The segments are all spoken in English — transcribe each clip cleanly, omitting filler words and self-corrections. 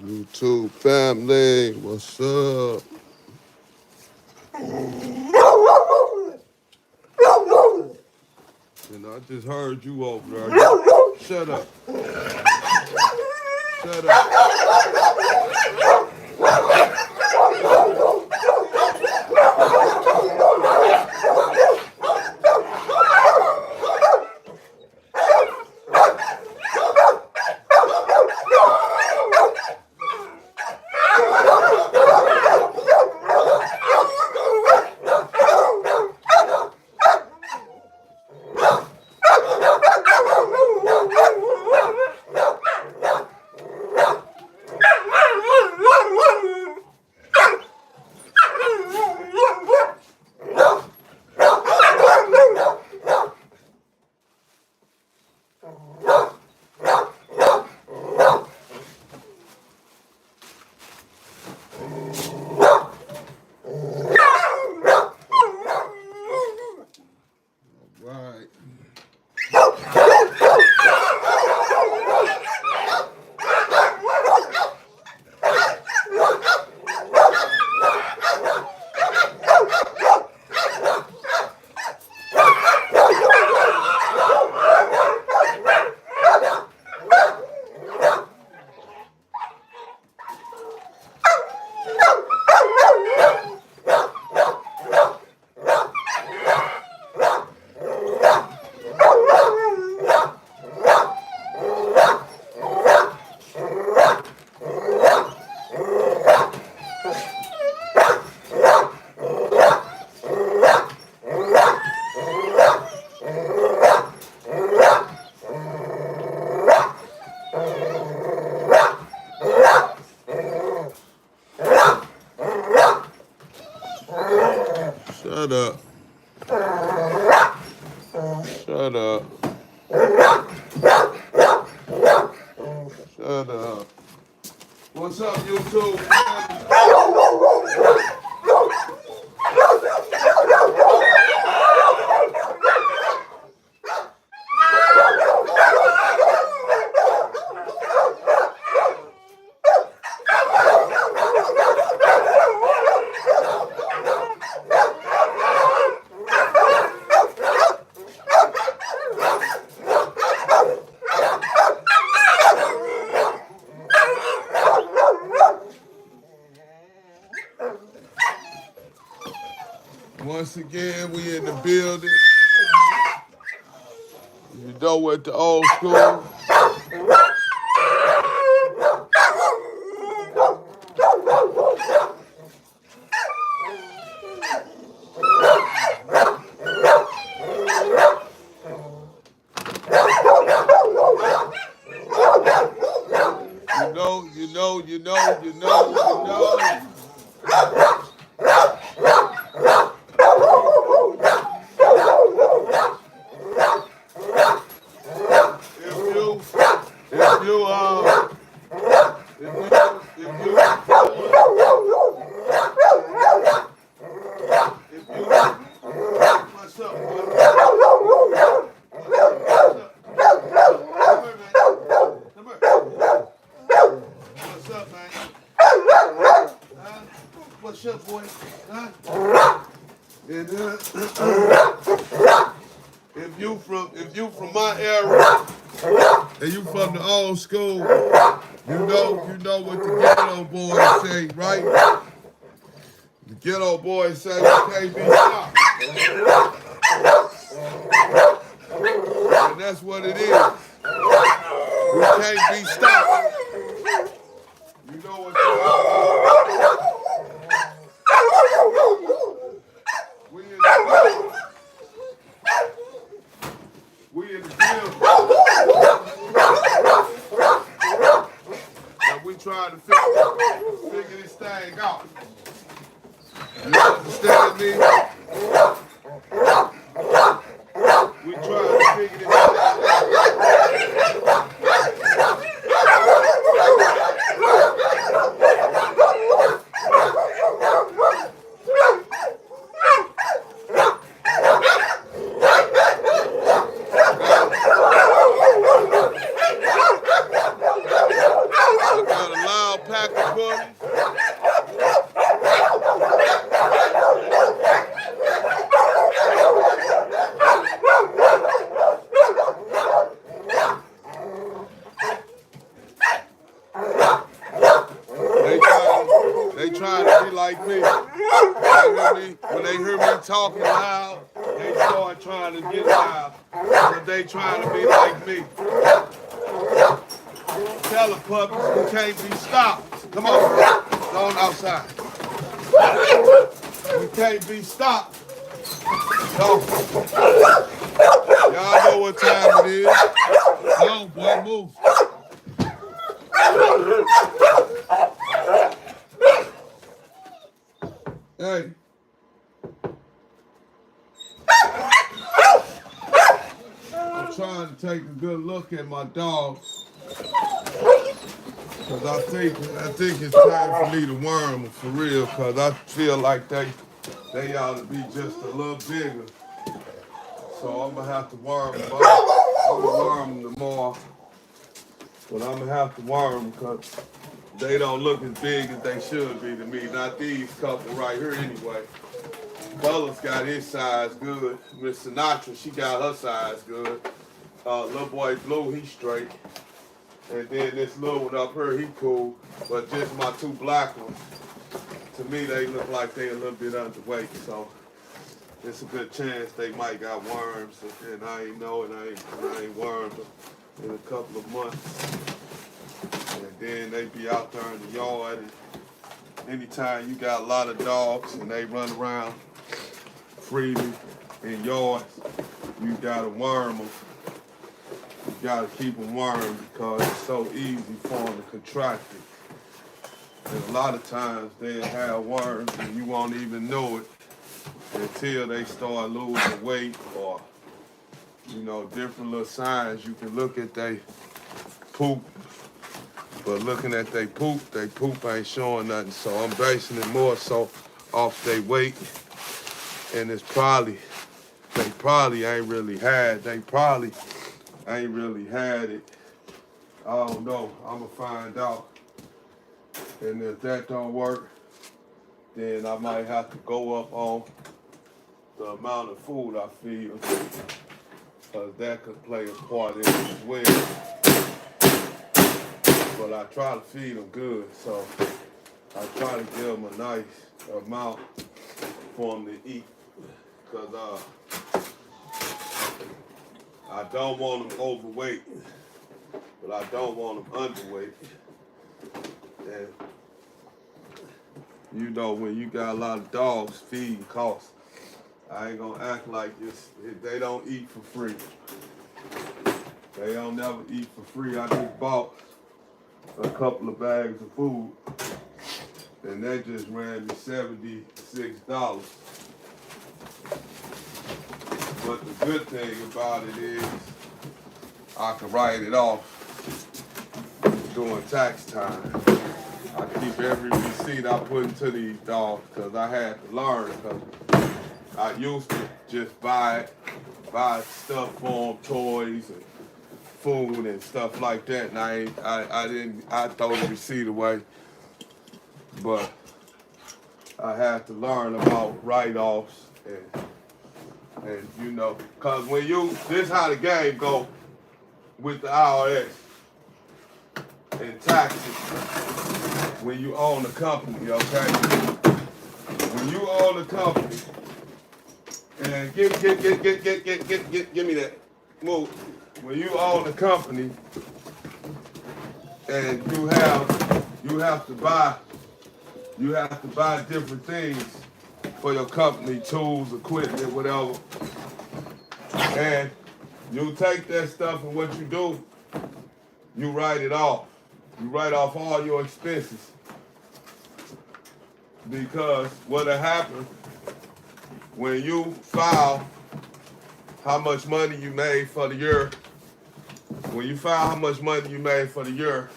YouTube family, what's up? And I just heard you over there. Shut up. Shut up. Right. Shut up. Shut up. Shut up. What's up, YouTube? Once again, we in the building. You know what the old school. You know. What's up, boy? Huh? And, if you from my era and you from the old school, you know what the ghetto boys say, right? The ghetto boys say we can't be stopped. And that's what it is. We can't be stopped. You know what we in the field. And we trying to figure this thing out. You understand me? We trying to figure this thing out. like me. When they hear me talking loud, they start trying to get loud. But they trying to be like me. Tell the puppies you can't be stopped. Come on, go on outside. You can't be stopped. No. Y'all know what time it is. No, boy, move. Hey. I'm trying to take a good look at my dogs. Cause I think it's time for me to worm them for real. Cause I feel like they ought to be just a little bigger. So I'm gonna have to worm them up. I'm gonna worm them tomorrow. But I'm gonna have to worm them because they don't look as big as they should be to me. Not these couple right here anyway. Bella's got his size good. Miss Sinatra, she got her size good. Little boy Blue, he's straight. And then this little one up here, he cool. But just my two black ones, to me they look like they a little bit underweight. So it's a good chance they might got worms. And I ain't know, and I ain't wormed them in a couple of months. And then they be out there in the yard. And anytime you got a lot of dogs and they run around freely in yards, you gotta worm them. You gotta keep them wormed because it's so easy for them to contract it. And a lot of times they'll have worms and you won't even know it until they start losing weight or, you know, different little signs. You can look at they poop, but looking at they poop ain't showing nothing. So I'm basing it more so off their weight. And they probably ain't really had it. I don't know. I'm gonna find out. And if that don't work, then I might have to go up on the amount of food I feed them, because that could play a part in it as well. But I try to feed them good, so I try to give them a nice amount for them to eat, because I don't want them overweight, but I don't want them underweight. And you know, when you got a lot of dogs, feeding costs. I ain't gonna act like this. They don't eat for free. They don't never eat for free. I just bought a couple of bags of food, and that just ran me $76. But the good thing about it is I can write it off during tax time. I keep every receipt I put into these dogs because I had to learn. Because I used to just buy stuff for them, toys and food and stuff like that, and I throw the receipt away. But I had to learn about write-offs and you know, cause this how the game go with the IRS and taxes when you own a company, okay? When you own a company, and give me that. Move. When you own a company and you have to buy different things for your company, tools, equipment, whatever. And you take that stuff and what you do, you write it off. You write off all your expenses. Because what'll happen when you file how much money you made for the year, when you file how much money you made for the year,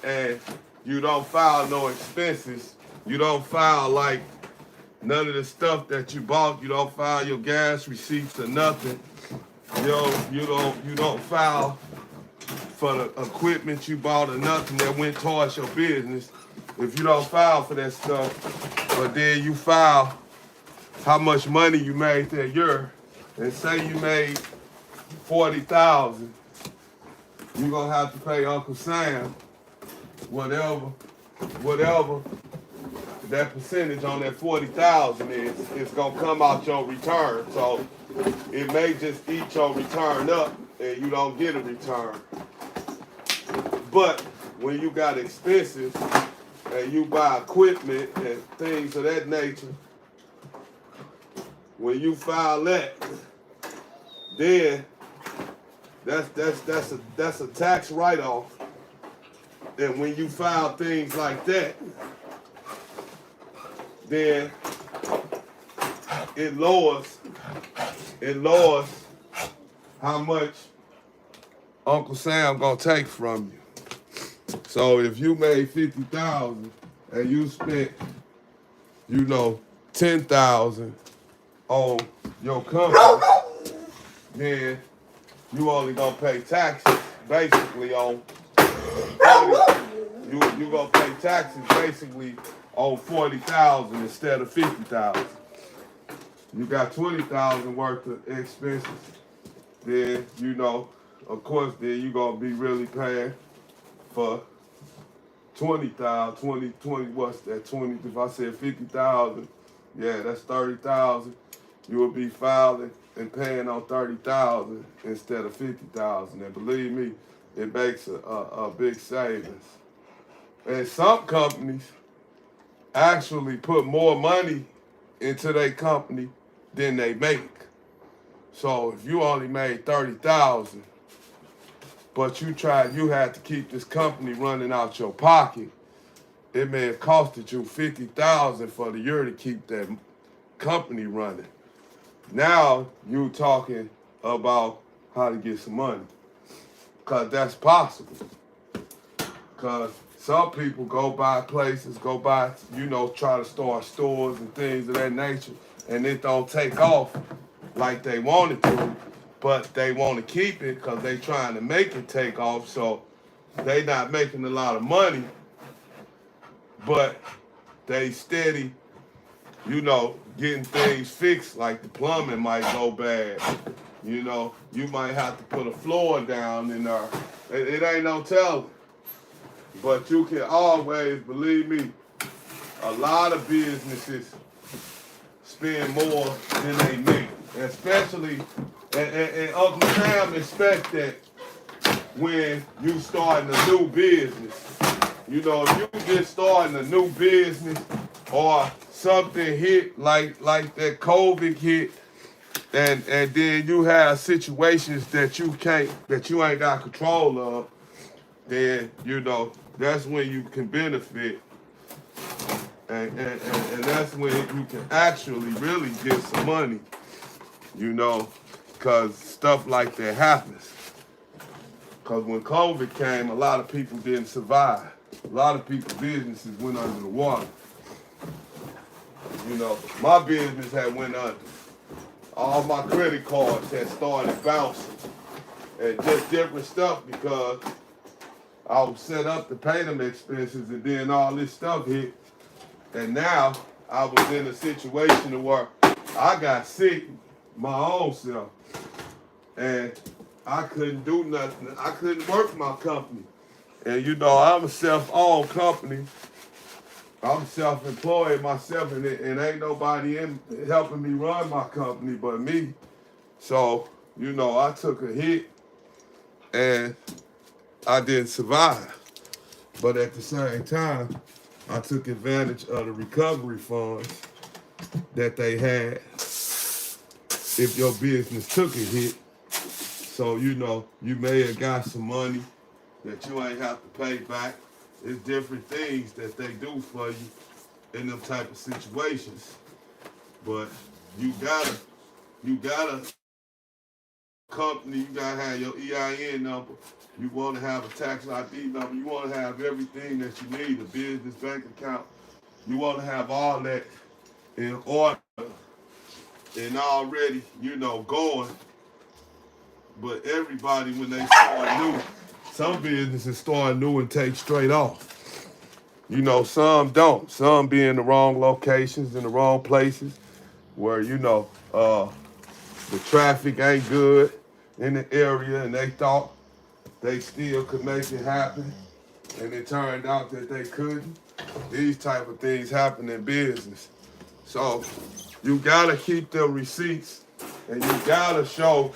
and you don't file no expenses, you don't file like none of the stuff that you bought, you don't file your gas receipts or nothing. You don't file for the equipment you bought or nothing that went towards your business. If you don't file for that stuff, but then you file how much money you made that year, and say you made $40,000, you're gonna have to pay Uncle Sam whatever that percentage on that 40,000 is gonna come out your return. So it may just eat your return up and you don't get a return. But when you got expenses and you buy equipment and things of that nature, when you file that, then that's a tax write-off. And when you file things like that, then it lowers how much Uncle Sam gonna take from you. So if you made 50,000 and you spent, 10,000 on your company, then you only gonna pay taxes basically on 40, you gonna pay taxes basically on 40,000 instead of 50,000. You got 20,000 worth of expenses. Then of course, then you gonna be really paying for 20,000, 20, what's that? 20. If I said 50,000, yeah, that's 30,000. You will be filing and paying on 30,000 instead of 50,000. And believe me, it makes a big savings. And some companies actually put more money into their company than they make. So if you only made 30,000, but you had to keep this company running out your pocket, it may have costed you 50,000 for the year to keep that company running. Now you talking about how to get some money, cause that's possible. Cause some people go buy places, try to start stores and things of that nature, and it don't take off like they want it to, but they want to keep it because they trying to make it take off, so they not making a lot of money, but they steady, getting things fixed, like the plumbing might go bad. You might have to put a floor down in there. It ain't no telling. But you can always, believe me, a lot of businesses spend more than they make. Especially, and Uncle Sam expect that when you starting a new business. If you just starting a new business or something hit like that COVID hit, and then you have situations that you ain't got control of, then that's when you can benefit, and that's when you can actually really get some money, because stuff like that happens. Because when COVID came, a lot of people didn't survive. A lot of people's businesses went under the water. My business had went under. All my credit cards had started bouncing, and just different stuff, because I was set up to pay them expenses, and then all this stuff hit. And now I was in a situation where I got sick my own self, and I couldn't do nothing. I couldn't work my company. And I'm a self-owned company. I'm self-employed myself, and ain't nobody helping me run my company but me. So, I took a hit, and I didn't survive. But at the same time, I took advantage of the recovery funds that they had if your business took a hit. So, you may have got some money that you ain't have to pay back. It's different things that they do for you in them type of situations. But you gotta company, you gotta have your EIN number. You wanna have a tax ID number. You wanna have everything that you need, a business bank account. You wanna have all that in order and already, going. But everybody, when they start new, some businesses start new and take straight off. Some don't. Some be in the wrong locations, in the wrong places, where, the traffic ain't good in the area, and they thought they still could make it happen. and it turned out that they couldn't. These type of things happen in business. So you gotta keep them receipts, and you gotta show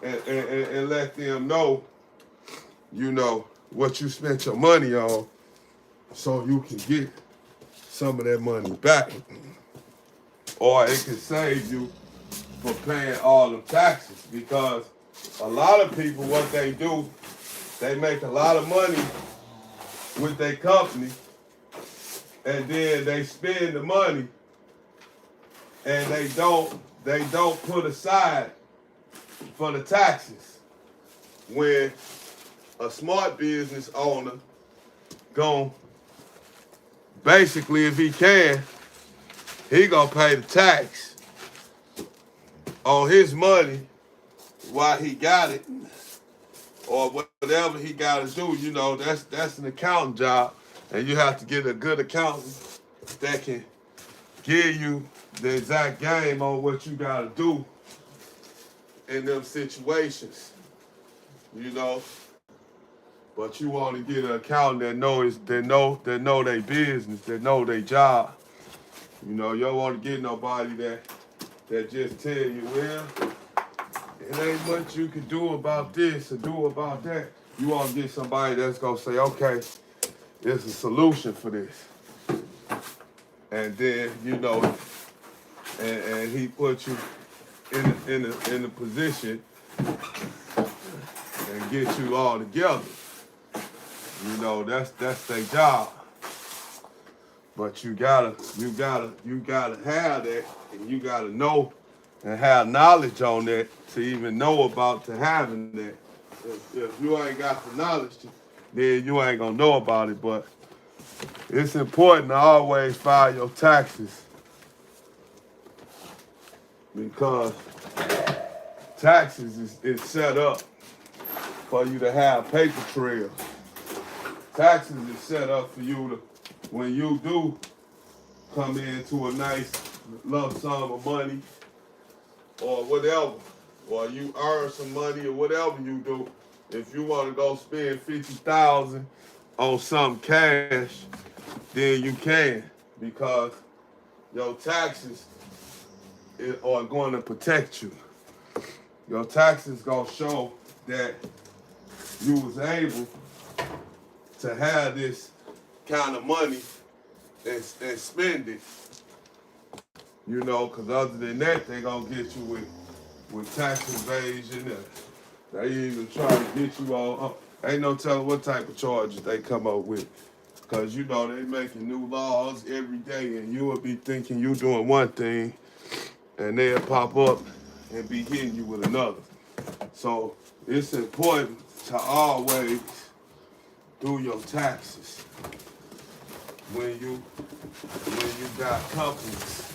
and let them know, you know, what you spent your money on, so you can get some of that money back. Or it can save you from paying all the taxes, because a lot of people, what they do, they make a lot of money with their company, and then they spend the money, and they don't put aside for the taxes. When a smart business owner gon' basically, if he can, he gonna pay the tax on his money while he got it, or whatever he gotta do. You know, that's an accounting job, and you have to get a good accountant that can give you the exact game on what you gotta do in them situations. You know, but you want to get an accountant that know their business, that know their job. You know, you don't want to get nobody that just tell you, well, it ain't much you can do about this or do about that. You want to get somebody that's gonna say, okay, there's a solution for this, and then you know, and he put you in a position and get you all together. You know, that's their job. But you gotta have that, and you gotta know and have knowledge on that to even know about to having that. If you ain't got the knowledge, then you ain't gonna know about it. But it's important to always file your taxes, because taxes is set up for you to have paper trail. Taxes is set up for you to, when you do come into a nice lump sum of money or whatever, or you earn some money or whatever you do, if you want to go spend $50,000 on some cash, then you can, because your taxes are going to protect you. Your taxes gonna show that you was able to have this kind of money and spend it. You know, because other than that, they gonna get you with tax evasion. And they even try to get you on. Ain't no telling what type of charges they come up with. Because, you know, they making new laws every day, and you will be thinking you doing one thing, and they'll pop up and be hitting you with another. So it's important to always do your taxes when you got companies.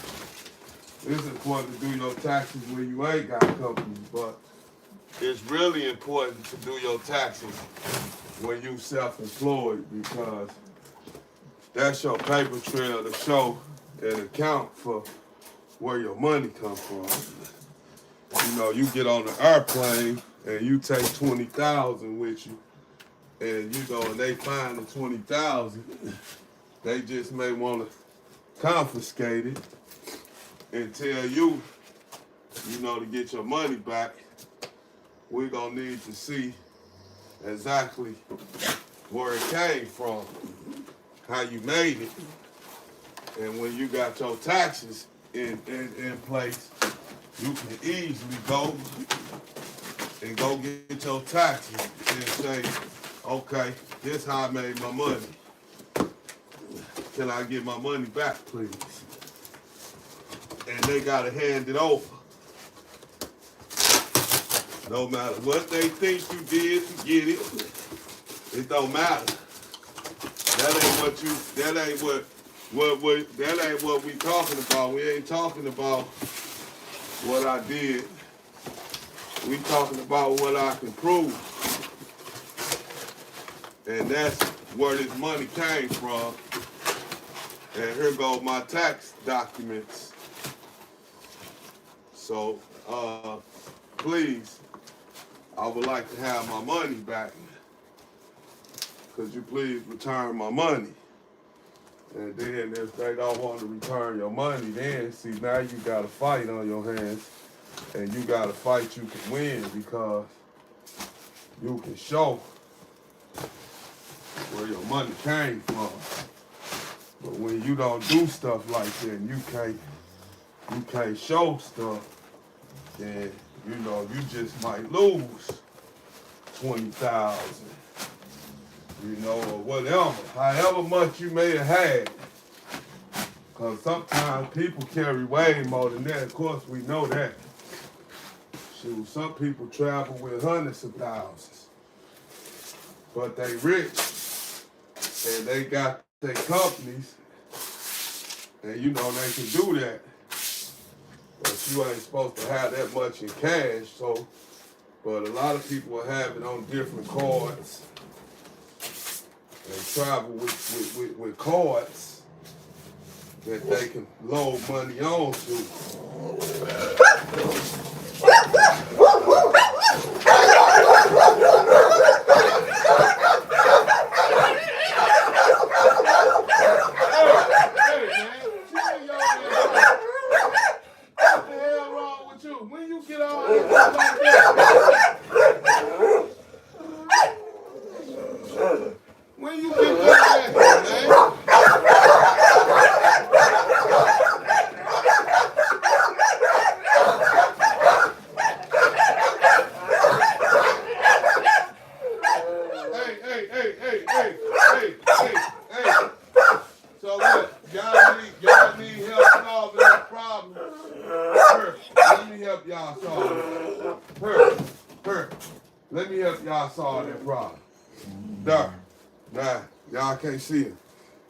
It's important to do your taxes when you ain't got companies, but it's really important to do your taxes when you self-employed, because that's your paper trail to show and account for where your money comes from. You know, you get on the airplane and you take 20,000 with you, and you know, and they find the 20,000, they just may want to confiscate it and tell you, you know, to get your money back, we're gonna need to see exactly where it came from, how you made it. And when you got your taxes in place, you can easily go get your taxes and say, okay, this how I made my money. Can I get my money back, please? And they gotta hand it over. No matter what they think you did to get it, it don't matter. That ain't what we talking about. We ain't talking about what I did. We talking about what I can prove. And that's where this money came from. And here go my tax documents. So, please, I would like to have my money back. could you please return my money? And then if they don't want to return your money, then see, now you got a fight on your hands. And you got a fight you can win because you can show where your money came from. But when you don't do stuff like that, and you can't show stuff, then you know you just might lose 20,000, you know, or whatever, however much you may have had. Because sometimes people carry way more than that. Of course, we know that. Shoot, some people travel with hundreds of thousands, but they rich and they got their companies, and you know they can do that. But you ain't supposed to have that much in cash, so. But a lot of people have it on different cards. They travel with cards that they can load money onto. Let me help y'all solve that problem. There. Nah, y'all can't see him.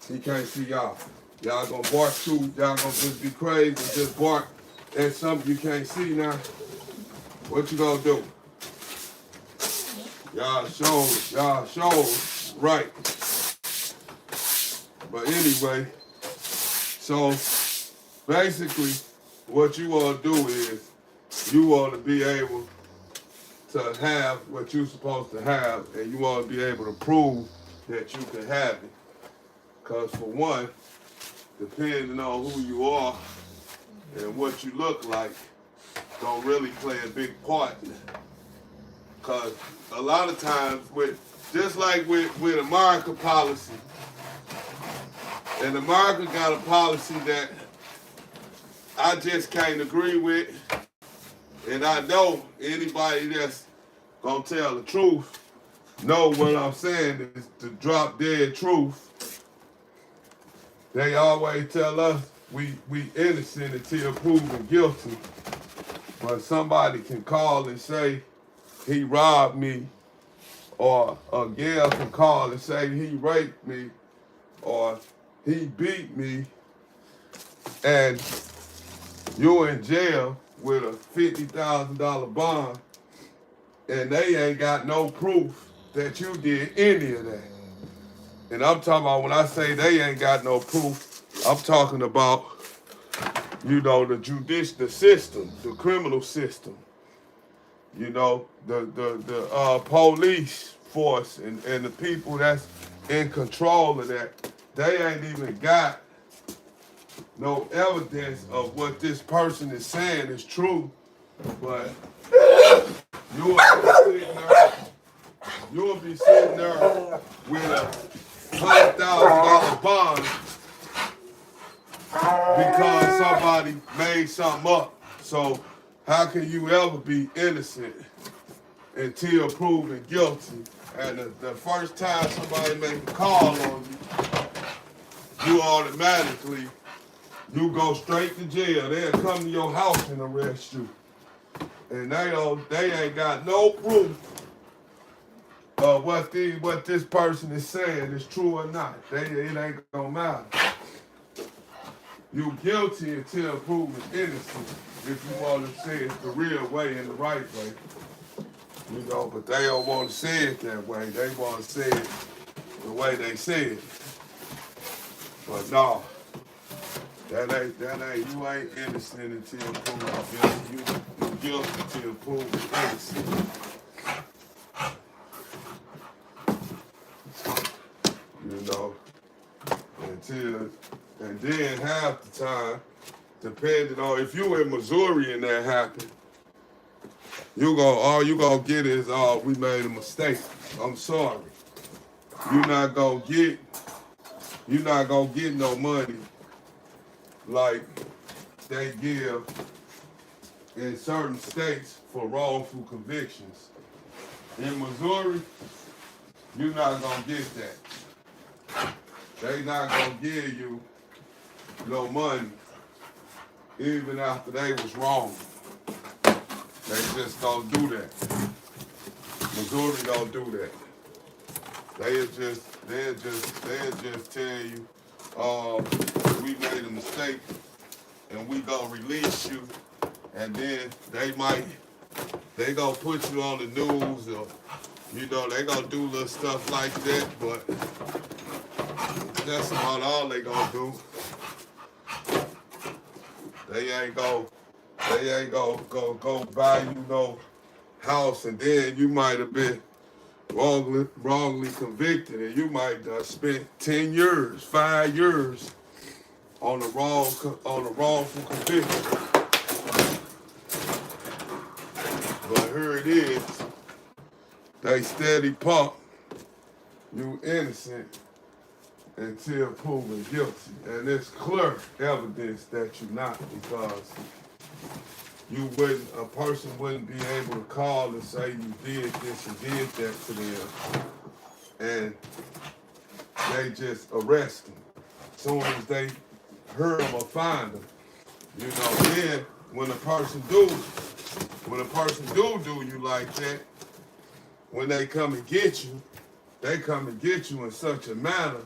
He can't see y'all. Y'all gonna bark too. Y'all gonna just be crazy and just bark at something you can't see now. What you gonna do? Y'all showed right. But anyway, so basically what you want to do is you want to be able to have what you're supposed to have, and you want to be able to prove that you can have it. Because for one, depending on who you are and what you look like, don't really play a big part. Because a lot of times, just like with America policy, and America got a policy that I just can't agree with, and I know anybody that's gonna tell the truth know what I'm saying is the drop dead truth. They always tell us we innocent until proven guilty. But somebody can call and say he robbed me, or a girl can call and say he raped me, or he beat me, and you're in jail with a $50,000 bond, and they ain't got no proof that you did any of that. And I'm talking about, when I say they ain't got no proof, I'm talking about, you know, the system, the criminal system, you know, the police force and the people that's in control of that. They ain't even got no evidence of what this person is saying is true, but you'll be sitting there with a $100,000 bond because somebody made something up. So how can you ever be innocent until proven guilty? And the first time somebody make a call on you automatically, you go straight to jail. They'll come to your house and arrest you. And they ain't got no proof of what this person is saying is true or not. It ain't gonna matter. You guilty until proven innocent, if you want to say it the real way and the right way. You know, but they don't want to say it that way. They want to say it the way they say it. But no. That ain't, you ain't innocent until proven guilty. You guilty until proven innocent. you know, and then half the time, depending on if you in Missouri and that happened, all you gonna get is, oh, we made a mistake. I'm sorry. You're not gonna get no money like they give in certain states for wrongful convictions. In Missouri, you're not gonna get that. They not gonna give you no money even after they was wrong. They just don't do that. Missouri don't do that. They'll just tell you, we made a mistake and we gonna release you, and then they gonna put you on the news, or they gonna do little stuff like that, but that's about all they gonna do. They ain't go buy you no house, and then you might have been wrongly convicted, and you might have spent 10 years, 5 years on the wrongful conviction. But here it is, they steady pump you innocent until proven guilty, and it's clear evidence that you're not, because a person wouldn't be able to call and say you did this and did that to them, and they just arrest them. As soon as they heard them or find them, then when a person do you like that, when they come and get you, they come and get you in such a manner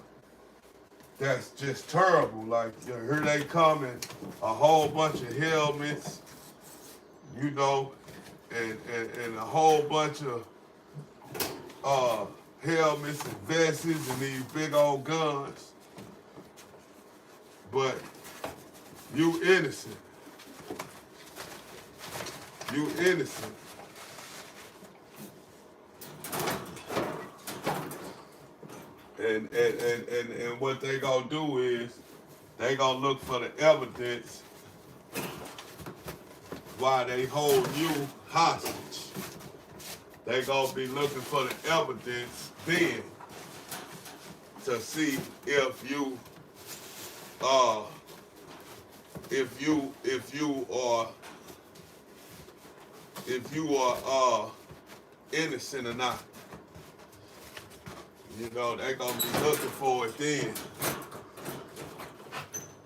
that's just terrible. Like, here they come in a whole bunch of helmets, and a whole bunch of helmets and vests and these big old guns. But you innocent. You innocent. And what they gonna do is they gonna look for the evidence while they hold you hostage. They gonna be looking for the evidence then to see if you are innocent or not. They gonna be looking for it then.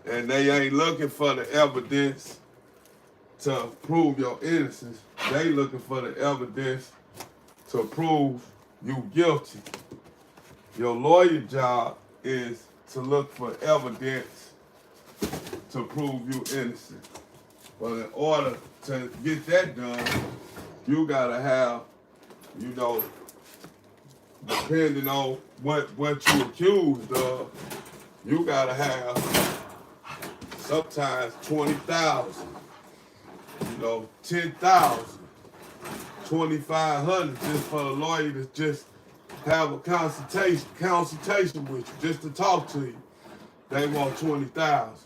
And they ain't looking for the evidence to prove your innocence. They looking for the evidence to prove you guilty. Your lawyer job is to look for evidence to prove you innocent. But in order to get that done, you gotta have, depending on what you accused of, you gotta have sometimes 20,000, 10,000, 2,500 just for the lawyer to just have a consultation with you, just to talk to you. They want 20,000.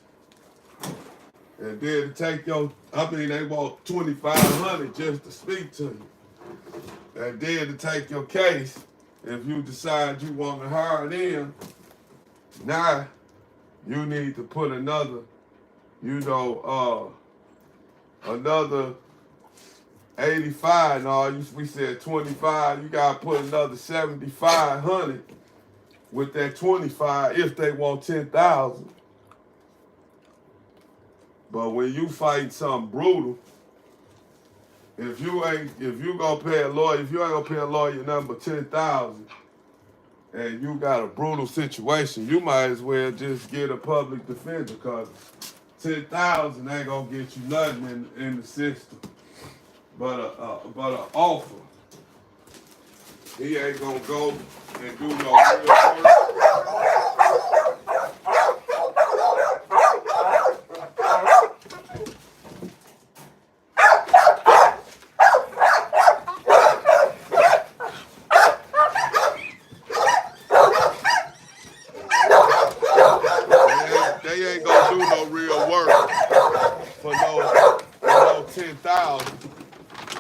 And then they want 2,500 just to speak to you. And then to take your case, if you decide you want to hire them, now you need to put another, another 85. No, we said 25. You gotta put another 7,500 with that 25 if they want 10,000. But when you fight something brutal, if you ain't gonna pay a lawyer, if you ain't gonna pay a lawyer number 10,000, and you got a brutal situation, you might as well just get a public defender, because 10,000 ain't gonna get you nothing in the system, but an offer. He ain't gonna go and do no real work.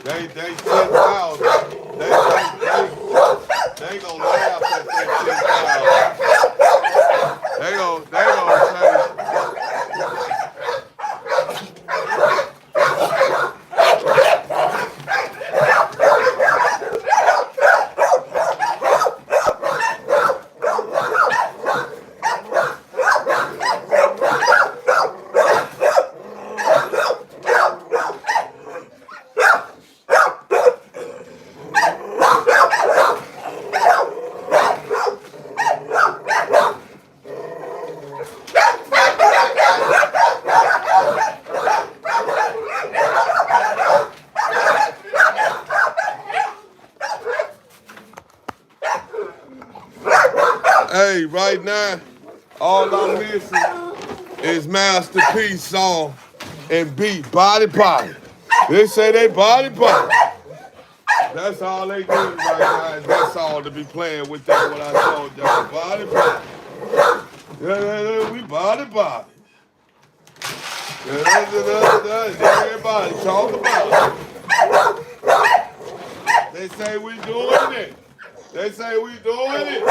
They 10,000. They gonna laugh at that 10,000. They gonna say. Hey, right now, all I'm missing is Master P's song and beat Body Body. They say they body body. That's all they do right now. That's all to be playing with that what I told y'all. Body body. Yeah, we body body. Everybody talk about it. They say we doing it. They say we doing it.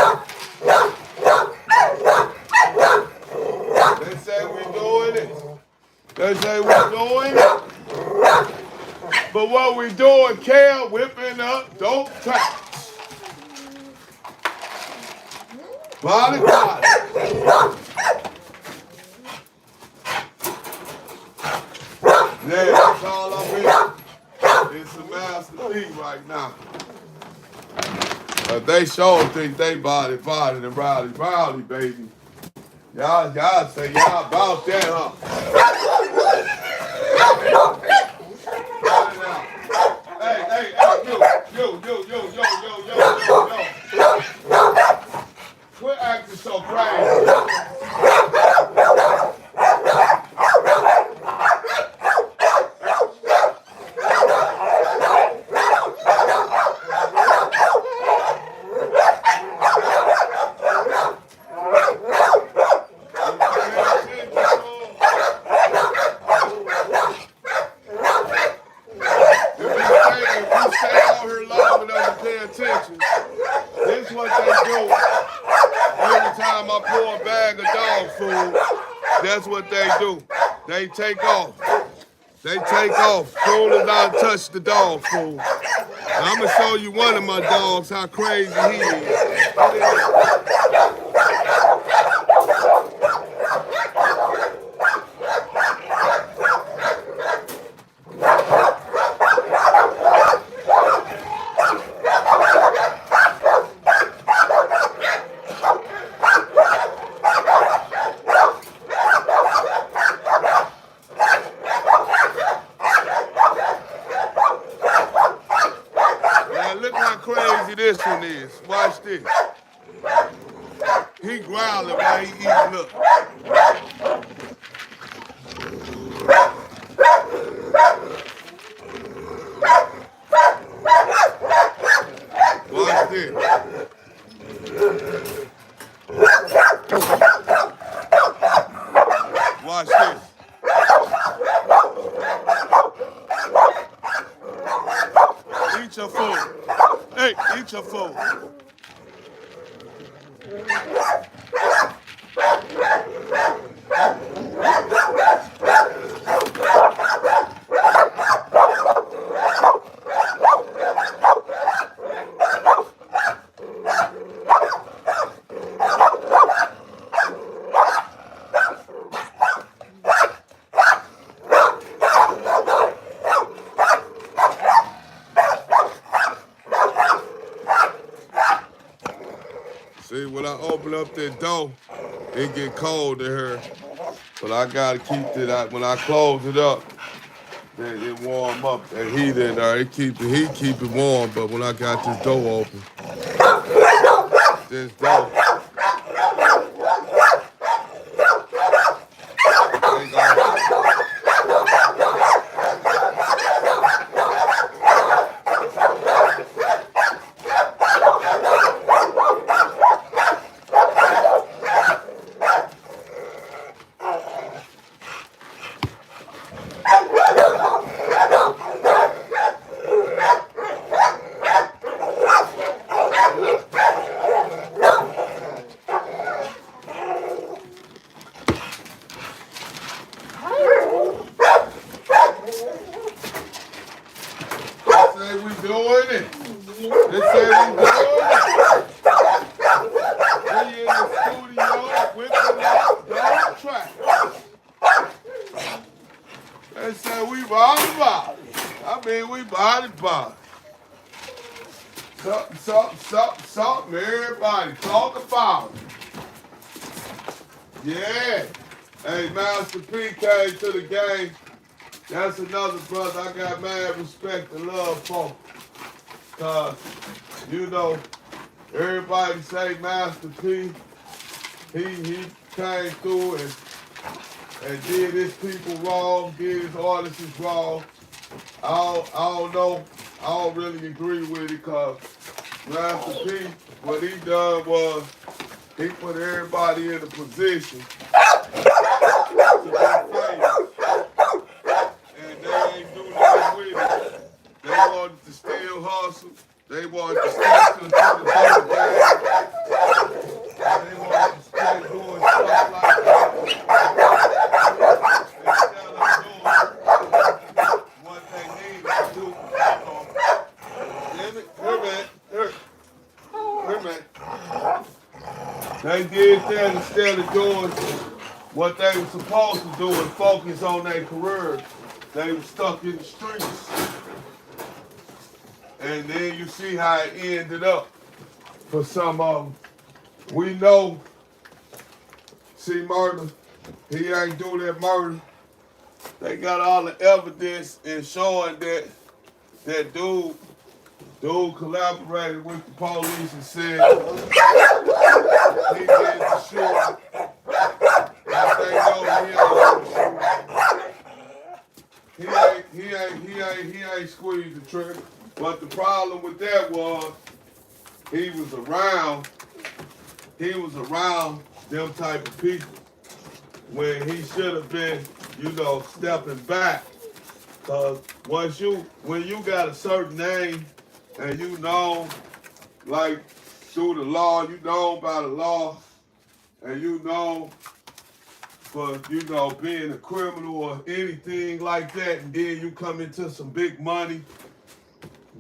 They say we doing it. They say we doing it. But what we doing, Cal, whipping up dope tracks. Body body. Yeah, that's all I'm in. It's a Master P right now. But they sure think they body and rowdy, baby. Y'all say y'all about that, huh? Hey, yo. Quit acting so crazy. This what they do every time I pour a bag of dog food. That's what they do. They take off. They take off soon as I touch the dog food. Now, I'm gonna show you one of my dogs how crazy he is. Look how crazy this one is. Watch this. He growling while he eating. Look. Watch this. Watch this. Eat your food. Hey, eat your food. See, when I open up that door, it get cold in here. But I gotta keep it out. When I close it up, then it warm up. That heat in there, it keep it warm. But when I got this door open, this door. mean, we body. Something, everybody. Talk about it. Yeah. Hey, Master P came to the game. That's another brother I got mad respect and love for. Cause, you know, everybody say Master P, he came through and did his people wrong, did his artists wrong. I don't know. I don't really agree with it because Master P, what he done was he put everybody in a position to be famous. And they ain't do nothing with it. They wanted to still hustle. They wanted to stick to the dope game. They wanted to stay doing stuff like that. Instead of doing what they needed to do. Damn it. Here, man. Here, man. They did that instead of doing what they were supposed to do and focus on their career. They were stuck in the streets. And then you see how it ended up for some of them. We know, see murder, he ain't do that murder. They got all the evidence in showing that dude collaborated with the police and said he did the shooting. But they know he ain't squeezed the trigger. But the problem with that was he was around them type of people when he should have been, you know, stepping back. Cause when you got a certain name and you know, like through the law, you know by the law, and you know for, you know, being a criminal or anything like that, and then you come into some big money,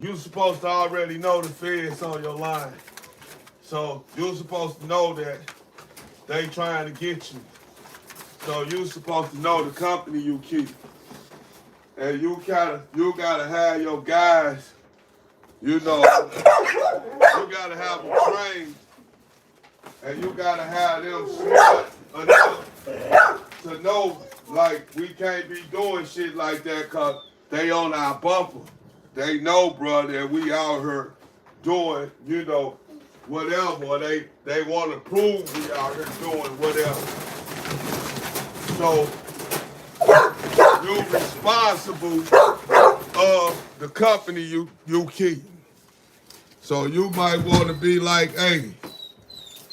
you supposed to already know the feds on your line. So you're supposed to know that they trying to get you. So you're supposed to know the company you keep. And you gotta have your guys, you know, you gotta have them trained. And you gotta have them smart enough to know, like, we can't be doing shit like that cause they on our bumper. They know, bro, that we out here doing, you know, whatever. Or they want to prove we out here doing whatever. So, you're responsible of the company you keep. So you might want to be like, hey,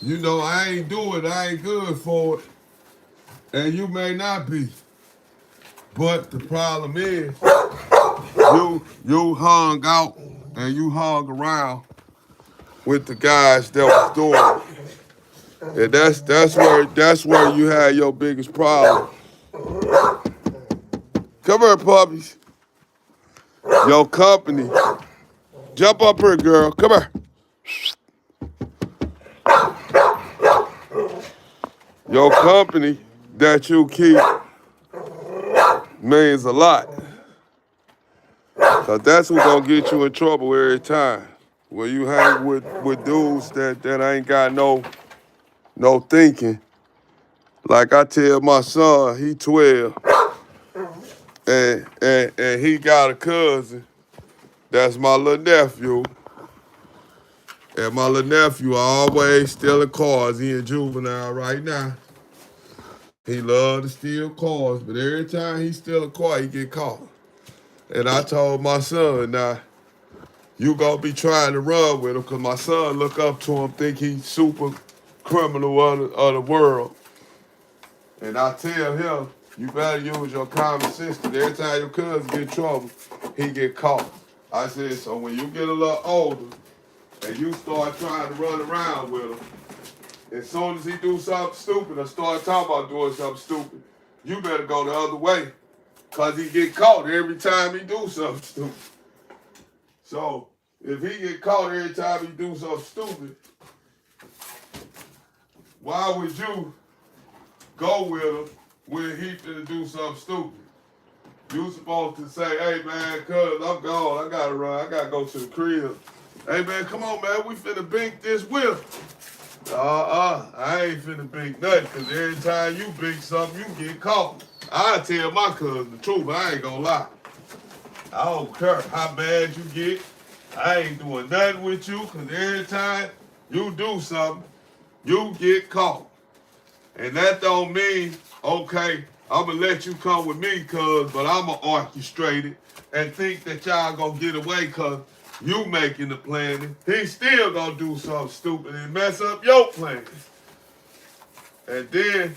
you know, I ain't do it. I ain't good for it. And you may not be. But the problem is, you hung out and you hung around with the guys that was doing it. And that's where you had your biggest problem. Come here, puppies. Your company. Jump up here, girl. Come here. Your company that you keep means a lot. Cause that's who's gonna get you in trouble every time. When you hang with dudes that ain't got no thinking. Like I tell my son, he 12, and he got a cousin that's my little nephew. And my little nephew always stealing cars. He in juvenile right now. He love to steal cars, but every time he steal a car, he get caught. And I told my son, now, you gonna be trying to run with him, because my son look up to him, think he's super criminal of the world. And I tell him, you better use your common sense, because every time your cousin get in trouble, he get caught. I said, so when you get a little older, and you start trying to run around with him, as soon as he do something stupid or start talking about doing something stupid, you better go the other way. Because he get caught every time he do something stupid. So, if he get caught every time he do something stupid, why would you go with him when he finna do something stupid? You supposed to say, hey man, cuz I'm gone. I gotta run. I gotta go to the crib. Hey man, come on man, we finna bink this whip. I ain't finna bink nothing, cause every time you bink something, you get caught. I tell my cousin the truth, I ain't gonna lie. I don't care how bad you get. I ain't doing nothing with you, cause every time you do something, you get caught. And that don't mean, okay, I'm gonna let you come with me, cuz, but I'm gonna orchestrate it and think that y'all gonna get away cuz you making the planning. He still gonna do something stupid and mess up your plans. And then,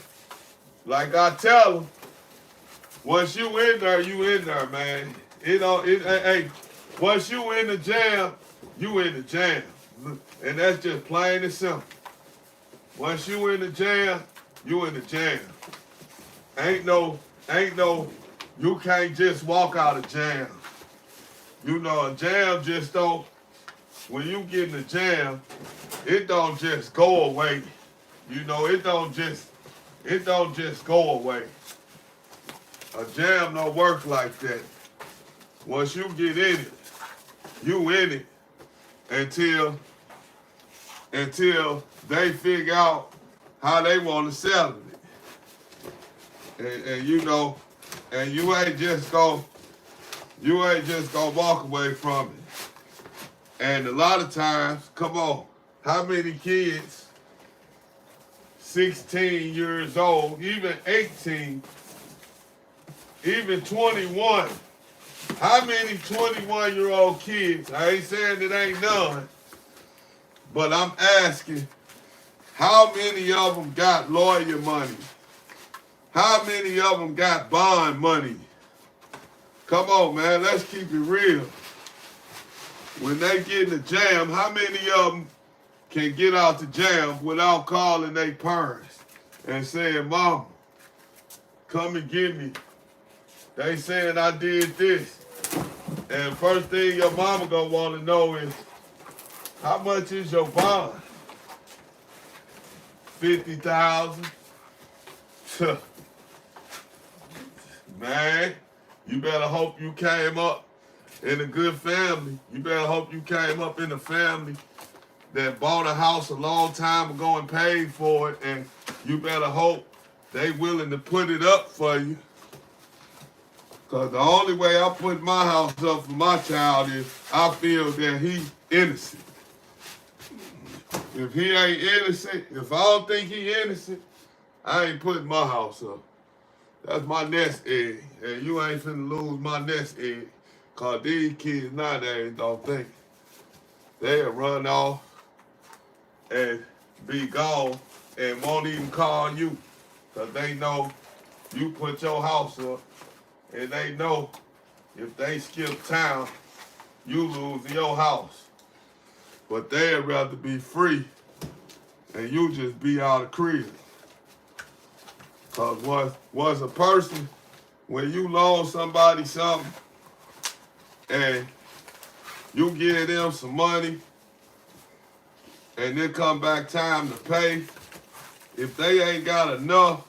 like I tell him, once you in there, man. Hey, once you in the jam, you in the jam. And that's just plain and simple. Once you in the jam, you in the jam. Ain't no, you can't just walk out of jam. You know, a jam just don't, when you get in the jam, it don't just go away. You know, it don't just go away. A jam don't work like that. Once you get in it, you in it until they figure out how they want to settle it. And you know, and you ain't just gonna walk away from it. And a lot of times, come on, how many kids, 16 years old, even 18, even 21, how many 21-year-old kids, I ain't saying it ain't none, but I'm asking, how many of them got lawyer money? How many of them got bond money? Come on, man, let's keep it real. When they get in the jam, how many of them can get out the jam without calling their parents and saying, Mama, come and get me. They saying I did this. And first thing your mama gonna want to know is, how much is your bond? 50,000. Man, you better hope you came up in a good family. You better hope you came up in a family that bought a house a long time ago and paid for it, and you better hope they willing to put it up for you. Because the only way I put my house up for my child is I feel that he innocent. If he ain't innocent, if I don't think he innocent, I ain't putting my house up. That's my nest egg. And you ain't finna lose my nest egg. Because these kids nowadays don't think. They'll run off and be gone and won't even call you. Because they know you put your house up. And they know if they skip town, you lose your house. But they'd rather be free and you just be out of crib. Because once a person, when you loan somebody something and you give them some money and then come back time to pay, if they ain't got enough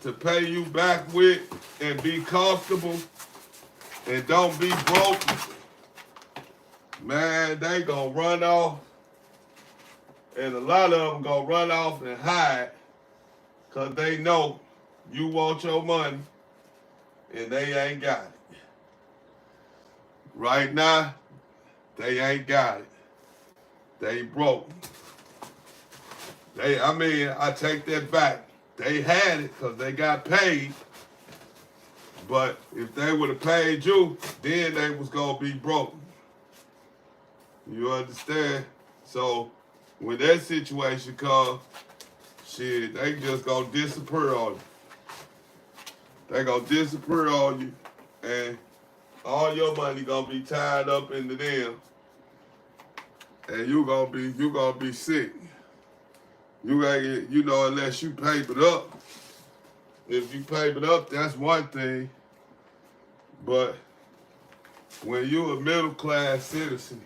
to pay you back with and be comfortable and don't be broke, man, they gonna run off, and a lot of them gonna run off and hide because they know you want your money and they ain't got it. Right now, they ain't got it. They broke. I take that back. They had it because they got paid. But if they would have paid you, then they was going to be broke. You understand? So when that situation comes, shit, they just going to disappear on you. They going to disappear on you, and all your money going to be tied up into them, and you gonna be sick. You ain't, you know, unless you paper it up. If you paper it up, that's one thing. But when you're a middle class citizen,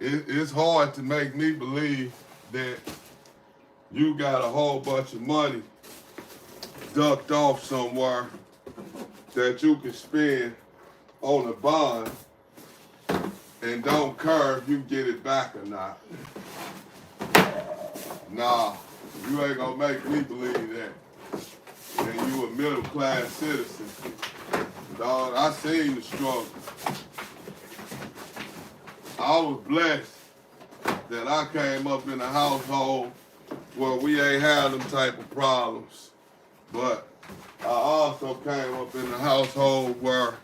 it's hard to make me believe that you got a whole bunch of money ducked off somewhere that you can spend on a bond and don't care if you get it back or not. Nah, you ain't gonna make me believe that. And you a middle class citizen. Dog, I seen the struggle. I was blessed that I came up in a household where we ain't had them type of problems. But I also came up in a household where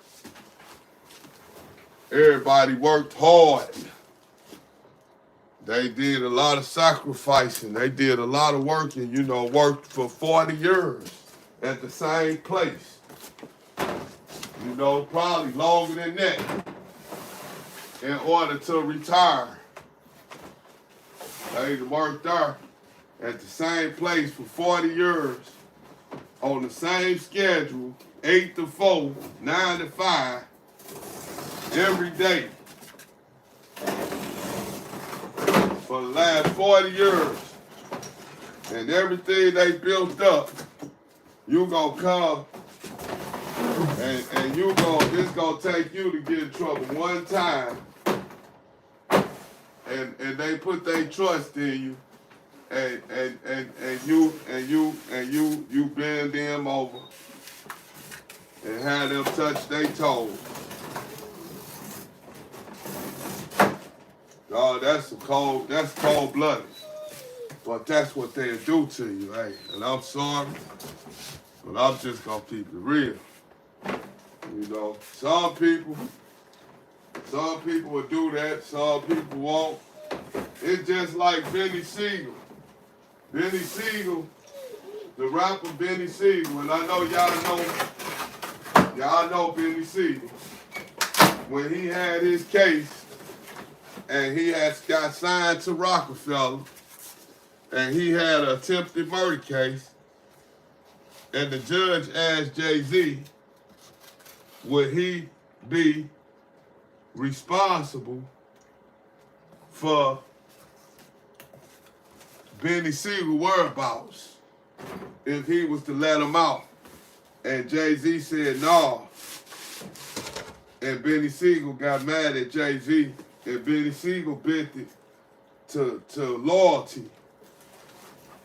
everybody worked hard. They did a lot of sacrificing. They did a lot of working, you know, worked for 40 years at the same place. You know, probably longer than that in order to retire. They worked there at the same place for 40 years on the same schedule, 8 to 4, 9 to 5, every day. For the last 40 years. And everything they built up, you gonna come and it's gonna take you to get in trouble one time. And they put their trust in you and you bend them over and have them touch their toes. Oh, that's cold-blooded. But that's what they'll do to you, hey. And I'm sorry, but I'm just gonna keep it real. You know, some people will do that, some people won't. It's just like Benny Siegel. Benny Siegel, the rapper Benny Siegel, and I know y'all know Benny Siegel. When he had his case, and he got signed to Rockefeller, and he had an attempted murder case, and the judge asked Jay-Z, would he be responsible for Benny Siegel whereabouts if he was to let him out? And Jay-Z said no. And Benny Siegel got mad at Jay-Z, and Benny Siegel bent it to loyalty.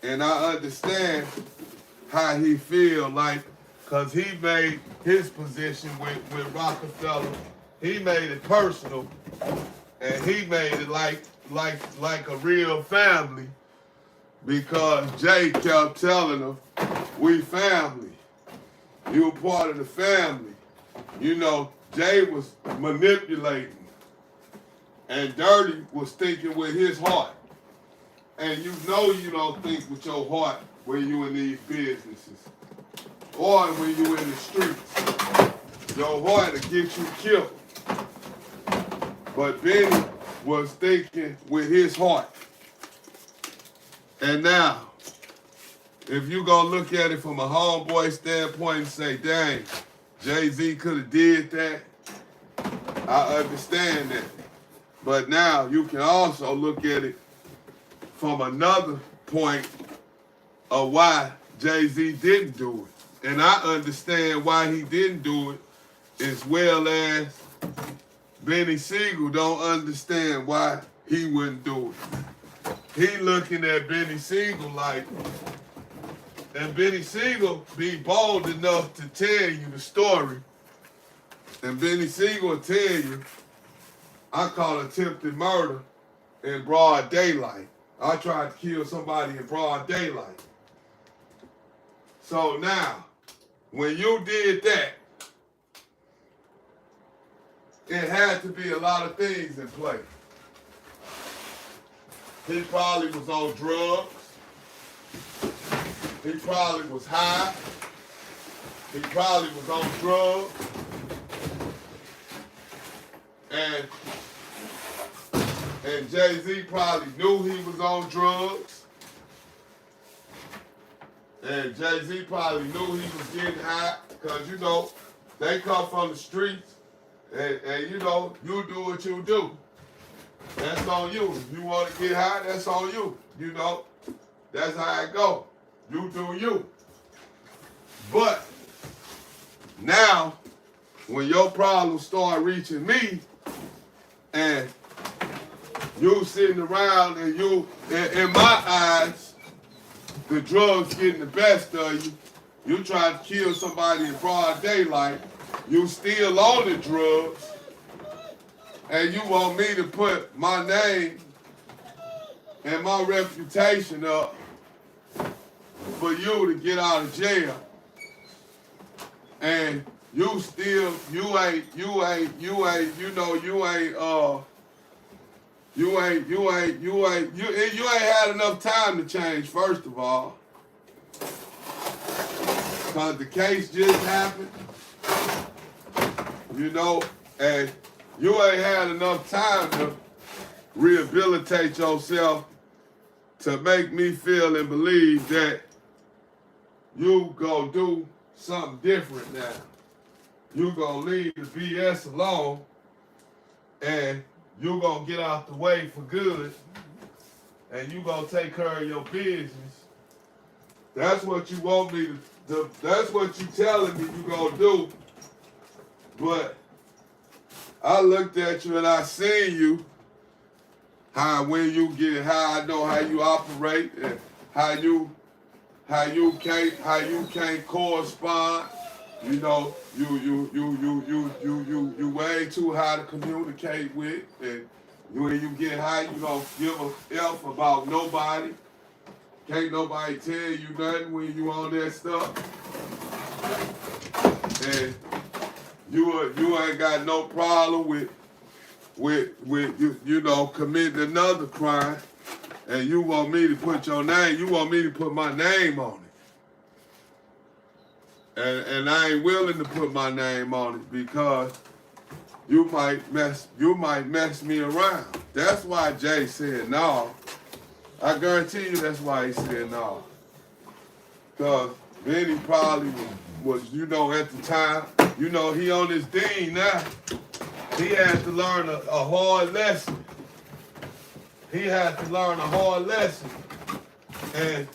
And I understand how he feel like, because he made his position with Rockefeller, he made it personal, and he made it like a real family, because Jay kept telling him, we family. You were part of the family. You know, Jay was manipulating, and Dirty was thinking with his heart. And you know you don't think with your heart when you in these businesses or when you in the streets. Your heart will get you killed. But Benny was thinking with his heart. And now, if you gonna look at it from a homeboy standpoint and say, dang, Jay-Z could have did that, I understand that. But now you can also look at it from another point of why Jay-Z didn't do it. And I understand why he didn't do it, as well as Benny Siegel don't understand why he wouldn't do it. He looking at Benny Siegel like, and Benny Siegel be bold enough to tell you the story. And Benny Siegel will tell you, I call attempted murder in broad daylight. I tried to kill somebody in broad daylight. So now, when you did that, it had to be a lot of things in play. He probably was on drugs. He probably was high. He probably was on drugs. And Jay-Z probably knew he was on drugs. And Jay-Z probably knew he was getting high, because, you know, they come from the streets, and you know, you do what you do. That's on you. If you want to get high, that's on you. You know, that's how it go. You do you. But Now, when your problems start reaching me, and you sitting around and you, in my eyes, the drugs getting the best of you, you try to kill somebody in broad daylight, you still on the drugs, and you want me to put my name and my reputation up for you to get out of jail. And you still, you ain't had enough time to change, first of all. Because the case just happened, you know, and you ain't had enough time to rehabilitate yourself to make me feel and believe that you gonna do something different now. You gonna leave the BS alone and you gonna get out the way for good and you gonna take care of your business. That's what you want me to, that's what you telling me you gonna do. But I looked at you and I seen you, how I know how you operate and how you can't correspond. You know, you way too high to communicate with, and when you get high, you don't give a F about nobody. Can't nobody tell you nothing when you on that stuff. And you ain't got no problem with you know, committing another crime, and you want me to put your name, you want me to put my name on it. And I ain't willing to put my name on it because you might mess me around. That's why Jay said no. I guarantee you that's why he said no. Because Benny probably was, you know, at the time, you know, he on his dean now. He had to learn a hard lesson. He had to learn a hard lesson. And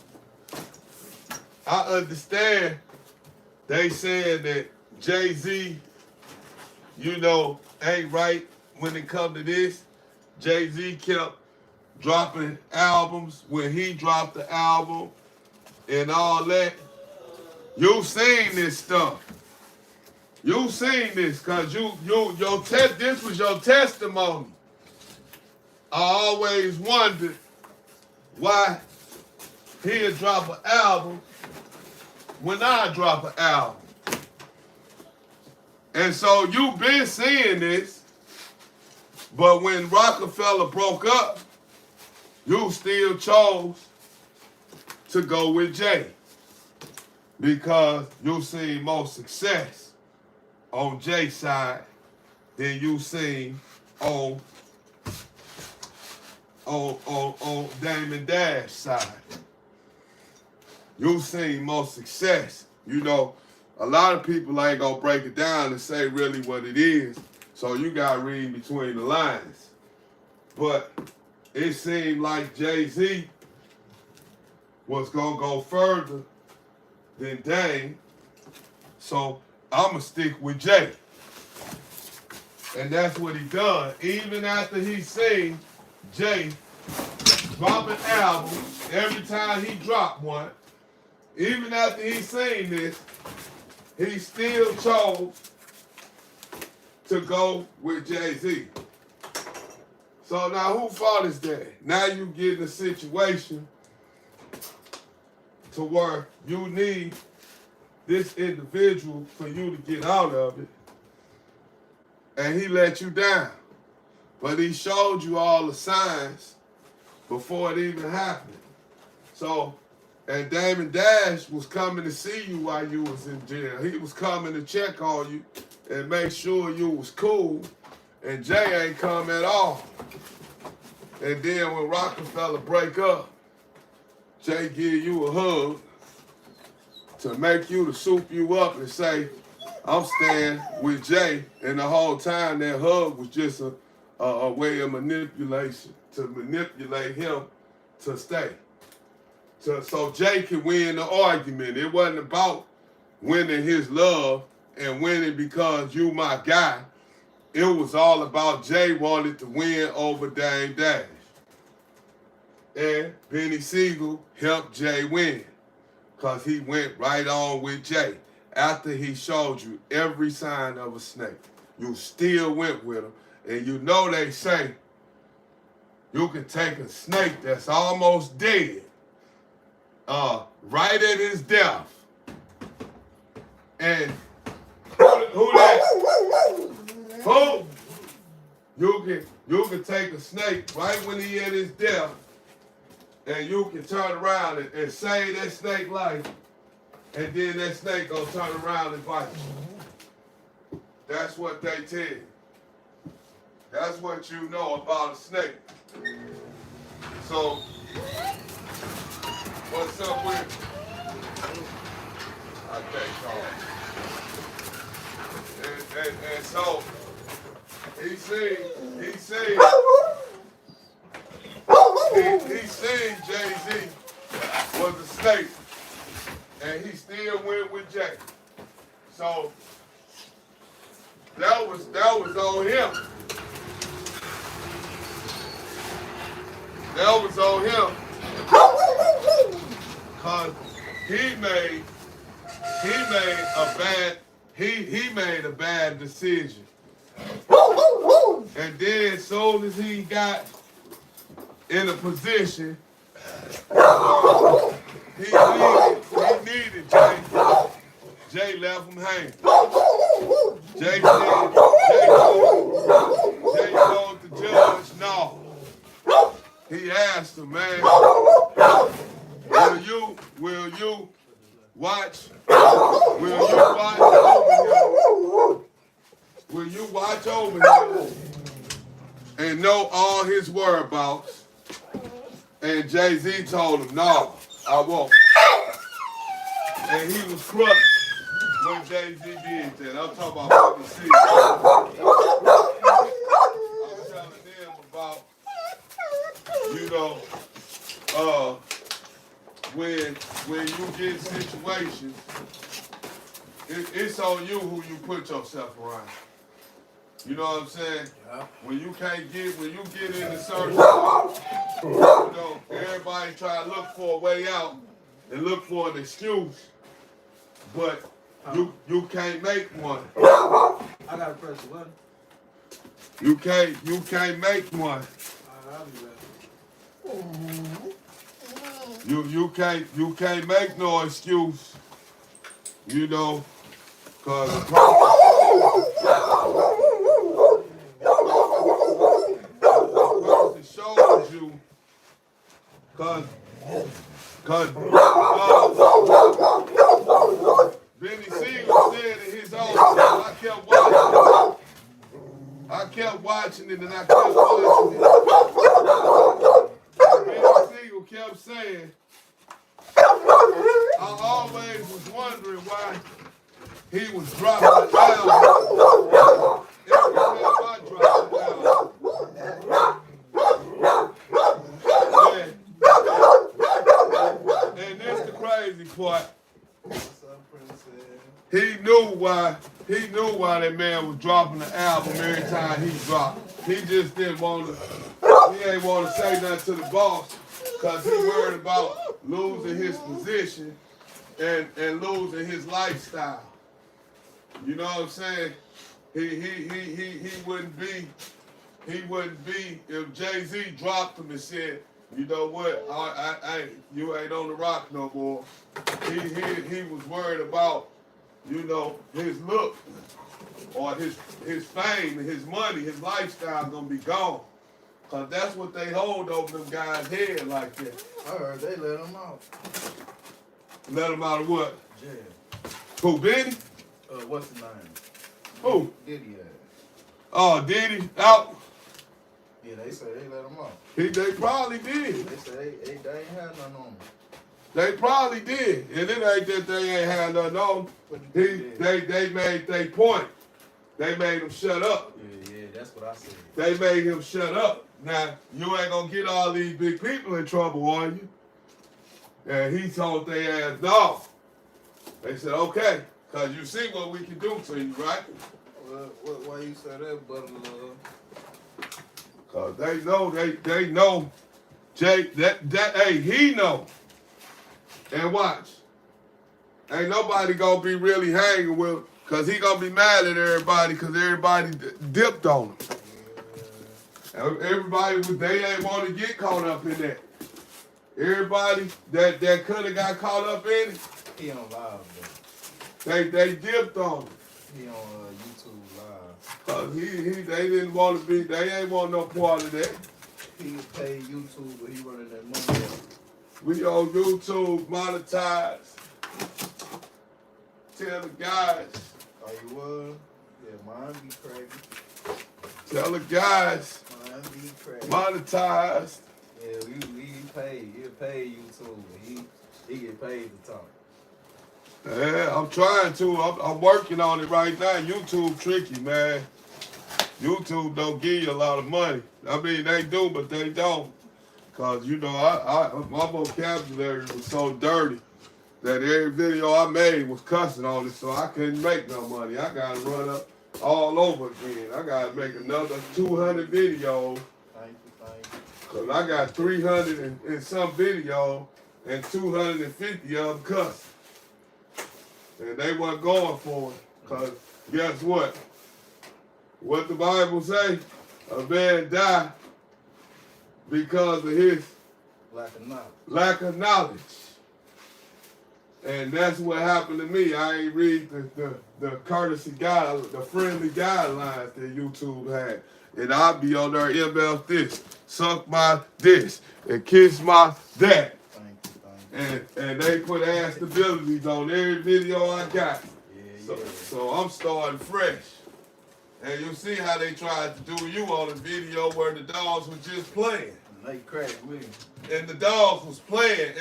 I understand they said that Jay-Z, you know, ain't right when it come to this. Jay-Z kept dropping albums when he dropped the album and all that. You seen this stuff. You seen this because this was your testimony. I always wondered why he'd drop an album when I drop an album. And so you've been seeing this, but when Rockefeller broke up, you still chose to go with Jay because you seen more success on Jay's side than you seen on Damon Dash's side. You seen more success. You know, a lot of people ain't gonna break it down and say really what it is, so you gotta read between the lines. But it seemed like Jay-Z was gonna go further than Dame, so I'ma stick with Jay. And that's what he done. Even after he seen Jay dropping albums every time he dropped one, even after he seen this, he still chose to go with Jay-Z. So now whose fault is that? Now you get in a situation to where you need this individual for you to get out of it, and he let you down. But he showed you all the signs before it even happened. So, and Damon Dash was coming to see you while you was in jail. He was coming to check on you and make sure you was cool, and Jay ain't come at all. And then when Rockefeller break up, Jay give you a hug to make you to soup you up and say, I'm staying with Jay. And the whole time that hug was just a way of manipulation, to manipulate him to stay. So Jay could win the argument. It wasn't about winning his love and winning because you my guy. It was all about Jay wanted to win over Dame Dash. And Benny Siegel helped Jay win because he went right on with Jay. After he showed you every sign of a snake, you still went with him. And you know they say you can take a snake that's almost dead, right at his death. And who that? Who? You can take a snake right when he at his death, and you can turn around and save that snake life, and then that snake gonna turn around and bite you. That's what they tell you. That's what you know about a snake. So, what's up with? Okay, and so he seen Jay-Z was a snake, and he still went with Jay. So that was on him. That was on him. Cause he made a bad decision. And then as soon as he got in a position, he needed Jay. Jay left him hanging. Jay told the judge no. He asked him, man, will you watch over him and know all his whereabouts? And Jay-Z told him, no, I won't. And he was crushed when Jay-Z did that. I'm talking about BBC. I'm telling them about, when you get in situations, it's on you who you put yourself around. You know what I'm saying? Yeah. When you get into certain, everybody try to look for a way out and look for an excuse, but you can't make one. I gotta press the button. You can't make one. I'll be ready. You can't make no excuse, cause it shows you, cause Benny Siegel said in his own, I kept watching it and I kept watching it. Benny Siegel kept saying, I always was wondering why he was dropping the album. Every time I dropped the album. And this the crazy part. He knew why that man was dropping the album every time he dropped. He just didn't want to, he ain't want to say nothing to the boss because he worried about losing his position and losing his lifestyle. You know what I'm saying? He wouldn't be if Jay-Z dropped him and said, you know what, you ain't on the rock no more. He was worried about, his look or his fame, his money, his lifestyle gonna be gone. Cause that's what they hold over them guys' head like that. I heard they let him out. Let him out of what? Jail. Who, Benny? What's the name? Who? Diddy. Oh, Diddy out? Yeah, they say they let him out. They probably did. They say they ain't had nothing on him. They probably did. And it ain't that they ain't had nothing on him. They made their point. They made him shut up. Yeah, that's what I said. They made him shut up. Now, you ain't gonna get all these big people in trouble, are you? And he told their ass no. They said, okay. Cause you see what we can do to you, right? Why you say that, Butter Love? Cause they know, Jake, hey, he know. And watch. Ain't nobody gonna be really hanging with, cause he gonna be mad at everybody, cause everybody dipped on him. Everybody, they ain't want to get caught up in that. Everybody that could have got caught up in it, He on live they dipped on him. though. He on YouTube live. Cause they didn't want to be, they ain't want no part of that. He paid YouTube, but he running that money up. We on YouTube, monetized. Tell the guys. Oh, you was? Yeah, mine be crazy. Tell the guys. Mine be crazy. Monetized. Yeah, we paid. He paid YouTube, but he get paid to talk. Yeah, I'm trying to. I'm working on it right now. YouTube tricky, man. YouTube don't give you a lot of money. I mean, they do, but they don't. Cause you know, my vocabulary was so dirty that every video I made was cussing on it, so I couldn't make no money. I gotta run up all over again. I gotta make another 200 videos. Thank you. Cause I got 300 in some videos and 250 of them cussing. And they wasn't going for it. Cause guess what? What the Bible say? A man die because of his lack of knowledge. And that's what happened to me. I ain't read the courtesy guide, the friendly guidelines that YouTube had. And I'll be on there, ML this, suck my this, and kiss my that. Thank you. And they put ass stabilities on every video I got. Yeah. So I'm starting fresh. And you see how they tried to do you on the video where the dogs were just playing. They cracked with him. And the dogs was playing.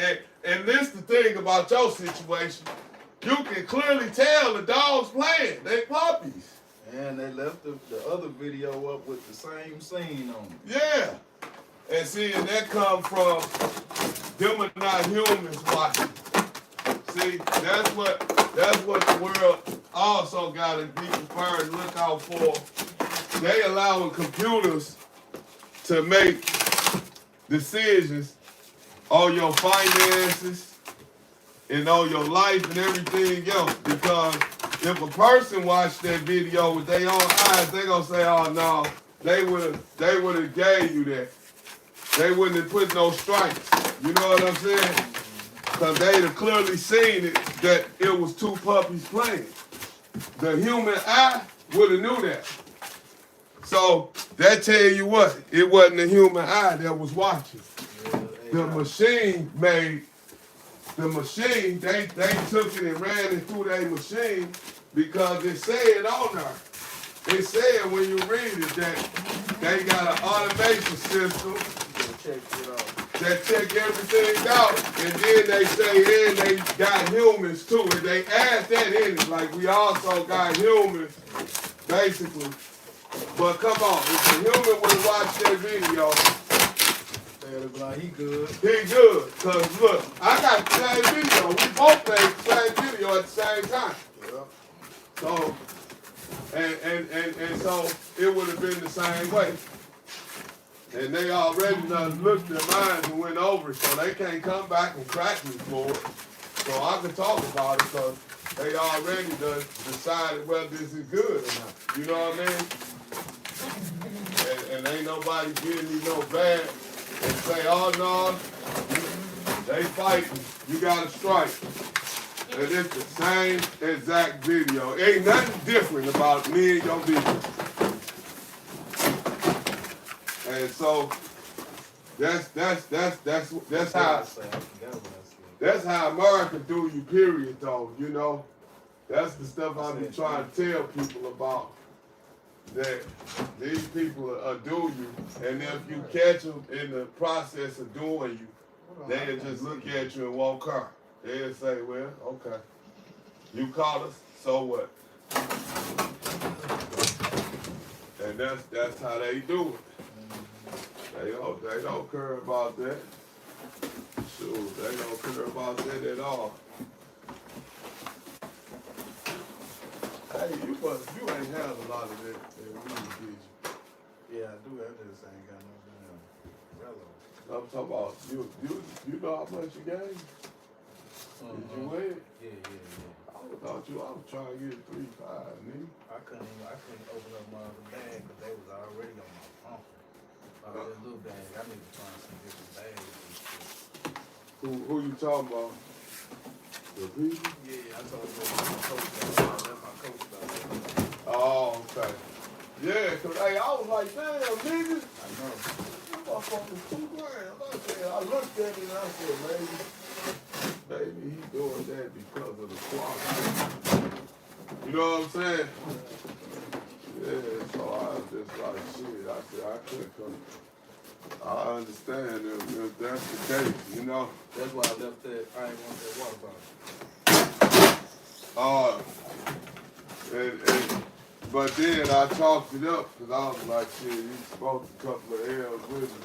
And this the thing about your situation. You can clearly tell the dogs playing. They puppies. And they left the other video up with the same scene on it. Yeah. And see, and that come from them are not humans watching. See, that's what the world also gotta be prepared to look out for. They allowing computers to make decisions on your finances and on your life and everything else. Because if a person watched that video with their own eyes, they gonna say, "Oh no, they would have gave you that. They wouldn't have put no strikes." You know what I'm saying? Because they'd have clearly seen it that it was two puppies playing. The human eye would have knew that. So that tell you what, it wasn't the human eye that was watching. The machine, they took it and ran it through their machine because it said on there. It said when you read it that they got an automation system that check everything out, and then they say, and they got humans too, and they add that in it, like we also got humans, basically. But come on, if the human would watch that video, they'd be like, he good. He good, cause look, I got the same video. We both made the same video at the same time. Yeah. So, and so it would have been the same way. And they already done looked their minds and went over it, so they can't come back and crack me for it. So I can talk about it because they already done decided whether this is good or not. You know what I mean? And ain't nobody giving me no bad and say, "Oh no, they fighting. You got to strike." And it's the same exact video. Ain't nothing different about me and your video. And so that's how America do you, period, though, you know. That's the stuff I be trying to tell people about, that these people will do you, and if you catch them in the process of doing you, they'll just look at you and won't care. They'll say, "Well, okay, you caught us, so what?" And that's how they do it. They don't care about that. Sure, they don't care about that at all. you ain't had a lot of that weed, did you? Yeah, I do. I just ain't got no damn rello. I'm talking about you know how much you gave? Did you win? Yeah. I thought I was trying to get 3-5, nigga. I couldn't open up my other bag because they was already on my phone. This little bag, I need to find some different bags and shit. Who you talking about? The people? Yeah, I told them my coach that I left my coach about. Oh, okay. Yeah, cause hey, I was like, damn, nigga. I know. That motherfucker's $2 grand. I looked at it and I said, maybe he doing that because of the quality. You know what I'm saying? Yeah, so I was just like, shit, I said, I couldn't come. I understand if that's the case, you know. That's why I left that. I ain't want that water bottle. But then I talked it up because I was like, shit, you smoked a couple of L's with me.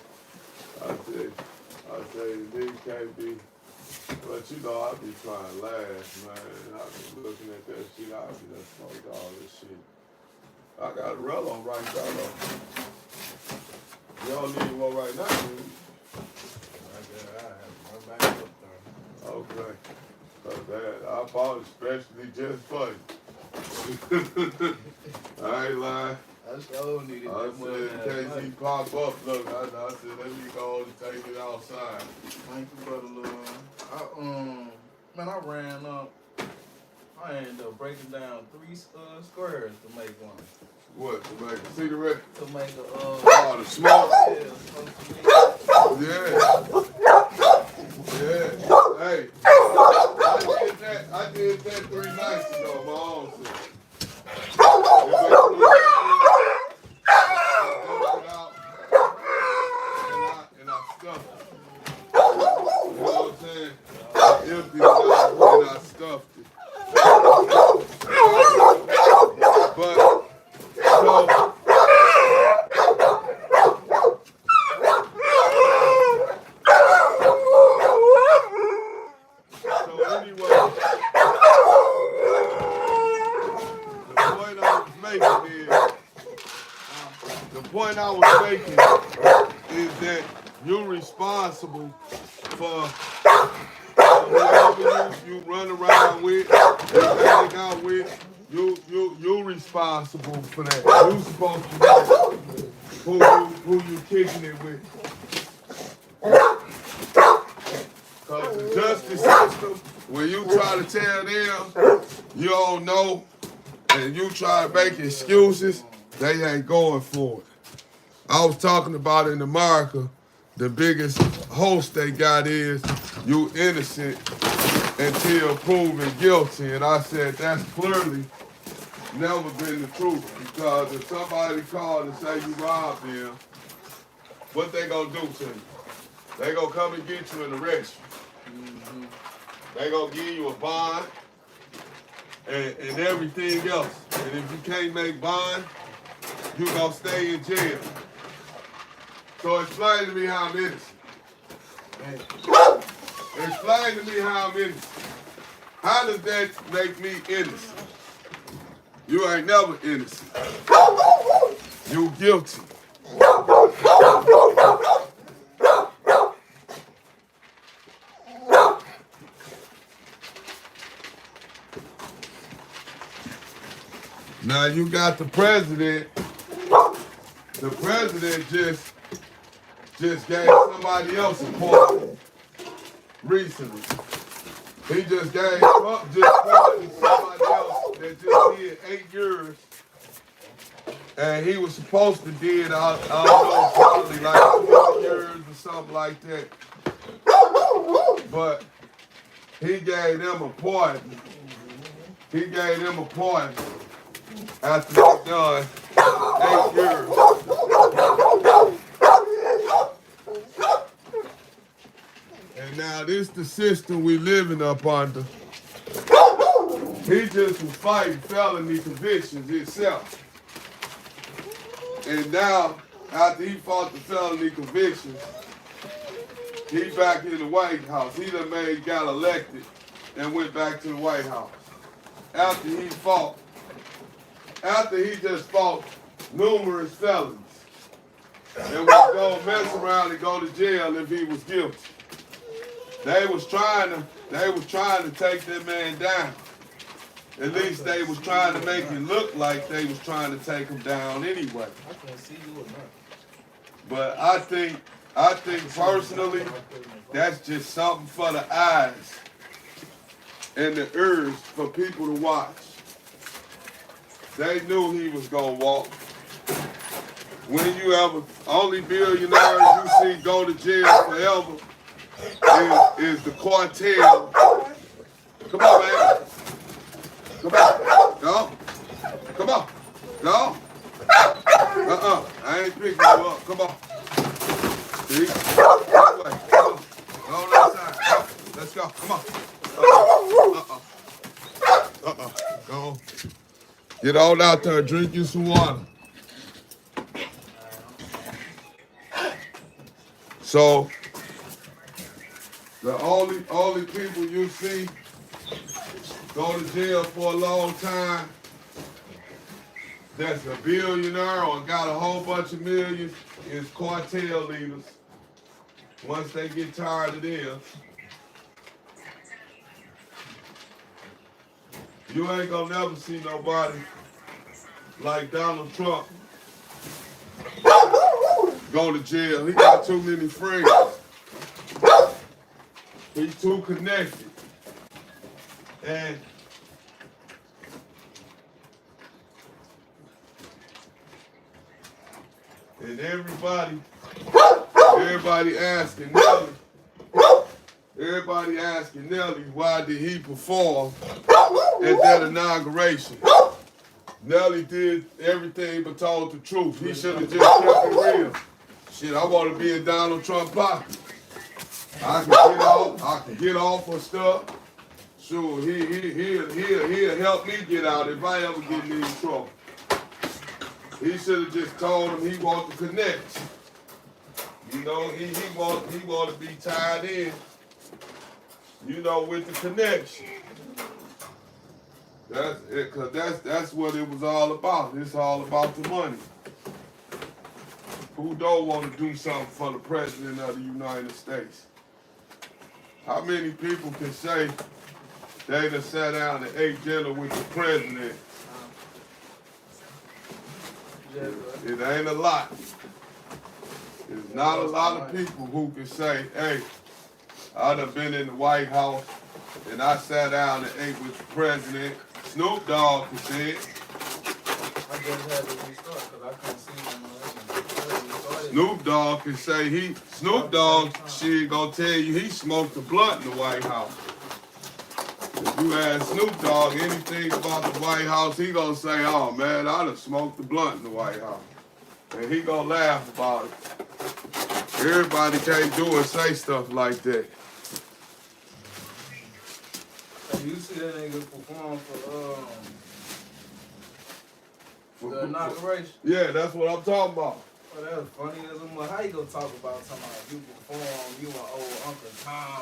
I said, they can't be. But you know, I be trying to laugh, man. I be looking at that shit. I be done smoked all this shit. I got a rello right there, though. You don't need one right now, do you? I have to run back up there. Okay. So I bought it especially just for you. I ain't lying. I sure needed I that money. said, in case he pop up, look, I said, let me go and take it outside. Thank you, brother Lil. Man, I ran up. I ended up breaking down 3 squares to make one. What, to make a cigarette? To make a, oh, the smoke? Yeah. Hey, I did that 3 nights ago, my own self. And I stuffed it. You know what I'm saying? I emptied it out and I stuffed it. But, so anyway, the point I was making is that you're responsible for whoever you run around with, you hang out with. You're responsible for that. You're supposed to know who you kicking it with. Because the justice system, when you try to tell them you don't know and you try to make excuses, they ain't going for it. I was talking about in America, the biggest host they got is you innocent until proven guilty. And I said that's clearly never been the truth, because if somebody called and say you robbed them, what they gonna do to you? They gonna come and get you and arrest you. Mm-hmm. They gonna give you a bond and everything else. And if you can't make bond, you gonna stay in jail. So explain to me how I'm innocent. Explain to me how I'm innocent. How does that make me innocent? You ain't never innocent. You guilty. Now you got the president. The president just gave somebody else a pardon recently. He just gave pardoned somebody else that just did 8 years, and he was supposed to did I don't know, probably like 12 years or something like that. But he gave them a pardon. He gave them a pardon after they done 8 years. And now this the system we living up under. He just was fighting felony convictions himself. And now, after he fought the felony convictions, he back in the White House. He done got elected and went back to the White House. After he fought after he just fought numerous felons and was gonna mess around and go to jail if he was guilty. They was trying to take that man down. At least they was trying to make it look like they was trying to take him down anyway. I can't see you or not. But I think personally, that's just something for the eyes and the ears for people to watch. They knew he was gonna walk. When you ever, only billionaires you see go to jail forever is the cartel. Come on, man. Come on. Go. Come on. Go. I ain't picking you up. Come on. See? This way. Come on. Go on that side. Go. Let's go. Come on. Go on. Get on out there and drink you some water. So, the only people you see go to jail for a long time that's a billionaire or got a whole bunch of millions is cartel leaders. Once they get tired of them, you ain't gonna never see nobody like Donald Trump go to jail. He got too many friends. He's too connected. And everybody asking Nelly why did he perform at that inauguration. Nelly did everything but told the truth. He should have just kept it real. Shit, I want to be in Donald Trump's pocket. I can get off for stuff. Sure, he'll help me get out if I ever get in any trouble. He should have just told him he want to connect. You know, he want to be tied in, you know, with the connection. That's it, cause that's what it was all about. It's all about the money. Who don't want to do something for the President of the United States? How many people can say they done sat down and ate dinner with the President? It ain't a lot. There's not a lot of people who can say, hey, I done been in the White House and I sat down and ate with the President. Snoop Dogg can say it. I just had to restart because I couldn't see him. Snoop Dogg can say Snoop Dogg, she gonna tell you he smoked a blunt in the White House. If you ask Snoop Dogg anything about the White House, he gonna say, oh man, I done smoked the blunt in the White House. And he gonna laugh about it. Everybody can't do and say stuff like that. You see that nigga perform for the inauguration? Yeah, that's what I'm talking about. Oh, that was funny as a mother. How you gonna talk about somebody you perform, you an old Uncle Tom?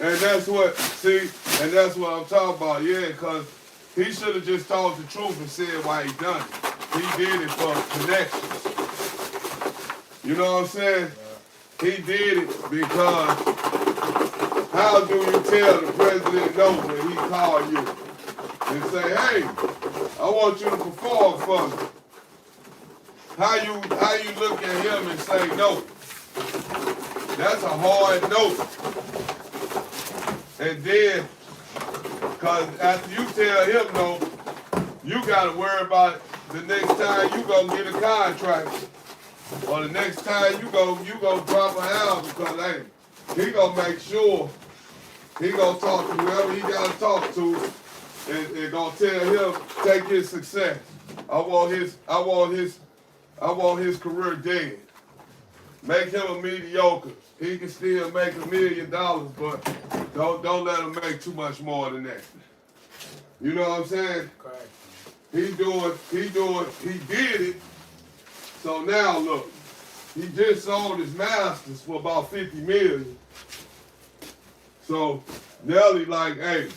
And that's what I'm talking about, yeah, because he should have just told the truth and said why he done it. He did it for connections. You know what I'm saying? Yeah. He did it because how do you tell the president no when he call you and say, hey, I want you to perform for me? How you look at him and say no? That's a hard no. And then, because after you tell him no, you got to worry about it the next time you go get a contract. Or the next time you go drop an album because, hey, he going to make sure he going to talk to whoever he got to talk to and going to tell him, take his success. I want his career dead. Make him a mediocre. He can still make $1 million, but don't let him make too much more than that. You know what I'm saying? Correct. He did it. So now look, he just sold his masters for about $50 million. So Nelly like, hey,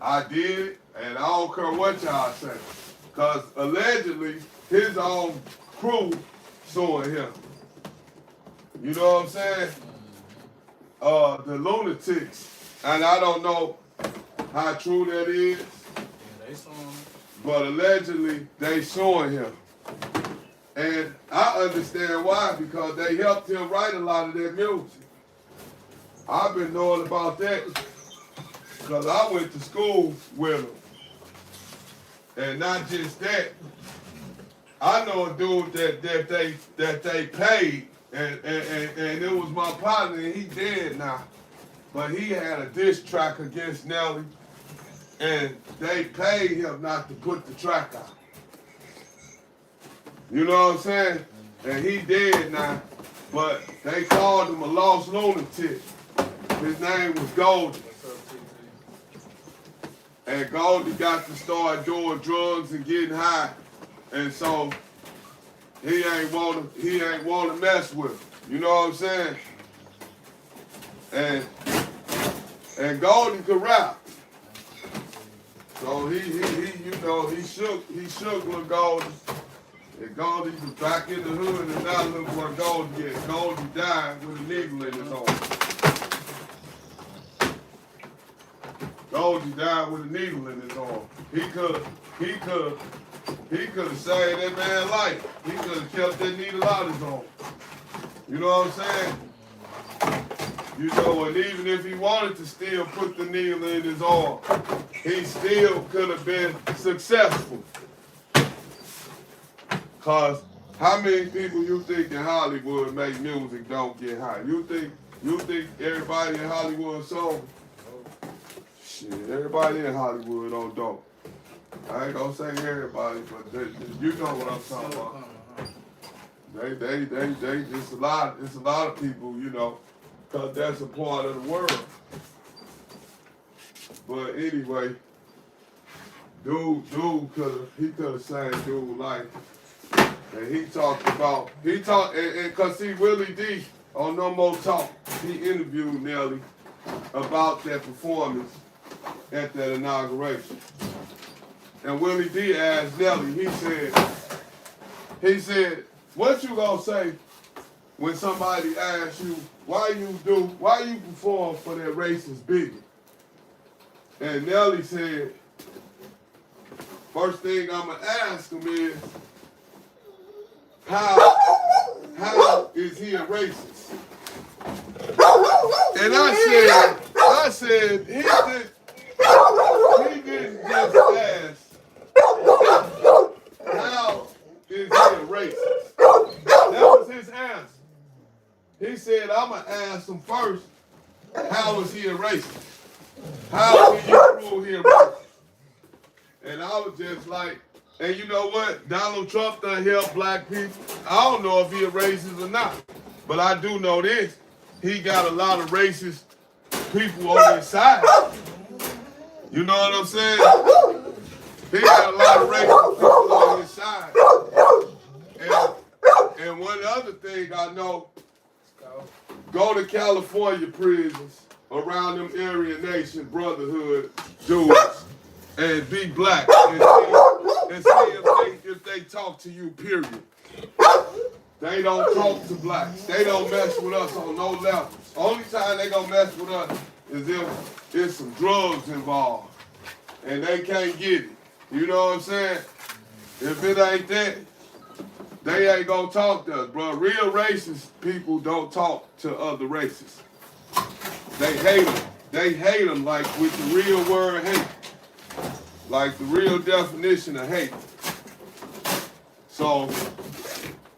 I did it, and I don't care what y'all say. Because allegedly, his own crew suing him. You know what I'm saying? The lunatics. And I don't know how true that is. Yeah, they suing him. But allegedly, they suing him. And I understand why, because they helped him write a lot of that music. I've been knowing about that because I went to school with him. And not just that, I know a dude that they paid, and it was my partner, and he dead now. But he had a diss track against Nelly, and they paid him not to put the track out. You know what I'm saying? And he dead now, but they called him a lost lunatic. His name was Goldie. And Goldie got to start doing drugs and getting high. And so he ain't want to mess with him. You know what I'm saying? And Goldie could rap. So he shook with Goldie. And Goldie was back in the hood, and now look where Goldie is. Goldie died with a needle in his arm. Goldie died with a needle in his arm. He could have saved that man's life. He could have kept that needle out of his arm. You know what I'm saying? You know, and even if he wanted to still put the needle in his arm, he still could have been successful. Cause how many people you think in Hollywood make music don't get high? You think everybody in Hollywood sober? Shit, everybody in Hollywood don't dope. I ain't gonna say everybody, but you know what I'm talking about. They it's a lot of people, you know, cause that's a part of the world. But anyway, dude could have sang Dude Life. And he talked, and cause see, Willie D on No More Talk, he interviewed Nelly about that performance at that inauguration. And Willie D asked Nelly, he said, what you gonna say when somebody asks you, why you perform for that racist bigot? And Nelly said, first thing I'ma ask him is, how is he a racist? And I said, he didn't just ask, how is he a racist? That was his answer. He said, I'm going to ask him first, how is he a racist? How can you prove he a racist? And I was just like, and you know what? Donald Trump done help black people. I don't know if he a racist or not, but I do know this. He got a lot of racist people on his side. You know what I'm saying? He got a lot of racist people on his side. And one other thing I know, go to California prisons around them Aryan Nation Brotherhood dudes and be black and see if they talk to you, period. They don't talk to blacks. They don't mess with us on no levels. Only time they gonna mess with us is if there's some drugs involved and they can't get it. You know what I'm saying? If it ain't that, they ain't gonna talk to us, bro. Real racist people don't talk to other races. They hate them. They hate them like with the real word hate. Like the real definition of hate. So,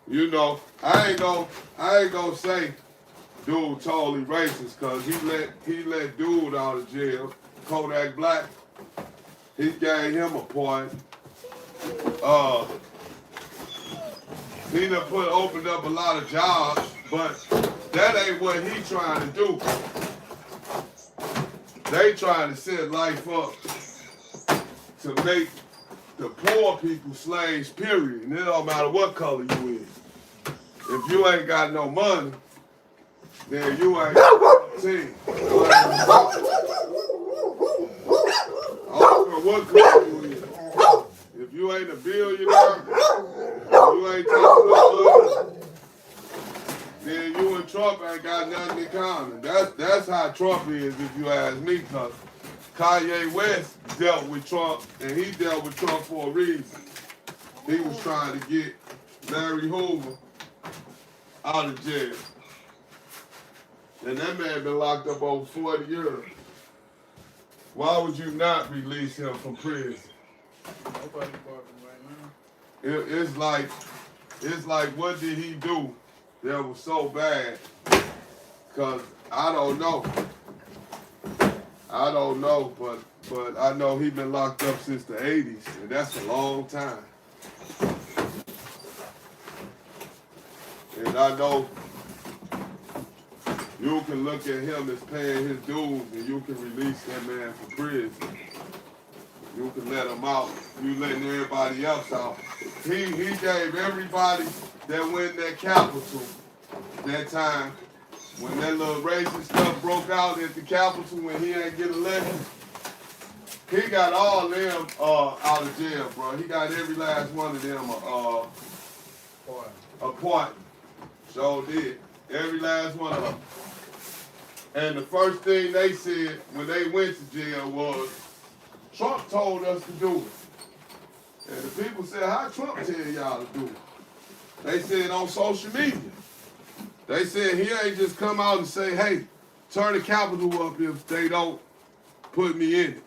you know, I ain't gonna say dude totally racist, cause he let dude out of jail, Kodak Black. He gave him a point. He done opened up a lot of jobs, but that ain't what he trying to do. They trying to set life up to make the poor people slaves, period. And it don't matter what color you is. If you ain't got no money, then you ain't got no team. I don't care what color you is. If you ain't a billionaire, you ain't taking no money, then you and Trump ain't got nothing in common. That's how Trump is, if you ask me, because Kanye West dealt with Trump, and he dealt with Trump for a reason. He was trying to get Larry Hoover out of jail. And that man been locked up over 40 years. Why would you not release him from prison? Nobody barking right now. It's like, what did he do that was so bad? Because I don't know. But I know he been locked up since the 80s, and that's a long time. And I know you can look at him as paying his dues, and you can release that man from prison. You can let him out. You letting everybody else out. He gave everybody that went in that Capitol that time, when that little racist stuff broke out at the Capitol when he ain't get elected. He got all them out of jail, bro. He got every last one of them appointed. So did. Every last one of them. And the first thing they said when they went to jail was, Trump told us to do it. And the people said, how Trump tell y'all to do it? They said on social media. They said he ain't just come out and say, hey, turn the Capitol up if they don't put me in it.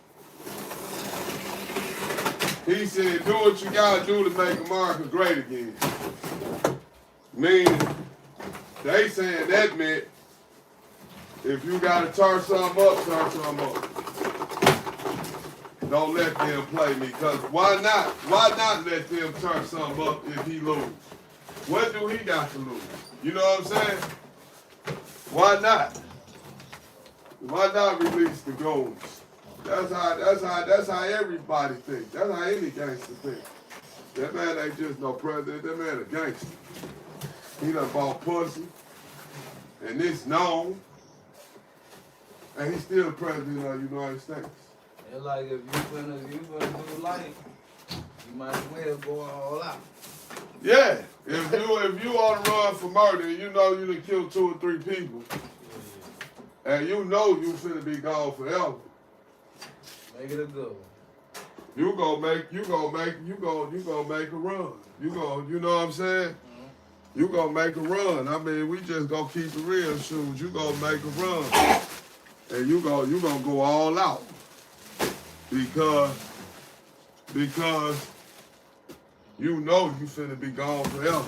He said, do what you gotta do to make America great again. Meaning, they saying that meant, if you gotta turn something up, turn something up. Don't let them play me, because why not? Why not let them turn something up if he lose? What do he got to lose? You know what I'm saying? Why not? Why not release the goons? That's how everybody thinks. That's how any gangster thinks. That man ain't just no president. That man a gangster. He done bought pussy, and it's known, and he's still president of the United States. It's like if you finna do life, you might as well go all out. Yeah, if you on the run for murder, you know you done killed 2 or 3 people, and you know you finna be gone forever. Make it a good one. You gonna make a run. You know what I'm saying? Mm-hmm. You gonna make a run. I mean, we just gonna keep it real, shoes. You gonna make a run, and you gonna go all out because you know you finna be gone forever.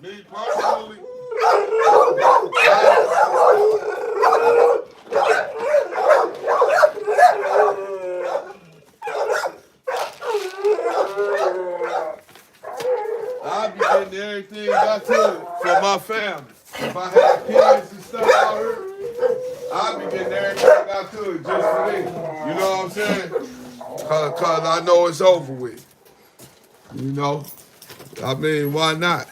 Me personally, I'd be getting everything I could for my family. If I had kids and stuff out here, I'd be getting everything I could just for them. You know what I'm saying? Cause I know it's over with. You know? I mean, why not?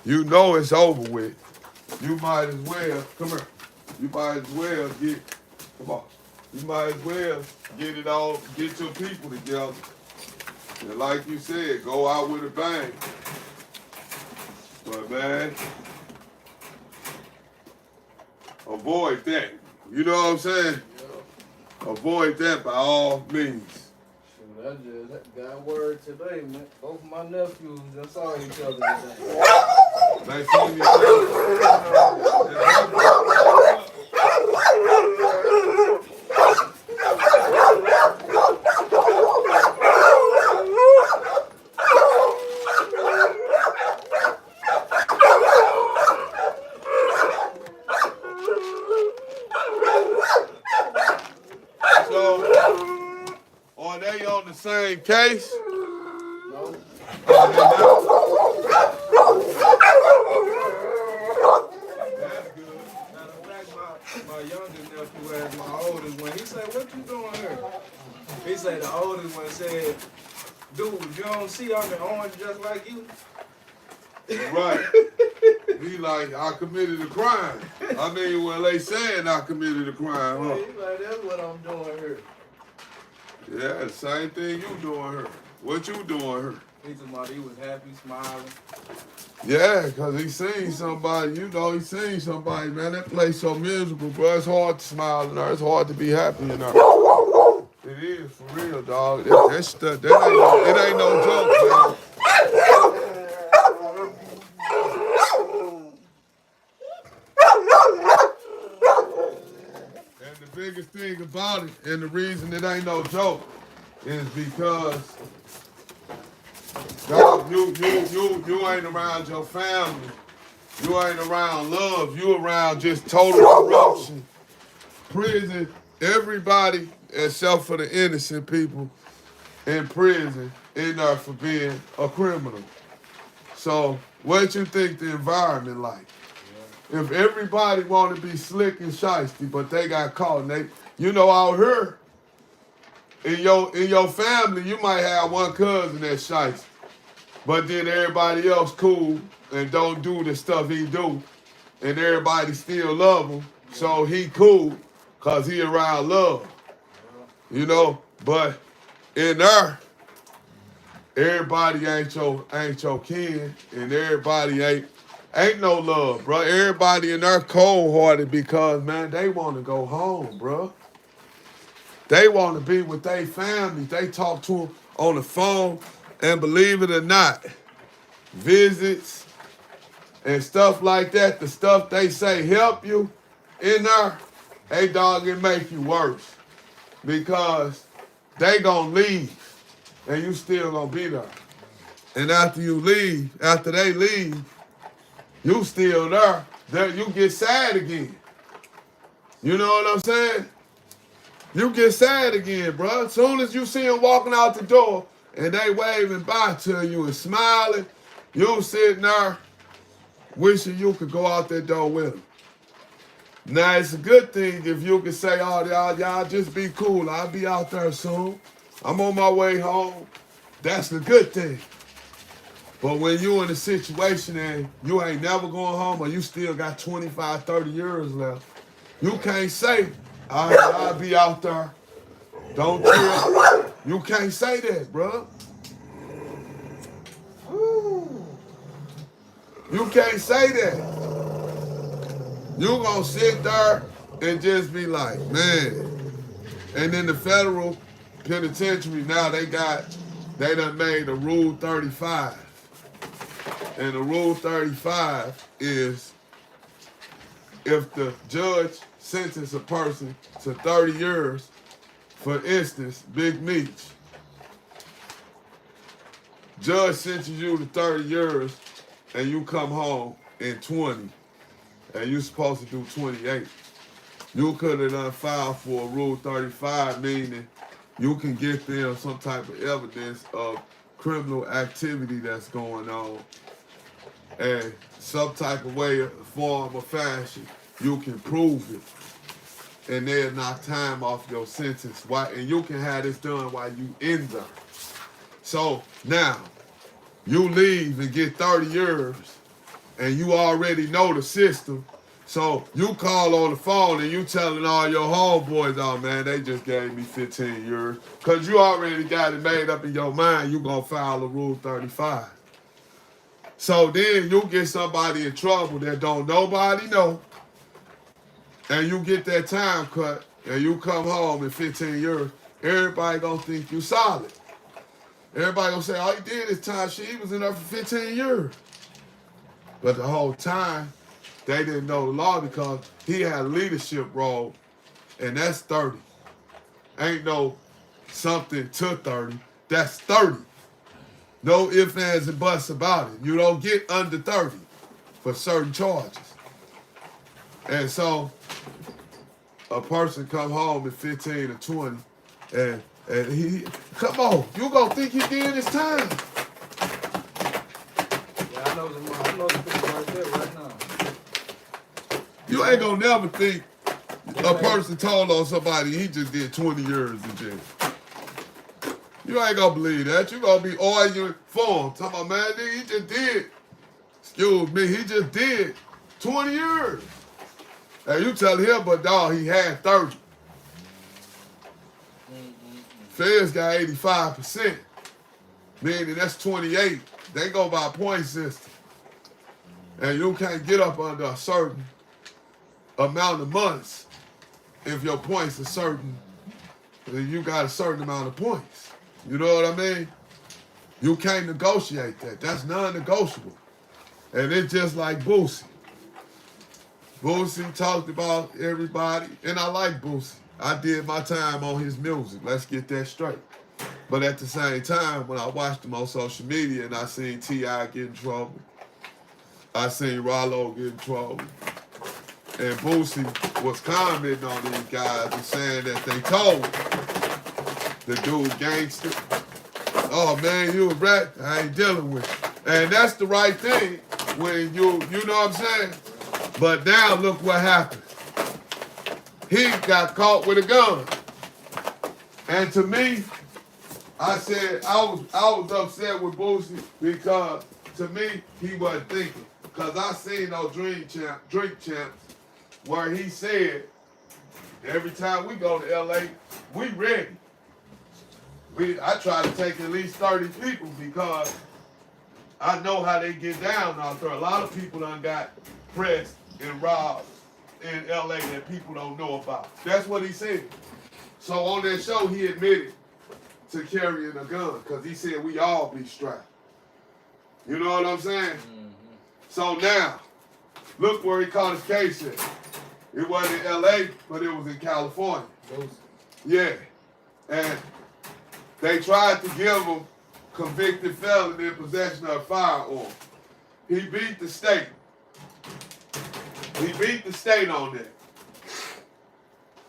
You know it's over with. You might as well, come here. You might as well you might as well get it all, get your people together. And like you said, go out with a bang. But man, avoid that. You know what I'm saying? Yeah. Avoid that by all means. Shoot, I just got word today, man. Both my nephews just saw each other today. They seen each other. Are they on the same case? No. That's good. Matter of fact, my youngest nephew asked my oldest one. He said, "What you doing here?" He said the oldest one said, "Dude, you don't see I'm in orange just like you." Right. He like, I committed a crime. I mean, well, they saying I committed a crime, huh? He like, that's what I'm doing here. Yeah, the same thing you doing here. What you doing here? He told me he was happy, smiling. Yeah, because he seen somebody, you know, he seen somebody, man. That place so miserable, bro. It's hard to smile in there. It's hard to be happy in there. It is, for real, dog. That stuff, it ain't no joke, man. And the biggest thing about it, and the reason it ain't no joke, is because dog, you ain't around your family. You ain't around love. You around just total corruption. Prison, everybody except for the innocent people in prison in there for being a criminal. So what you think the environment like? Yeah. If everybody want to be slick and shiesty, but they got caught, and they, you know, out here in your family, you might have one cousin that's shiesty. But then everybody else cool and don't do the stuff he do. And everybody still love him. So he cool because he around love. You know? But in there, everybody ain't your kin. And everybody ain't no love, bro. Everybody in there cold-hearted because, man, they want to go home, bro. They want to be with their family. They talk to them on the phone. And believe it or not, visits and stuff like that, the stuff they say help you in there, hey dog, it make you worse. Because they gonna leave and you still gonna be there. And after you leave, after they leave, you still there. Then you get sad again. You know what I'm saying? You get sad again, bro. As soon as you see them walking out the door, and they waving bye to you and smiling, you sitting there wishing you could go out that door with them. Now, it's a good thing if you can say, oh, y'all just be cool. I'll be out there soon. I'm on my way home. That's the good thing. But when you in a situation and you ain't never going home or you still got 25, 30 years left, you can't say, I'll be out there. Don't trip. You can't say that, bro. You can't say that. You gonna sit there and just be like, man. And then the federal penitentiary, now they done made a Rule 35. And the Rule 35 is if the judge sentences a person to 30 years, for instance, Big Meech, judge sentences you to 30 years and you come home in 20 and you supposed to do 28. You could have done filed for a Rule 35, meaning you can get them some type of evidence of criminal activity that's going on. And some type of way, form, or fashion, you can prove it. And they'll knock time off your sentence. And you can have this done while you in there. So now, you leave and get 30 years, and you already know the system. So you call on the phone and you telling all your homeboys, oh man, they just gave me 15 years. Because you already got it made up in your mind, you going to file a Rule 35. So then you get somebody in trouble that don't nobody know, and you get that time cut, and you come home in 15 years, everybody gonna think you solid. Everybody gonna say, all he did is time, he was in there for 15 years. But the whole time, they didn't know the law because he had a leadership role, and that's 30. Ain't no something to 30, that's 30. No ifs, ands, and buts about it. You don't get under 30 for certain charges. And so a person come home at 15 or 20 and he, come on, you gonna think he did his time. Yeah, I know some people right there right now. You ain't gonna never think a person told on somebody he just did 20 years in jail. You ain't gonna believe that. You gonna be arguing for him. Talking about, man, nigga, he just did Excuse me, he just did 20 years. And you tell him, but dog, he had 30. Feds got 85%, meaning that's 28. They go by point system. And you can't get up under a certain amount of months if your points are certain, you got a certain amount of points. You know what I mean? You can't negotiate that. That's non-negotiable. And it's just like Boosie. Boosie talked about everybody, and I like Boosie. I did my time on his music. Let's get that straight. But at the same time, when I watched him on social media and I seen T.I. get in trouble, I seen Rollo get in trouble, and Boosie was commenting on these guys and saying that they told the dude gangster, oh man, you a rat, I ain't dealing with you. And that's the right thing when you know what I'm saying? But now look what happened. He got caught with a gun. And to me, I said I was upset with Boosie because to me he wasn't thinking. Because I seen those drink champs where he said every time we go to LA, we ready. I try to take at least 30 people because I know how they get down out there. A lot of people done got pressed and robbed in LA that people don't know about. That's what he said. So on that show, he admitted to carrying a gun because he said we all be strapped. You know what I'm saying? Mm-hmm. So now, look where he caught his case at. It wasn't in LA, but it was in California. Yeah. And they tried to give him convicted felon in possession of a firearm. He beat the state. He beat the state on that.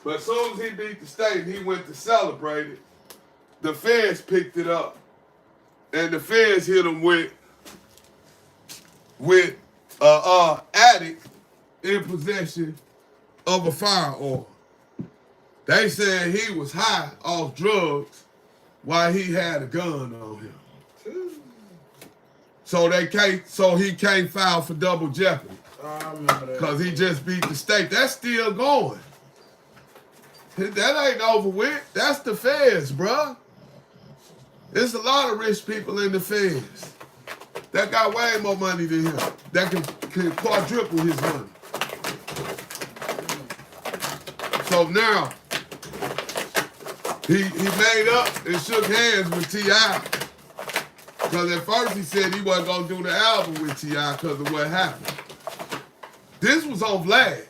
But as soon as he beat the state, he went to celebrate it. The feds picked it up. And the feds hit him with addict in possession of a firearm. They said he was high off drugs while he had a gun on him. So he can't file for double jeopardy. I remember that. Because he just beat the state. That's still going. That ain't over with. That's the feds, bruh. There's a lot of rich people in the feds that got way more money than him. That can quadruple his money. So now, he made up and shook hands with T.I. Because at first he said he wasn't going to do the album with T.I. because of what happened. This was on Vlad.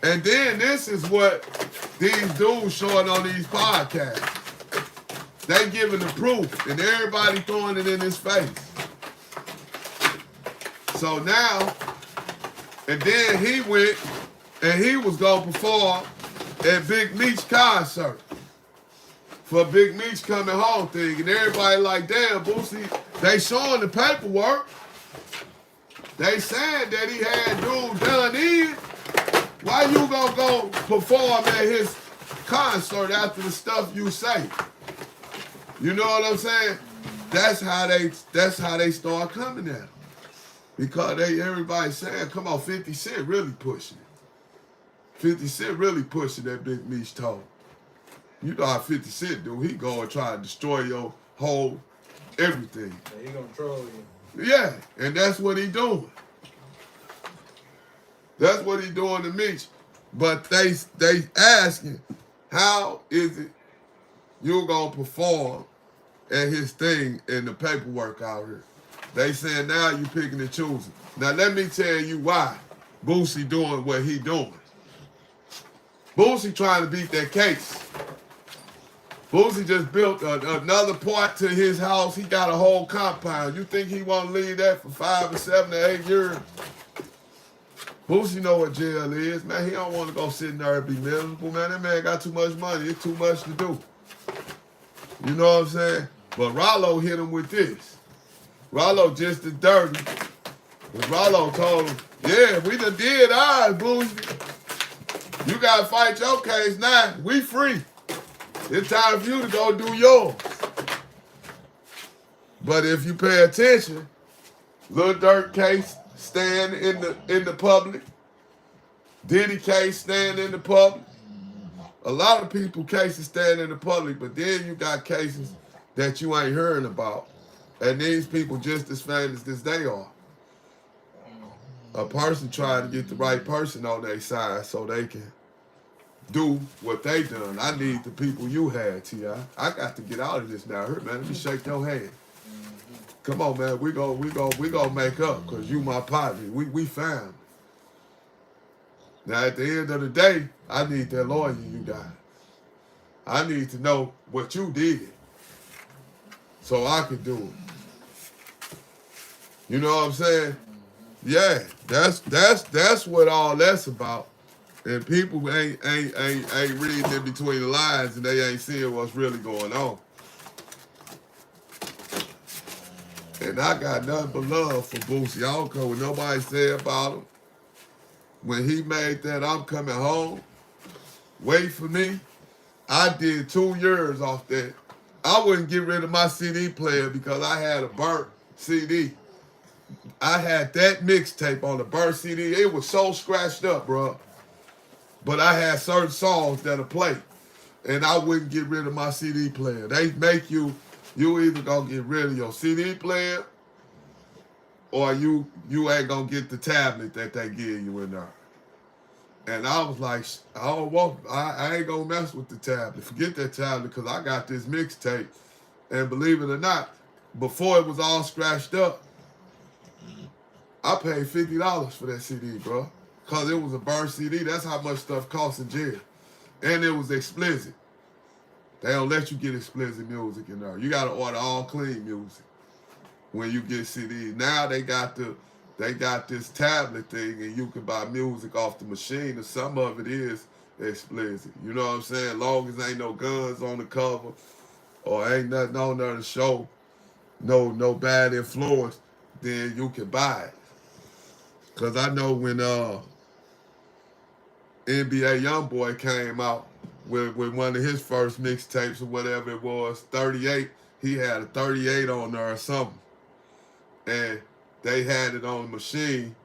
And then this is what these dudes showing on these podcasts. They giving the proof and everybody throwing it in his face. So now, and then he went and he was going to perform at Big Meech concert for Big Meech coming home thing. And everybody like, damn, Boosie, they showing the paperwork. They saying that he had dude done in. Why you gonna go perform at his concert after the stuff you say? You know what I'm saying? That's how they start coming at him. Because everybody saying, come on, 50 Cent really pushing it. 50 Cent really pushing that Big Meech talk. You know how 50 Cent do. He go and try to destroy your whole everything. Yeah, he gonna troll you. Yeah, and that's what he doing. That's what he doing to Meech. But they asking, how is it you gonna perform at his thing in the paperwork out here? They saying now you picking and choosing. Now let me tell you why Boosie doing what he doing. Boosie trying to beat that case. Boosie just built another part to his house. He got a whole compound. You think he want to leave that for 5 or 7 or 8 years? Boosie know what jail is. Man, he don't want to go sit in there and be miserable. Man, that man got too much money. It's too much to do. You know what I'm saying? But Rollo hit him with this. Rollo just as dirty. But Rollo told him, yeah, we done did ours, Boosie. You got to fight your case now. We free. It's time for you to go do yours. But if you pay attention, Lil Durk case stand in the public. Diddy case stand in the public. A lot of people cases stand in the public, but then you got cases that you ain't hearing about. And these people just as famous as they are. A person trying to get the right person on their side so they can do what they done. I need the people you had, T.I. I got to get out of this now. Here, man, let me shake your hand. Come on, man. We gonna make up because you my partner. We family. Now, at the end of the day, I need that lawyer you got. I need to know what you did so I can do it. You know what I'm saying? Yeah, that's what all that's about. And people ain't reading in between the lines and they ain't seeing what's really going on. And I got nothing but love for Boosie. I don't care what nobody say about him. When he made that I'm Coming Home, Wait For Me, I did 2 years off that. I wouldn't get rid of my CD player because I had a burnt CD. I had that mixtape on the burnt CD. It was so scratched up, bro. But I had certain songs that'll play. And I wouldn't get rid of my CD player. They make you either gonna get rid of your CD player or you ain't gonna get the tablet that they give you in there. And I was like, I ain't gonna mess with the tablet. Forget that tablet because I got this mixtape. And believe it or not, before it was all scratched up, I paid $50 for that CD, bro. Because it was a burned CD. That's how much stuff costs in jail. And it was explicit. They don't let you get explicit music in there. You got to order all clean music when you get CDs. Now they got this tablet thing and you can buy music off the machine and some of it is explicit. You know what I'm saying? Long as ain't no guns on the cover or ain't nothing on there to show no bad influence, then you can buy it. Because I know when NBA Youngboy came out with one of his first mixtapes or whatever it was, 38, he had a 38 on there or something. And they had it on the machine,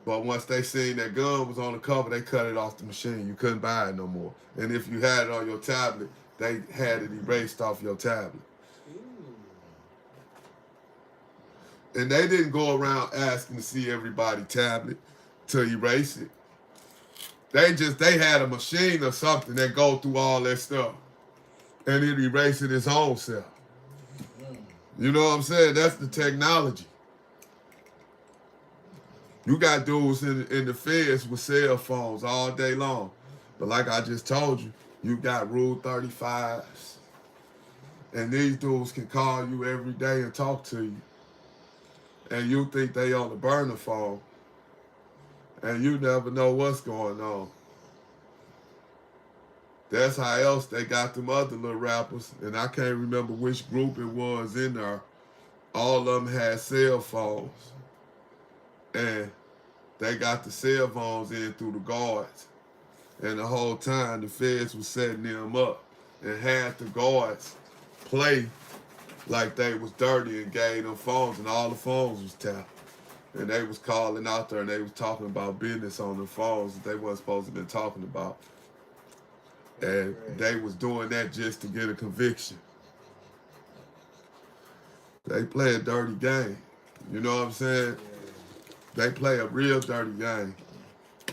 but once they seen that gun was on the cover, they cut it off the machine. You couldn't buy it no more. And if you had it on your tablet, they had it erased off your tablet. And they didn't go around asking to see everybody's tablet to erase it. They had a machine or something that go through all that stuff. And it erased its own self. You know what I'm saying? That's the technology. You got dudes in the feds with cell phones all day long. But like I just told you, you got Rule 35s. And these dudes can call you every day and talk to you. And you think they on the burner phone. And you never know what's going on. That's how else they got them other little rappers. And I can't remember which group it was in there. All of them had cell phones. And they got the cell phones in through the guards. And the whole time the feds was setting them up. And had the guards play like they was dirty and gave them phones. And all the phones was tapped. And they was calling out there and they was talking about business on the phones that they wasn't supposed to have been talking about. And they was doing that just to get a conviction. They play a dirty game. You know what I'm saying? They play a real dirty game.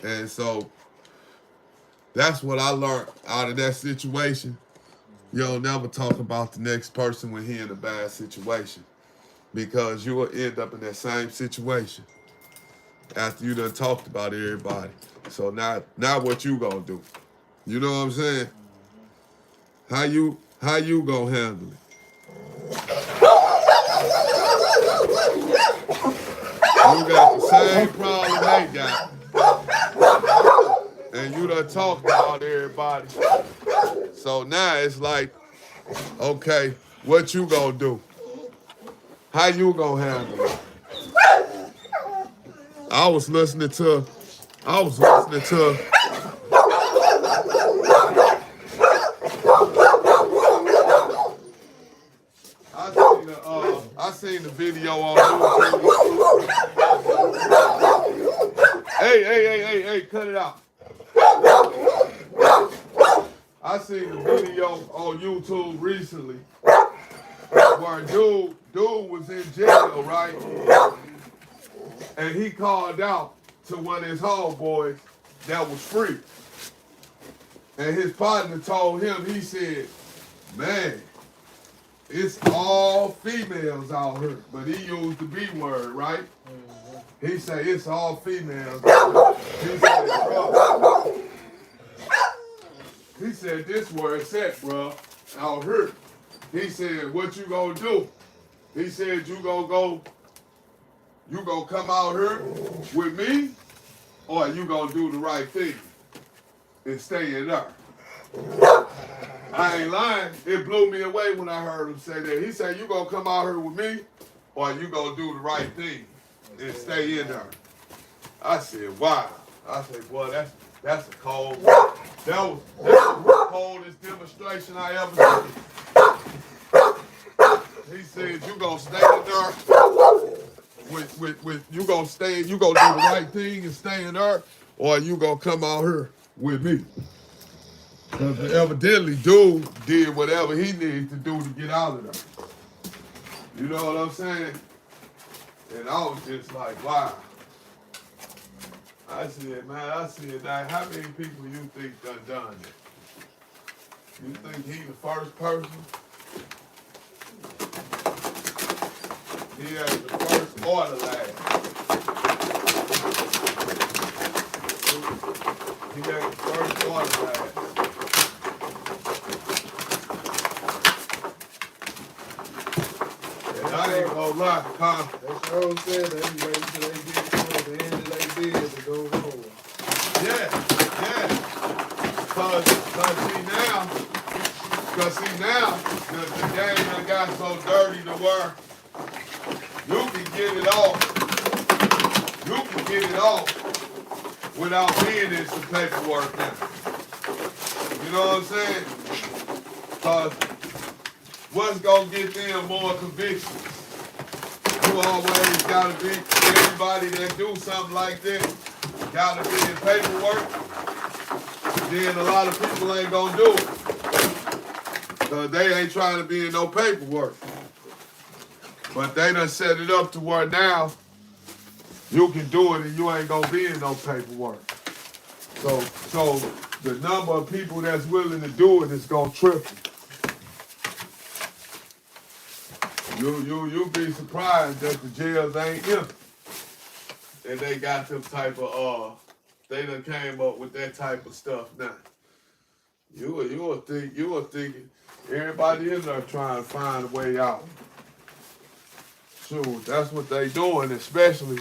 And so that's what I learned out of that situation. You don't never talk about the next person when he in a bad situation. Because you will end up in that same situation after you done talked about everybody. So now what you gonna do? You know what I'm saying? How you gonna handle it? You got the same problem they got. And you done talked about everybody. So now it's like, okay, what you gonna do? How you gonna handle it? I was listening to I seen the video on YouTube Hey, cut it out. I seen a video on YouTube recently where dude was in jail, right? And he called out to one of his homeboys that was free. And his partner told him, he said, man, it's all females out here. But he used the B word, right? He said, it's all females. He said, bro, he said, this where it's at, bro, out here. He said, what you gonna do? He said, you gonna come out here with me, or you gonna do the right thing and stay in there? I ain't lying. It blew me away when I heard him say that. He said, you gonna come out here with me, or you gonna do the right thing and stay in there? I said, wow. I said, boy, that's a cold. That was the coldest demonstration I ever seen. He said, you gonna stay in there with you gonna stay, you gonna do the right thing and stay in there, or you gonna come out here with me? Because evidently dude did whatever he needed to do to get out of there. You know what I'm saying? And I was just like, wow. I said, now how many people you think done it? You think he the first person? He had the first or the last. He had the first or the last. And I ain't gonna lie, huh? That's what I said. They wait till they get to the end of their bid to go forward. Yeah. Cause see now, the game done got so dirty to where you can get it off. You can get it off without being in some paperwork now. You know what I'm saying? Cause what's gonna get them more convictions? You always gotta be, everybody that do something like this gotta be in paperwork. Then a lot of people ain't gonna do it. Cause they ain't trying to be in no paperwork. But they done set it up to where now you can do it and you ain't gonna be in no paperwork. So the number of people that's willing to do it is gonna triple. You be surprised that the jails ain't empty. And they got them type of they done came up with that type of stuff now. You will think everybody in there trying to find a way out. Sure, that's what they doing, especially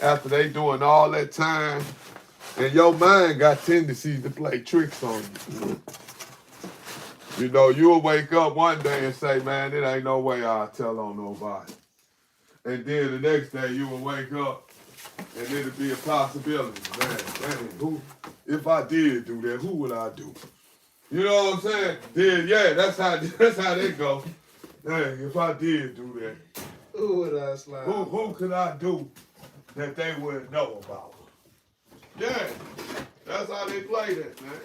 after they doing all that time. And your mind got tendencies to play tricks on you. You know, you'll wake up one day and say, man, it ain't no way I'll tell on nobody. And then the next day you will wake up and it'll be a possibility. Man, who, if I did do that, who would I do? You know what I'm saying? Then yeah, that's how they go. Dang, if I did do that, Who would I slide? who could I do that they wouldn't know about? Yeah, that's how they play that, man.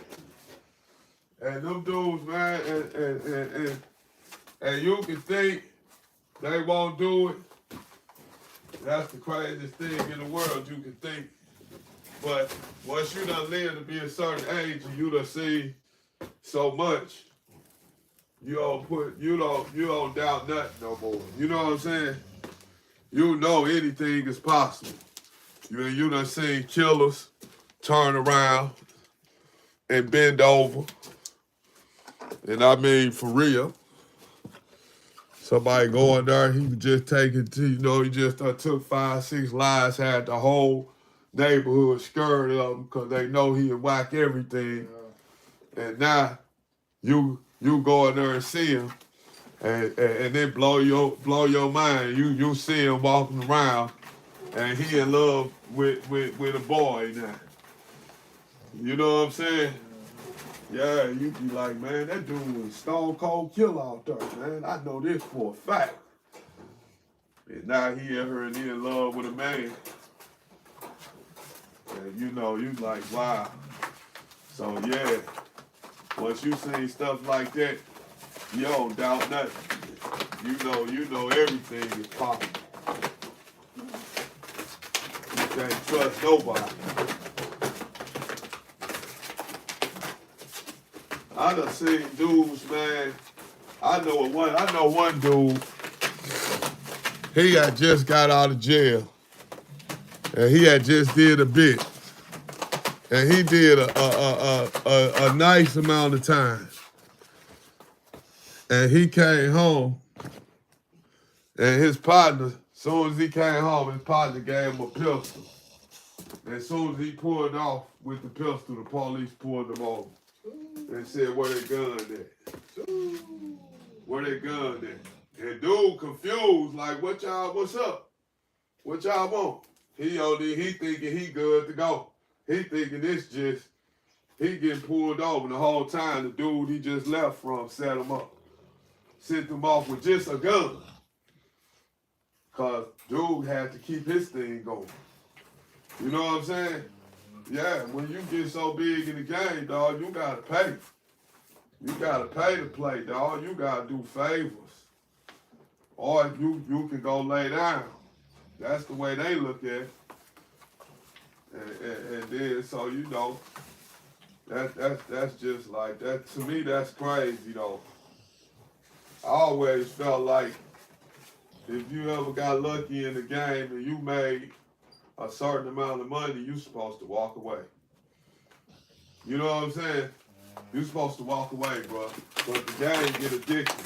And them dudes, man, and you can think they won't do it. That's the craziest thing in the world you can think. But once you done live to be a certain age and you done see so much, you don't doubt nothing no more. You know what I'm saying? You know anything is possible. You done seen killers turn around and bend over. And I mean, for real. Somebody going there, he was just taking, he just took 5, 6 lives, had the whole neighborhood scared of him because they know he'd whack everything. Yeah. And now you go in there and see him, and it blow your mind. You see him walking around, and he in love with a boy now. You know what I'm saying? Yeah, you be like, man, that dude was stone cold killer out there, man. I know this for a fact. And now he and her and he in love with a man. And you know, you like, wow. So yeah, once you see stuff like that, you don't doubt nothing. You know everything is possible. You can't trust nobody. I done seen dudes, man. I know one dude. He had just got out of jail, and he had just did a bit, and he did a nice amount of time, and he came home, and his partner, as soon as he came home, his partner gave him a pistol. And as soon as he pulled off with the pistol, the police pulled him over and said, "Where they gun at? Where they gun at?" And dude confused, like, what's up? What y'all want? He thinking he good to go. He thinking it's just, he getting pulled over, and the whole time the dude he just left from set him up. Sent him off with just a gun. Cause dude had to keep his thing going. You know what I'm saying? Yeah, when you get so big in the game, dog, you gotta pay. You gotta pay to play, dog. You gotta do favors. Or you can go lay down. That's the way they look at it. And then, so, you know, that's just like, that. To me, that's crazy, though. I always felt like if you ever got lucky in the game and you made a certain amount of money, you supposed to walk away. You know what I'm saying? You're supposed to walk away, bro. But the game get addicted.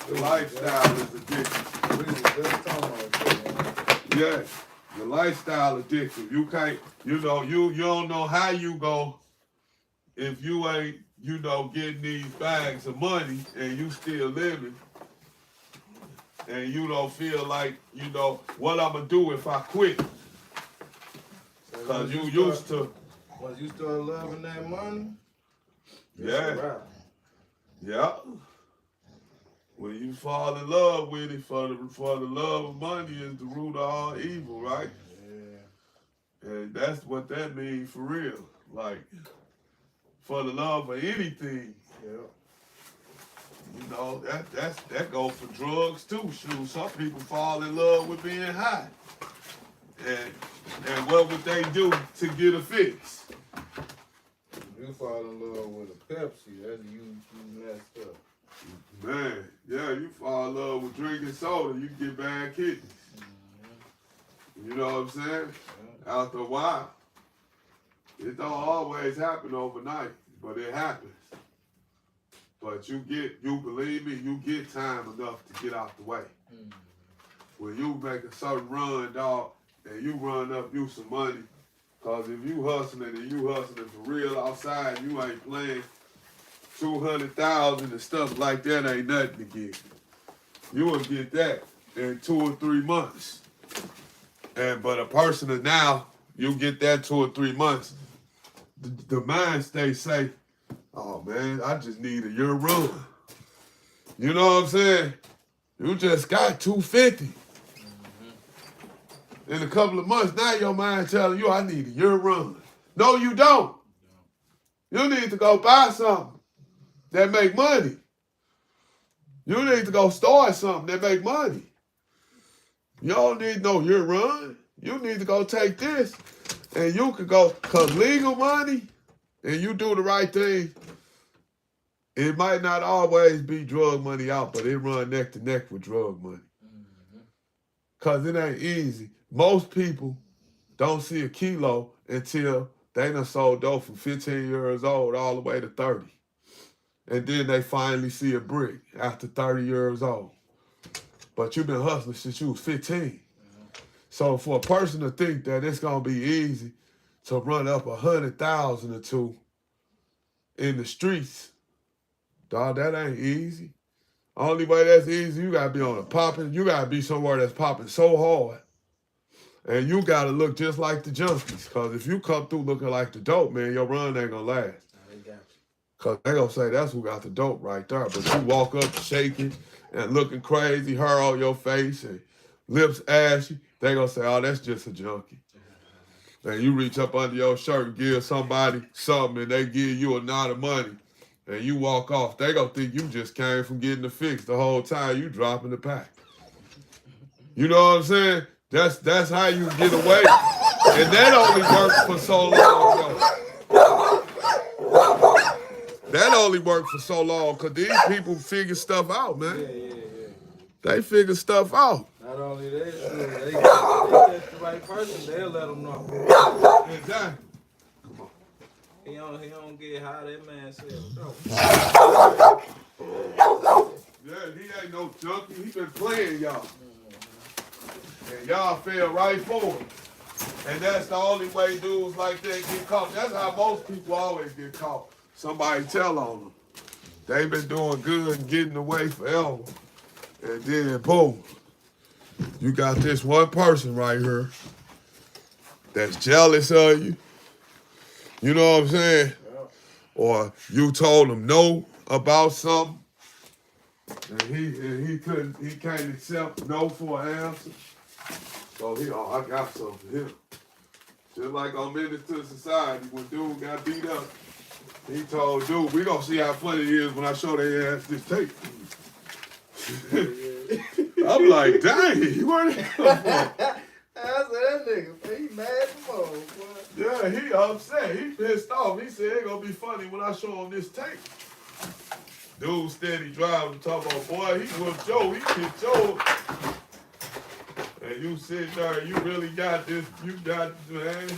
The lifestyle is addictive. We was just talking about that, man. Yeah, the lifestyle addictive. You can't, you don't know how you go if you ain't, getting these bags of money and you still living. And you don't feel like, what I'm going to do if I quit. Because you used to. Once you start loving that money, yeah. Yeah. When you fall in love with it, for the love of money is the root of all evil, right? Yeah. And that's what that means for real. Like, for the love of anything. Yeah. That goes for drugs too. Shoot, some people fall in love with being high. And what would they do to get a fix? You fall in love with a Pepsi, that's you messed up. Man, yeah, you fall in love with drinking soda, you get bad kidneys. Mm-hmm. You know what I'm saying? Yeah. After a while. It don't always happen overnight, but it happens. But believe me, you get time enough to get out the way. Mm-hmm. When you make a certain run, dog, and you run up you some money, because if you hustling for real outside, you ain't playing 200,000 and stuff like that ain't nothing to get. You will get that in 2 or 3 months. But a person that now, you get that 2 or 3 months, the mind stays safe. Oh man, I just need a year run. You know what I'm saying? You just got 250. In a couple of months, now your mind telling you, I need a year run. No, you don't. You need to go buy something that make money. You need to go start something that make money. You don't need no year run. You need to go take this, and you could go, cause legal money, and you do the right thing, it might not always be drug money out, but it run neck to neck with drug money. Cause it ain't easy. Most people don't see a kilo until they done sold dope from 15 years old all the way to 30. And then they finally see a brick after 30 years old. But you've been hustling since you was 15. So for a person to think that it's gonna be easy to run up 100,000 or two in the streets, dog, that ain't easy. Only way that's easy, you gotta be on a popping, you gotta be somewhere that's popping so hard. And you gotta look just like the junkies. Cause if you come through looking like the dope, man, your run ain't gonna last. Cause they gonna say that's who got the dope right there. But you walk up shaking and looking crazy, hair on your face and lips ashy, they gonna say, oh, that's just a junkie. And you reach up under your shirt and give somebody something and they give you a knot of money and you walk off, they gonna think you just came from getting the fix the whole time you dropping the pack. You know what I'm saying? That's how you get away. And that only works for so long, though. That only worked for so long because these people figure stuff out, man. Yeah. They figure stuff out. Not only that, they catch the right person, they'll let them know. Exactly. Come on. He don't get high, that man said, no. Yeah, he ain't no junkie. He been playing y'all. And y'all fell right for him. And that's the only way dudes like that get caught. That's how most people always get caught. Somebody tell on them. They been doing good and getting away forever. And then, boom, you got this one person right here that's jealous of you. You know what I'm saying? Yeah. Or you told him no about something, and he can't accept no for an answer. So I got something for him. Just like on Menace to Society, when dude got beat up, he told dude, we gonna see how funny it is when I show their ass this tape. I'm like, dang, where did that come from? I said, that nigga, he mad as boy. Yeah, he upset. He pissed off. He said it's gonna be funny when I show him this tape. Dude steady driving, talking about, boy, he whooped Joe, he kicked Joe. And you sitting there, you really got this, you got, man.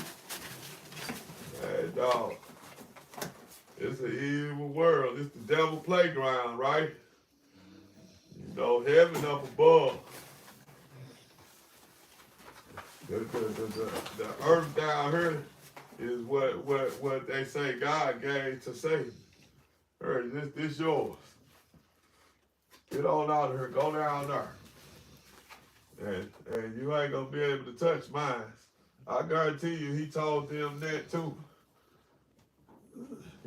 Hey, dog. It's an evil world. It's the devil playground, right? You know, heaven up above. The earth down here is what they say God gave to Satan. Earth, this yours. Get on out of here. Go down there. And you ain't gonna be able to touch mine. I guarantee you, he told them that too.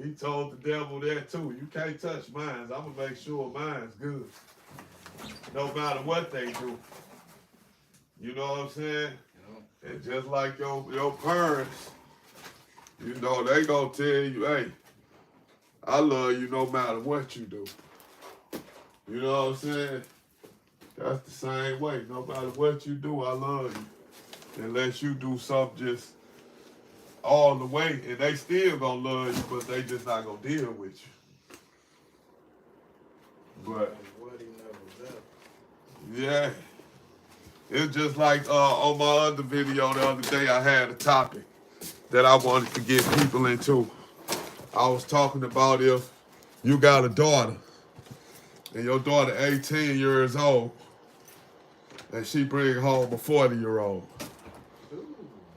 He told the devil that too. You can't touch mine. I'm gonna make sure mine's good. No matter what they do. You know what I'm saying? Yeah. And just like your parents, you know, they gonna tell you, hey, I love you no matter what you do. You know what I'm saying? That's the same way. No matter what you do, I love you. Unless you do something just all the way, and they still gonna love you, but they just not gonna deal with you. But yeah, it's just like on my other video the other day, I had a topic that I wanted to get people into. I was talking about if you got a daughter, and your daughter 18 years old, and she bring home a 40-year-old.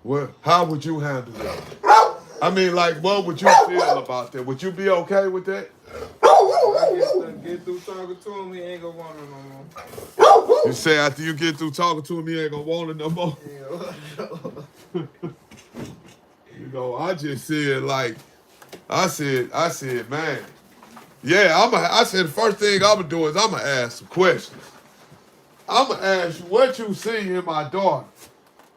Well, how would you handle that? I mean, like, what would you feel about that? Would you be okay with that? I get through talking to him, he ain't gonna want her no more. You say after you get through talking to him, he ain't gonna want her no more? Yeah. You know, I just said, like, I said, man, yeah, I said the first thing I'm gonna do is I'm gonna ask some questions. I'm gonna ask you what you see in my daughter.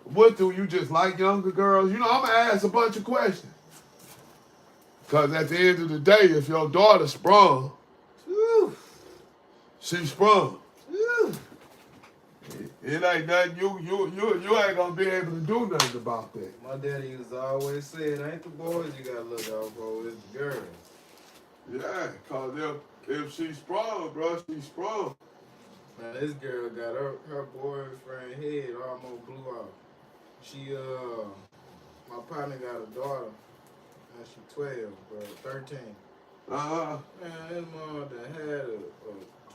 What do you just like younger girls? You know, I'm gonna ask a bunch of questions. Because at the end of the day, if your daughter sprung, she sprung. It ain't nothing you ain't gonna be able to do nothing about that. My daddy used to always say, it ain't the boys you gotta look out for, it's the girls. Yeah, because if she sprung, bro, she sprung. Man, this girl got her boyfriend head almost blew off. She, my partner got a daughter, and she 12, bro, 13. Uh-huh. Man, his mom done had a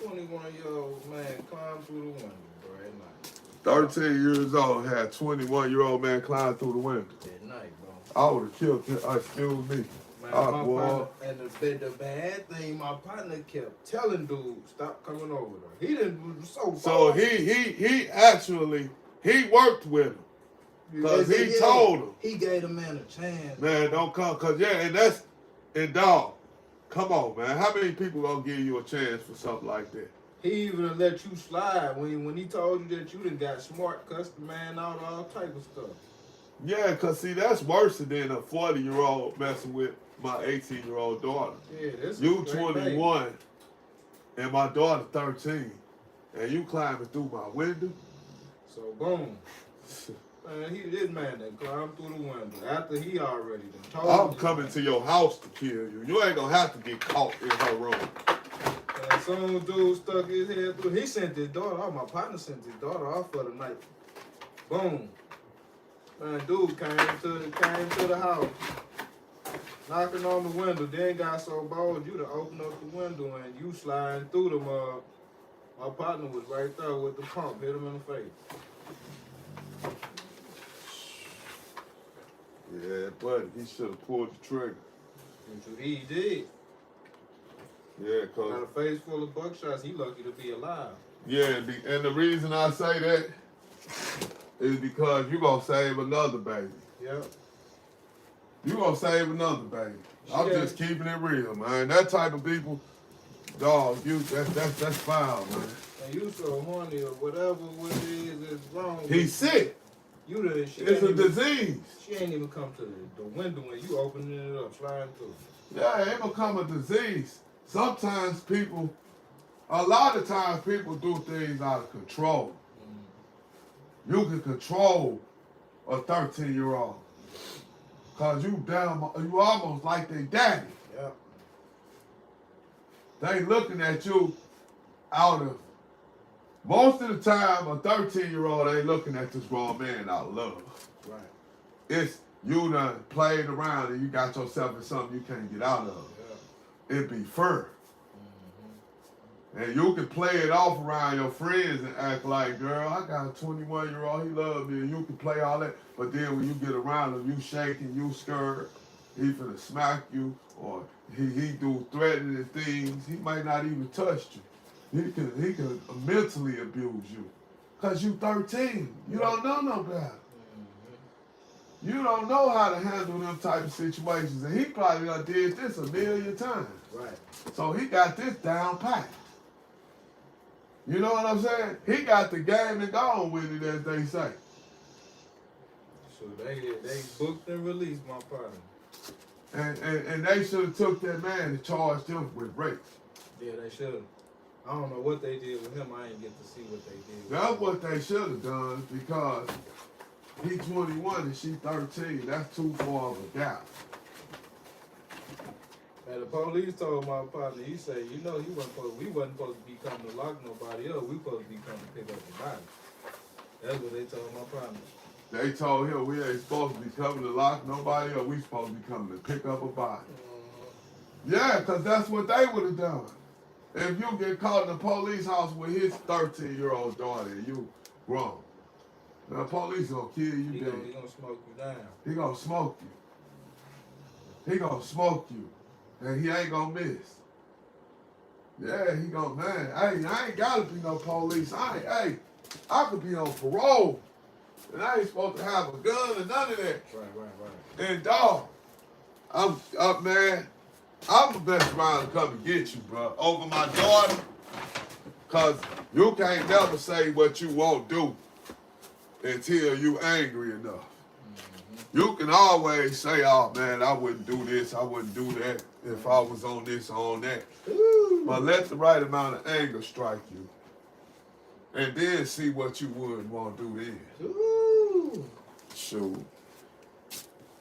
21-year-old man climb through the window, bro, at night. 13 years old, had 21-year-old man climb through the window. At night, bro. I would have killed him. Excuse me. Man, my partner, and the bad thing, my partner kept telling dude, stop coming over there. He didn't so far. So he actually worked with him. Because he told him. He gave the man a chance. Man, don't come. Because, yeah, and dog, come on, man. How many people gonna give you a chance for something like that? He even let you slide when he told you that you done got smart, cussed the man out, all type of stuff. Yeah, cause see that's worse than a 40-year-old messing with my 18-year-old daughter. Yeah, this You is straight 21 and my daughter 13, and you climbing through my window. So boom. Man, this man that climbed through the window after he already done told I'm you. coming to your house to kill you. You ain't gonna have to get caught in her room. And some dude stuck his head through. He sent his daughter off. My partner sent his daughter off for the night. Boom. Man, dude came to the house, knocking on the window. Then got so bold you to open up the window and you sliding through the mug. My partner was right there with the pump, hit him in the face. Yeah, buddy, he should have pulled the trigger. That's what he did. Yeah, Got a cause face full of buckshots. He lucky to be alive. yeah, and the reason I say that is because you gonna save another baby. Yep. You gonna save another baby. I'm Yeah. just keeping it real, man. That type of people, dog, that's foul, man. And you so horny or whatever what it is wrong. He's sick. You done, It's a disease. She ain't even come to the window when you opening it up, sliding through. Yeah, it become a disease. Sometimes people, a lot of times people do things out of control. You can control a 13-year-old. Cause you almost like their daddy. Yep. They looking at you out of, most of the time a 13-year-old ain't looking at this grown man out of love. Right. It's you done played around and you got yourself in something you can't get out of. Yeah. It be fur. And you can play it off around your friends and act like, girl, I got a 21-year-old, he loves me, and you can play all that. But then when you get around him, you shaking, you scared, he finna smack you, or he do threatening things. He might not even touch you. He can mentally abuse you. Cause you 13. You don't know no better. You don't know how to handle them type of situations. And he probably done did this a million times. Right. So he got this down pat. You know what I'm saying? He got the game and gone with it, as they say. So they booked and released my partner. And they should have took that man and charged him with rape. Yeah, they should have. I don't know what they did with him. I didn't get to see what they did. That's what they should have done, because he 21 and she 13. That's too far of a gap. And the police told my partner, he said, you know, we wasn't supposed to be coming to lock nobody up. We supposed to be coming to pick up the body. That's what they told my partner. They told him we ain't supposed to be coming to lock nobody up. We supposed to be coming to pick up a body. Yeah, because that's what they would have done. If you get caught in the police house with his 13-year-old daughter and you grown, the police gonna kill you He dead. gonna smoke you down. He gonna smoke you. He gonna smoke you. And he ain't gonna miss. Yeah, he gonna, man, hey, I ain't gotta be no police. I could be on parole. And I ain't supposed to have a gun or none of that. Right. And dog, I'm up, man. I'm the best around to come and get you, bro. Over my daughter. Cause you can't never say what you won't do until you angry enough. You can always say, oh man, I wouldn't do this, I wouldn't do that if I was on this or on that. Ooh. But let the right amount of anger strike you. And then see what you would and won't do then. Ooh. Shoot.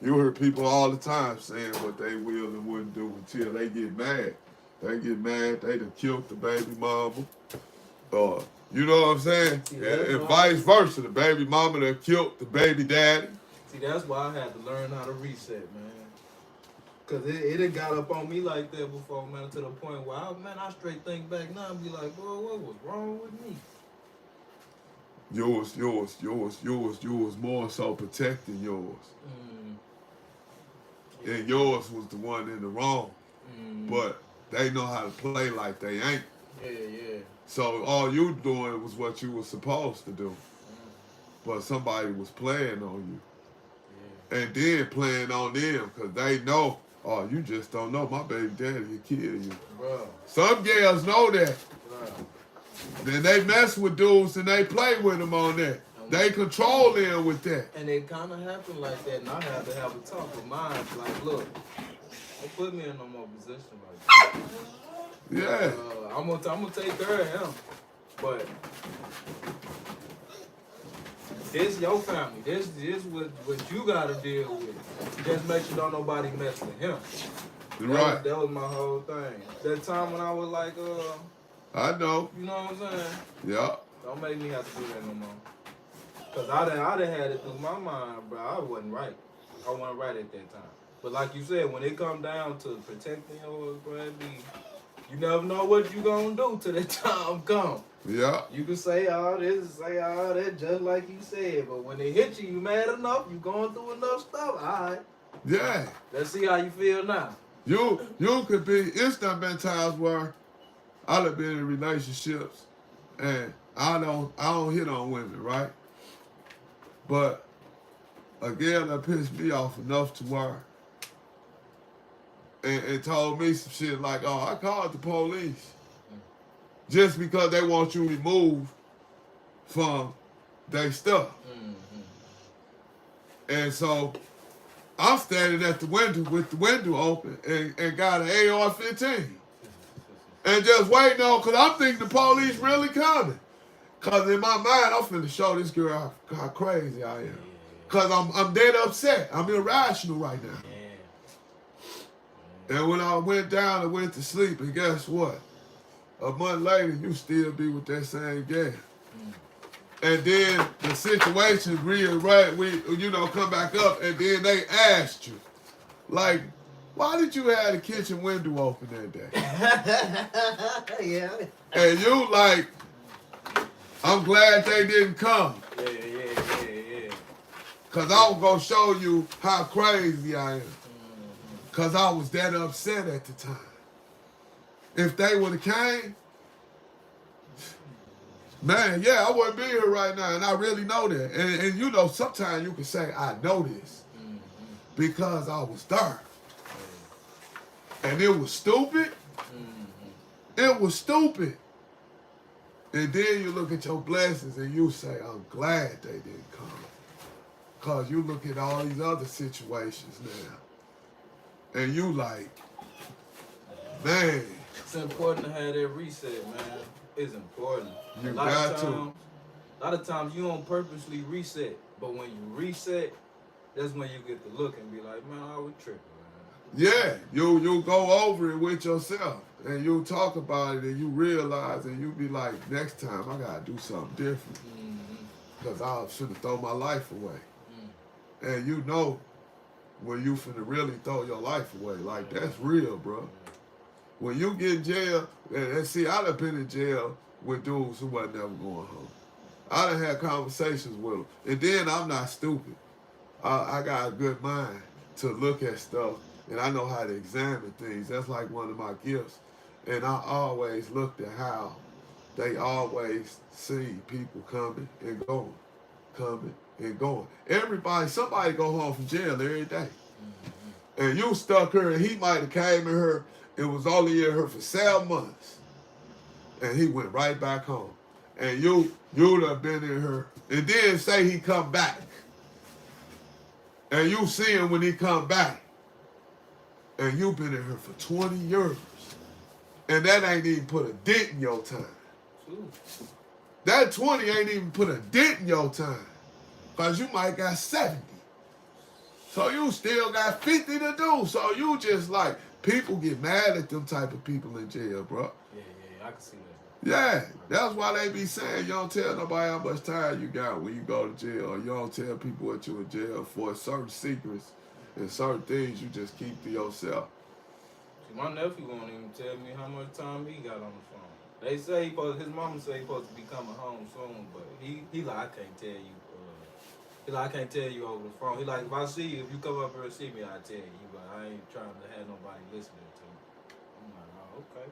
You hear people all the time saying what they will and wouldn't do until they get mad. They get mad, they done killed the baby mama. You know what I'm saying? And vice versa. The baby mama done killed the baby daddy. See, that's why I had to learn how to reset, man. Because it had got up on me like that before, man, to the point where, I straight think back now and be like, boy, what was wrong with me? Yours more so protecting yours. And yours was the one in the wrong. But they know how to play like they ain't. Yeah. So all you doing was what you were supposed to do. But somebody was playing on you. And then playing on them, because they know, oh, you just don't know, my baby daddy will kill you. Bro. Some girls know that. Bro. Then they mess with dudes and they play with them on that. They control them with that. And it kind of happened like that, and I had to have a talk with mine. Like, look, don't put me in no more position like that. Yeah. I'm gonna take care of him, but this your family. This what you gotta deal with. Just make sure don't nobody mess with him. Right. That was my whole thing. That time when I was like, I know. you know what I'm saying? Yeah. Don't make me have to do that no more. Cause I done had it through my mind, bro. I wasn't right. I wasn't right at that time. But like you said, when it come down to protecting yours, bro, you never know what you gonna do till that time come. Yeah. You can say all this, say all that, just like you said. But when they hit you, you mad enough. You going through enough stuff. All right. Yeah. Let's see how you feel now. You could be. It's done been times where I've been in relationships and I don't hit on women, right? But a girl that pissed me off enough to where and told me some shit like, oh, I called the police. Just because they want you removed from their stuff. Mm-hmm. And so I'm standing at the window with the window open and got an AR-15. And just waiting on, because I'm thinking the police really coming. Because in my mind, I'm finna show this girl how crazy I am. Because I'm dead upset. I'm irrational right now. And when I went down and went to sleep, and guess what? A month later, you still be with that same guy. And then the situation come back up, and then they asked you, like, why did you have the kitchen window open that day? Yeah. And you like, I'm glad they didn't come. Yeah. Because I was going to show you how crazy I am. Because I was that upset at the time. If they would have came, man, yeah, I wouldn't be here right now. And I really know that. And you know, sometimes you can say, I know this. Because I was there. And it was stupid. It was stupid. And then you look at your blessings and you say, I'm glad they didn't come. Because you look at all these other situations now. And you like, man. It's important to have that reset, man. It's important. You a got to. A lot of times you don't purposely reset. But when you reset, that's when you get to look and be like, man, I was tripping, man. Yeah, you go over it with yourself. And you talk about it and you realize and you be like, next time I got to do something different. Because I should have thrown my life away. And you know when you finna really throw your life away. Like, that's real, bro. When you get in jail, and see, I done been in jail with dudes who wasn't never going home. I done had conversations with them. And then I'm not stupid. I got a good mind to look at stuff, and I know how to examine things. That's like one of my gifts. And I always looked at how they always see people coming and going, coming and going. Somebody go home from jail every day. And you stuck her, and he might have came in her, it was only in her for 7 months. And he went right back home. And you'd have been in her. And then say he come back. And you see him when he come back. And you been in her for 20 years. And that ain't even put a dent in your time. That 20 ain't even put a dent in your time. Because you might got 70. So you still got 50 to do. So you just like, people get mad at them type of people in jail, bro. Yeah, I can see that. Yeah, that's why they be saying you don't tell nobody how much time you got when you go to jail. Or you don't tell people what you in jail for. Certain secrets and certain things you just keep to yourself. My nephew won't even tell me how much time he got on the phone. They say his mama say he's supposed to be coming home soon, but he like, I can't tell you. He like, I can't tell you over the phone. He like, if I see you, if you come up here and see me, I'll tell you. But I ain't trying to have nobody listening to me. I'm like, oh, okay.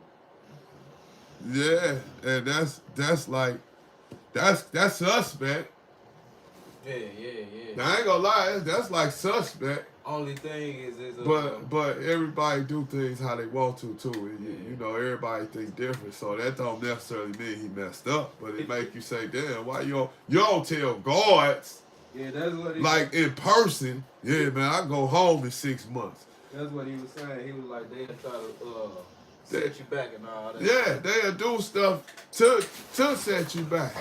Yeah, and that's like, that's suspect. Yeah. Now, I ain't gonna lie, that's like suspect. Only thing is But everybody do things how they want to too. And you know, everybody think different. So that don't necessarily mean he messed up. But it make you say, damn, why you don't tell guards? Yeah, that's what he like in person. Yeah, man, I go home in 6 months. That's what he was saying. He was like, they'll try to set you back and all that. Yeah, they'll do stuff to set you back.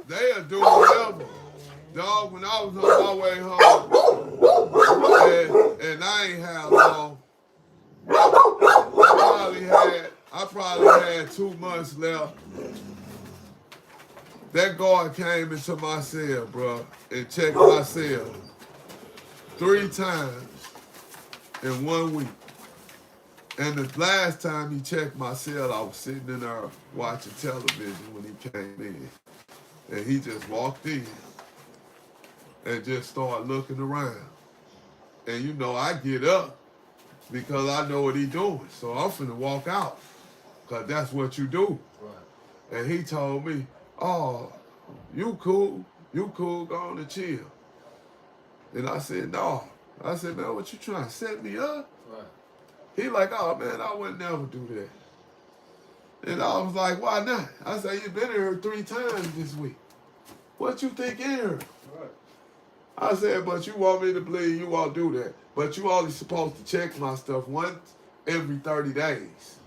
They'll do whatever. Dog, when I was on my way home, and I ain't had long, I probably had 2 months left. That guard came into my cell, bro, and checked my cell 3 times in 1 week. And the last time he checked my cell, I was sitting in there watching television when he came in. And he just walked in and just started looking around. And you know, I get up because I know what he doing. So I'm finna walk out because that's what you do. Right. And he told me, oh, you cool, go on and chill. And I said, no. I said, man, what you trying to set me up? Right. He like, oh, man, I would never do that. And I was like, why not? I said, you been here 3 times this week. What you think in here? Right. I said, but you want me to believe you won't do that. But you only supposed to check my stuff once every 30 days.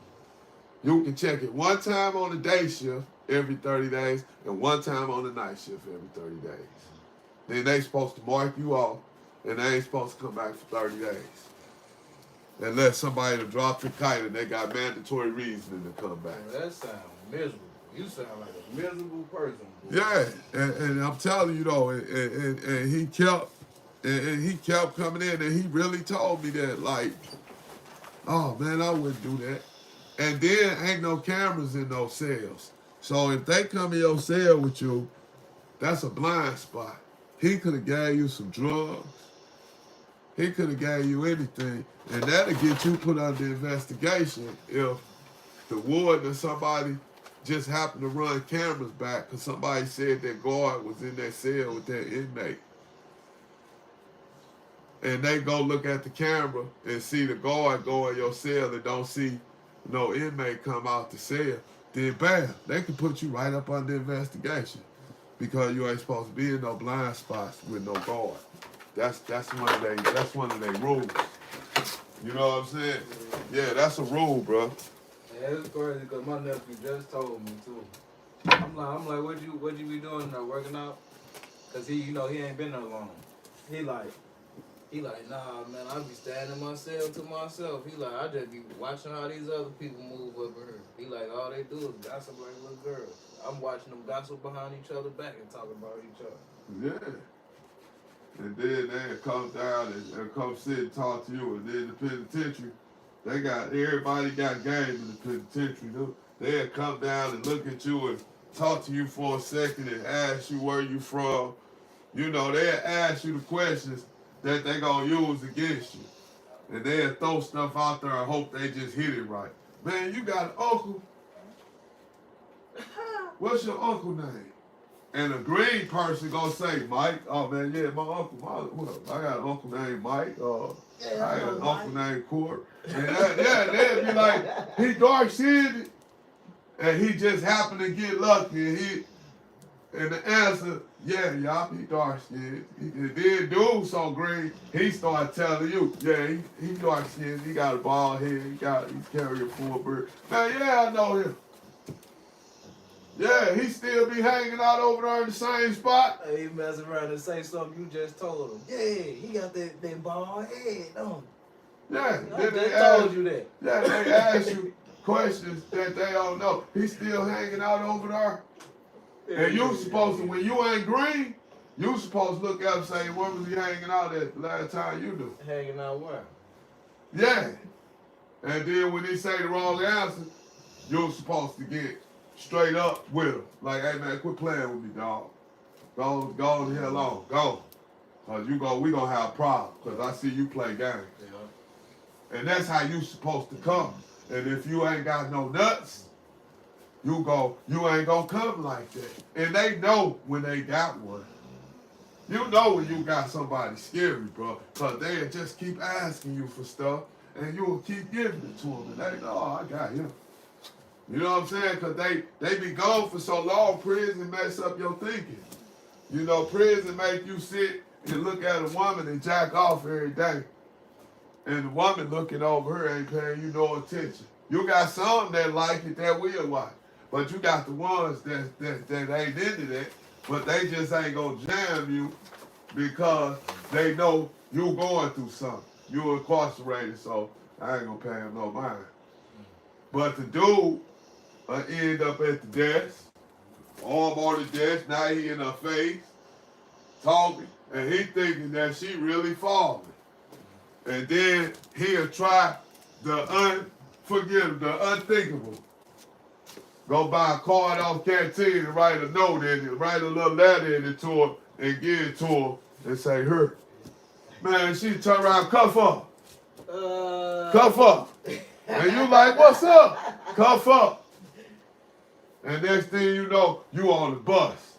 You can check it 1 time on the day shift every 30 days and 1 time on the night shift every 30 days. Then they supposed to mark you off and they ain't supposed to come back for 30 days. Unless somebody dropped the kite and they got mandatory reasoning to come back. Man, that sounds miserable. You sound like a miserable person. Boy. Yeah, and I'm telling you though, and he kept coming in and he really told me that, like, oh man, I wouldn't do that. And then ain't no cameras in those cells. So if they come in your cell with you, that's a blind spot. He could have gave you some drugs. He could have gave you anything. And that'll get you put under investigation if the warden or somebody just happened to run cameras back because somebody said that guard was in that cell with that inmate. And they go look at the camera and see the guard go in your cell and don't see no inmate come out the cell, then bam, they can put you right up under investigation because you ain't supposed to be in no blind spots with no guard. That's one of their rules. You know what I'm saying? Yeah, that's a rule, bro. Yeah, it's crazy because my nephew just told me too. I'm like, what you be doing now, working out? Cause he ain't been there long. He like, nah, man, I be standing in my cell to myself. He like, I just be watching how these other people move up here. He like, all they do is gossip like little girls. I'm watching them gossip behind each other back and talk about each other. Yeah. And then they come down and come sit and talk to you. And then the penitentiary, everybody got game in the penitentiary. They'll come down and look at you and talk to you for a second and ask you where you from. You know, they'll ask you the questions that they gonna use against you. And they'll throw stuff out there and hope they just hit it right. Man, you got an uncle. What's your uncle name? And a green person gonna say, Mike. Oh man, yeah, my uncle. I got an uncle named Mike. I got an uncle named Court. And they'd be like, he dark-skinned, and he just happened to get lucky. And the answer, yeah, y'all, he dark-skinned. He did dude so green, he started telling you, yeah, he dark-skinned. He got a bald head. He carry a full beard. Man, yeah, I know him. Yeah, he still be hanging out over there in the same spot. Hey, he mess around and say something you just told him. Yeah, he got that bald head, don't he? Yeah, they told you that. Yeah, they ask you questions that they don't know. He's still hanging out over there. Yeah, and you supposed to, when you ain't green, you supposed to look up and say, where was he hanging out at the last time you do? Hanging out where? Yeah. And then when he say the wrong answer, you're supposed to get straight up with him. Like, hey man, quit playing with me, dog. Go the hell on. Go. Cause we gonna have a problem. Cause I see you play games. Yeah. And that's how you supposed to come. And if you ain't got no nuts, you ain't gonna come like that. And they know when they got one. You know when you got somebody scary, bro, because they'll just keep asking you for stuff, and you'll keep giving it to them, and they know, oh, I got him. You know what I'm saying? Because they be gone for so long, prison mess up your thinking. You know, prison make you sit and look at a woman and jack off every day. And the woman looking over her ain't paying you no attention. You got some that like it, that will watch. But you got the ones that ain't into that, but they just ain't gonna jam you because they know you going through something. You incarcerated, so I ain't gonna pay him no mind. But the dude end up at the desk, arm on the desk, now he in her face, talking, and he thinking that she really falling. And then he'll try the unthinkable. Go buy a card off canteen and write a note in it, write a little letter in it to her and give it to her and say, her. Man, she turn around, cuff up. Cuff up. And you like, what's up? Cuff up. And next thing you know, you on the bus.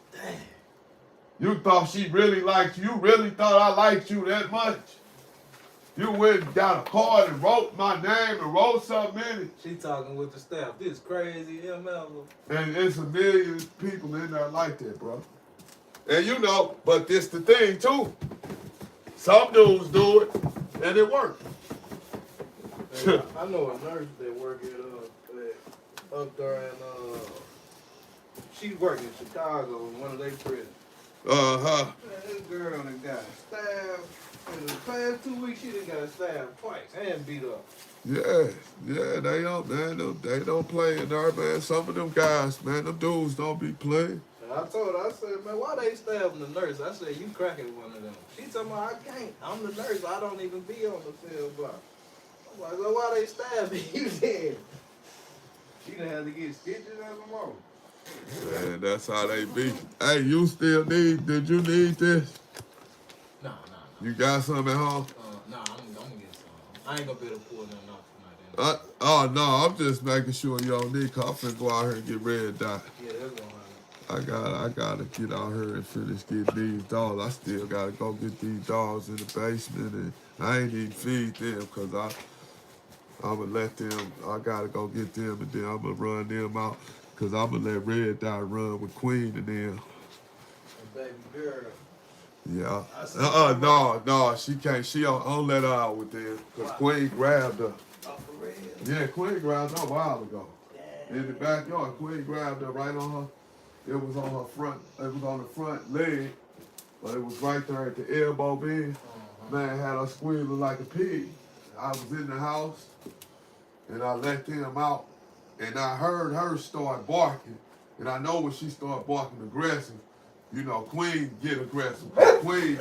You thought she really liked you. You really thought I liked you that much. You went and got a card and wrote my name and wrote something in it. She talking with the staff. This crazy ML. And it's a million people in there like that, bro. And you know, but this the thing too. Some dudes do it and it works. Hey, I know a nurse that work at up there in she work in Chicago in one of their prisons. Uh-huh. Man, this girl done got stabbed. In the past 2 weeks, she done got stabbed twice and beat up. Yeah, they don't play in there, man. Some of them guys, man, them dudes don't be playing. And I told her, I said, man, why they stabbing the nurse? I said, you cracking one of them. She told me, I can't. I'm the nurse. I don't even be on the cell block. I'm like, well, why they stabbing you then? She done had to get stitches and some more. Man, that's how they be. Hey, did you need this? No. You got some at home? I'm gonna get some. I ain't gonna be able to pull nothing off tonight. Oh, no, I'm just making sure you don't need coffee and go out here and get red dot. Yeah, that's gonna happen. I gotta get out here and finish getting these dogs. I still gotta go get these dogs in the basement, and I ain't even feed them because I'ma let them. I gotta go get them, and then I'ma run them out because I'ma let Red Dot run with Queen and them. Baby girl. Yeah. No, she can't. She don't let her out with them because Queen grabbed her. Oh, for real? Yeah, Queen grabbed her a while ago. In the backyard, Queen grabbed her right on her. It was on her front. It was on the front leg, but it was right there at the elbow bend. Man had her squealing like a pig. I was in the house, and I let them out, and I heard her start barking, and I know when she started barking aggressive, you know, Queen get aggressive. Queen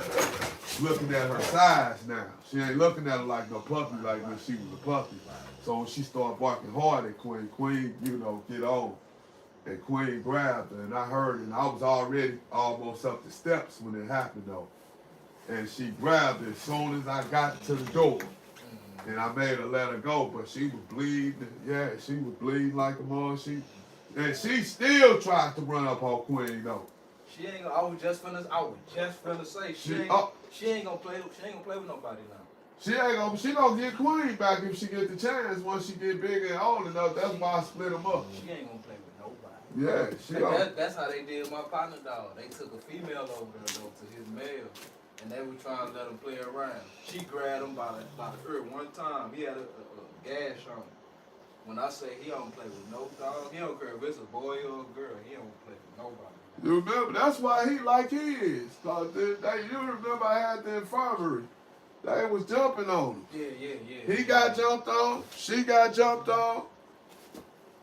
looking at her size now. She ain't looking at her like no puppy like when she was a puppy. So when she started barking hard at Queen, you know, get on. And Queen grabbed her, and I heard it, and I was already almost up the steps when it happened, though. And she grabbed it as soon as I got to the door. And I made her let her go, but she was bleeding. Yeah, she was bleeding like a mom. And she still tried to run up on Queen, though. She ain't gonna. I was just finna say she ain't gonna play with nobody now. She gonna get Queen back if she get the chance once she get big and old enough. That's why I split them up. She ain't gonna play with nobody. Yeah, that's how they did my partner dog. They took a female over there though to his male, and they were trying to let him play around. She grabbed him by the ear one time. He had a gash on him. When I say he don't play with no dog, he don't care if it's a boy or a girl. He don't play with nobody. You remember? That's why he like his. Cause you remember I had the infirmary. They was jumping on him. Yeah. He got jumped on. She got jumped on.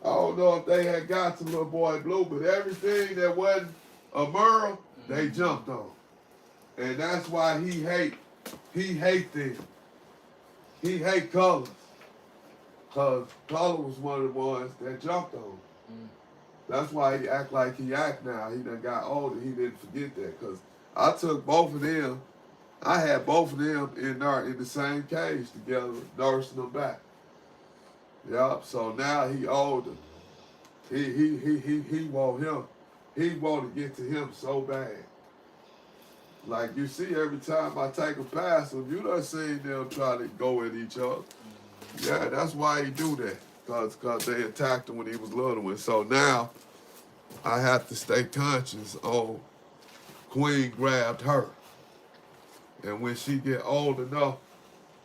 I don't know if they had got to little boy Blue, but everything that wasn't a Merle, they jumped on. And that's why he hate them. He hate Colors. Cause Color was one of the ones that jumped on him. That's why he act like he act now. He done got older. He didn't forget that. Because I took both of them. I had both of them in there in the same cage together, nursing them back. Yup. So now he older. He want to get to him so bad. Like you see, every time I take a pass him, you done seen them try to go at each other. Yeah, that's why he do that. Cause they attacked him when he was little. And so now I have to stay conscious on Queen grabbed her. And when she get old enough,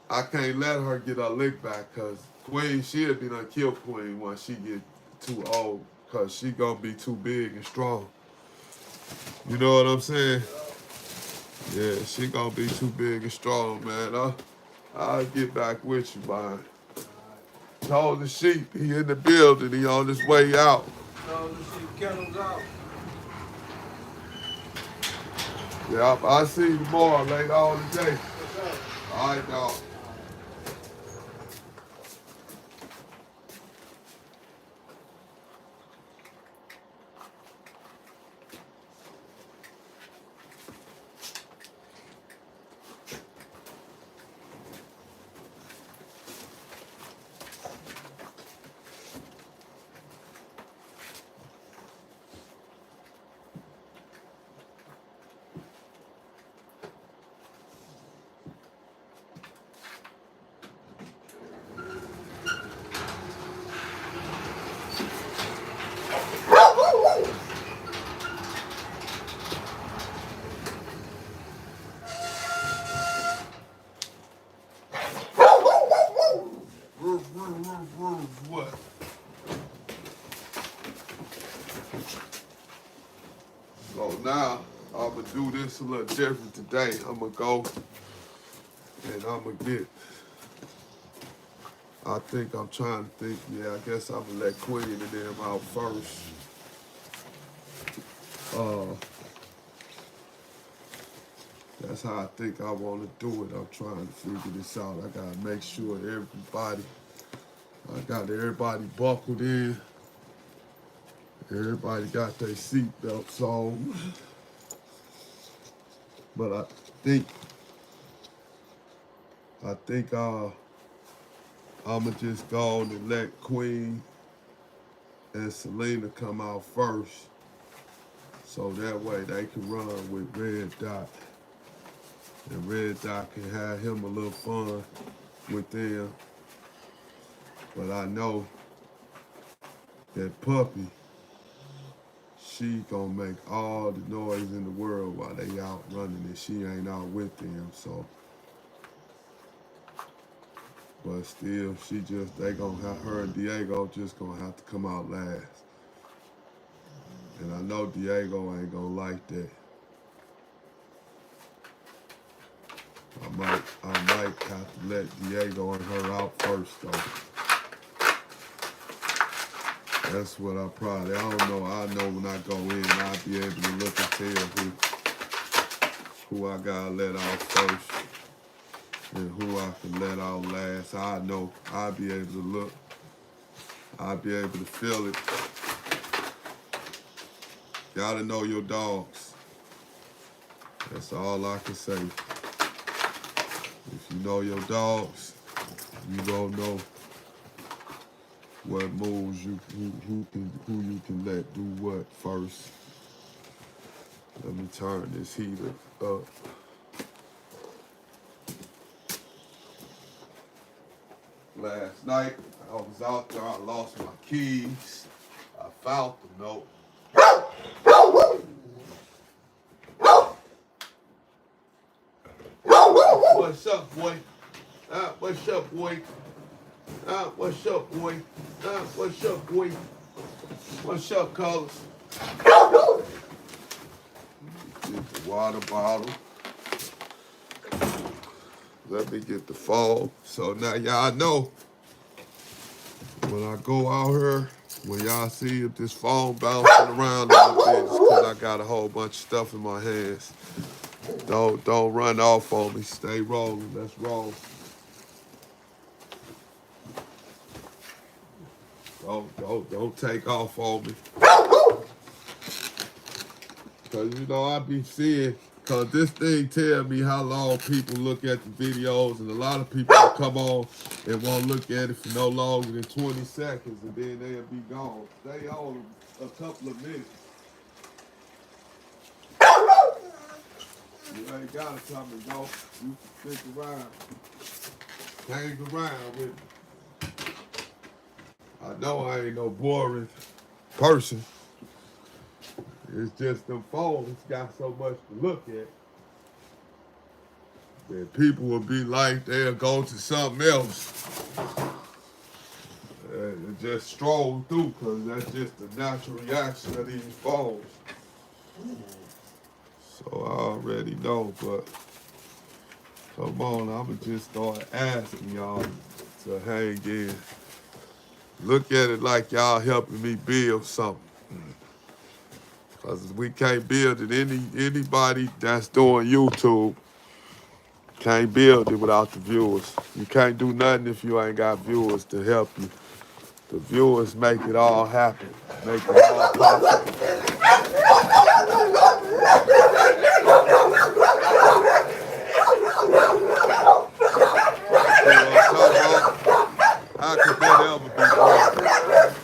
I can't let her get her lick back, cause Queen, she'll be done kill Queen once she get too old, cause she gonna be too big and strong. You know what I'm saying? Yeah, she gonna be too big and strong, man. I'll get back with you, man. Told the sheep, he in the building, he on his way out. Told the sheep kennels out. Yeah, I'll see you tomorrow, later on today. All right, dog. What? So now I'm gonna do this a little different today. I'm gonna go and I'm gonna get. I think I'm trying to think. Yeah, I guess I'm gonna let Queen and them out first. That's how I think I want to do it. I'm trying to figure this out. I gotta make sure I got everybody buckled in. Everybody got their seatbelts on. But I think I'ma just go on and let Queen and Selena come out first. So that way they can run with Red Dot. And Red Dot can have him a little fun with them. But I know that puppy, she gonna make all the noise in the world while they out running and she ain't out with them, so. But still, they gonna have her and Diego just gonna have to come out last. And I know Diego ain't gonna like that. I might have to let Diego and her out first though. That's what I don't know. I know when I go in, I'll be able to look and tell who I gotta let out first and who I can let out last. I know I'll be able to look. I'll be able to feel it. Gotta know your dogs. That's all I can say. If you know your dogs, you gonna know what moves who you can let do what first. Let me turn this heater up. Last night I was out there, I lost my keys. I found them though. What's up, boy? What's up, boy? What's up, boy? What's up, boy? What's up, Colors? Get the water bottle. Let me get the phone. So now y'all know when I go out here, when y'all see if this phone bouncing around a little bit, it's because I got a whole bunch of stuff in my hands. Don't run off on me. Stay rolling. Let's roll. Don't take off on me. Cause you know I be seeing Cause this thing tell me how long people look at the videos, and a lot of people will come on and won't look at it for no longer than 20 seconds, and then they'll be gone. Stay on a couple of minutes. You ain't gotta come and go. You can stick around, hang around with me. I know I ain't no boring person. It's just them phones got so much to look at that people will be like, they'll go to something else and just stroll through, because that's just the natural reaction of these phones. So I already know, but come on, I'ma just start asking y'all to hang in. Look at it like y'all helping me build something. Because we can't build it. Anybody that's doing YouTube can't build it without the viewers. You can't do nothing if you ain't got viewers to help you. The viewers make it all happen, make it all possible. How could that ever be boring?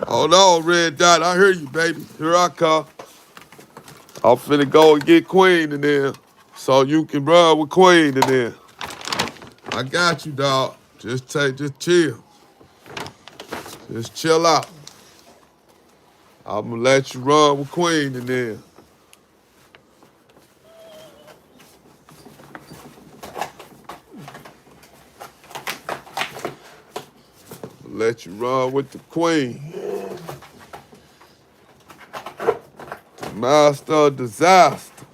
Hold on, Red Dot. I hear you, baby. Here I come. I'm finna go and get Queen in there so you can run with Queen in there. I got you, dog. Just chill. Just chill out. I'm gonna let you run with Queen in there. Let you run with the Queen. The master of disaster.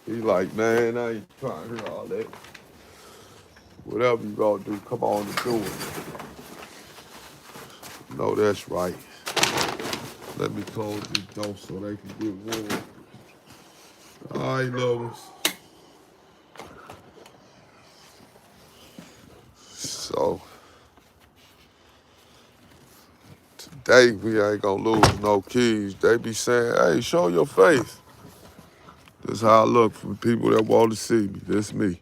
He like, man, I ain't trying to hear all that. Whatever you gonna do, come on and do it. No, that's right. Let me close this door so they can get warm. All right, lovers. So, today we ain't gonna lose no keys. They be saying, hey, show your face. This how I look for people that want to see me. This me.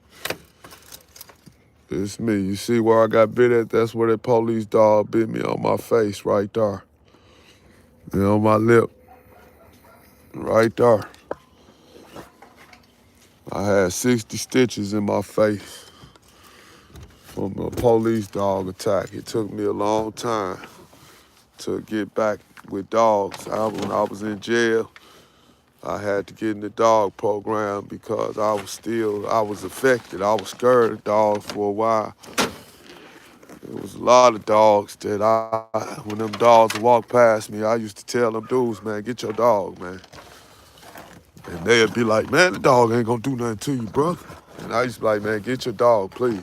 It's me. You see where I got bit at? That's where that police dog bit me on my face right there. And on my lip. Right there. I had 60 stitches in my face from a police dog attack. It took me a long time to get back with dogs. When I was in jail, I had to get in the dog program because I was affected. I was scared of dogs for a while. There was a lot of dogs that when them dogs would walk past me, I used to tell them dudes, man, get your dog, man. And they'd be like, man, the dog ain't gonna do nothing to you, brother. And I used to be like, man, get your dog, please.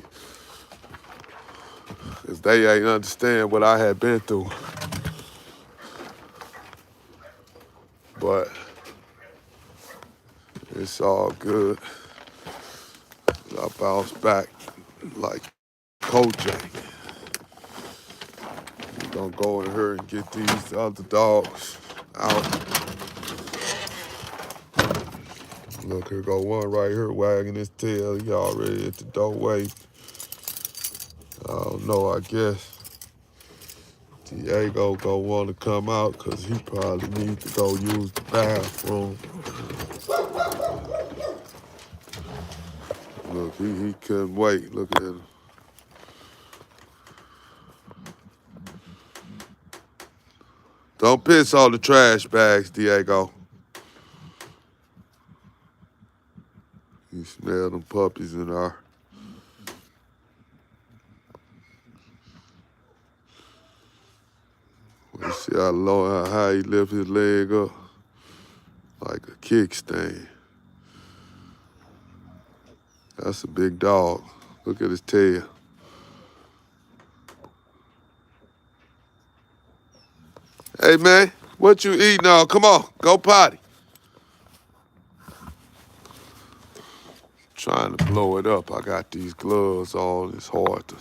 Because they ain't understand what I had been through. But it's all good. I bounced back like Kojak. We're gonna go in here and get these other dogs out. Look, here go one right here wagging his tail. He already at the doorway. I don't know, I guess Diego gonna want to come out because he probably needs to go use the bathroom. Look, he couldn't wait. Look at him. Don't piss on the trash bags, Diego. You smell them puppies in there. You see how he lift his leg up like a kickstand. That's a big dog. Look at his tail. Hey, man, what you eating now? Come on, go potty. trying to blow it up. I got these gloves on. It's hard to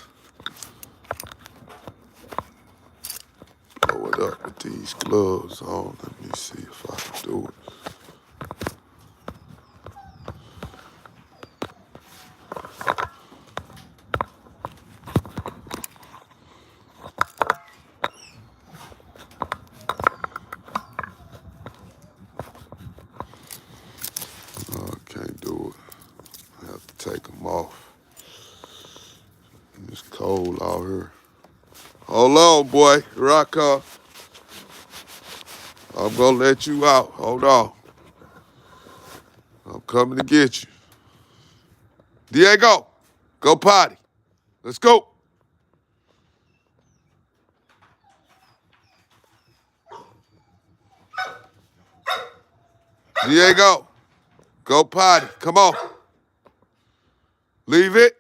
blow it up with these gloves on. Let me see if I can do it. No, I can't do it. I have to take them off. It's cold out here. Hold on, boy. Here I come. I'm gonna let you out. Hold on. I'm coming to get you. Diego, go potty. Let's go. Diego, go potty. Come on. Leave it.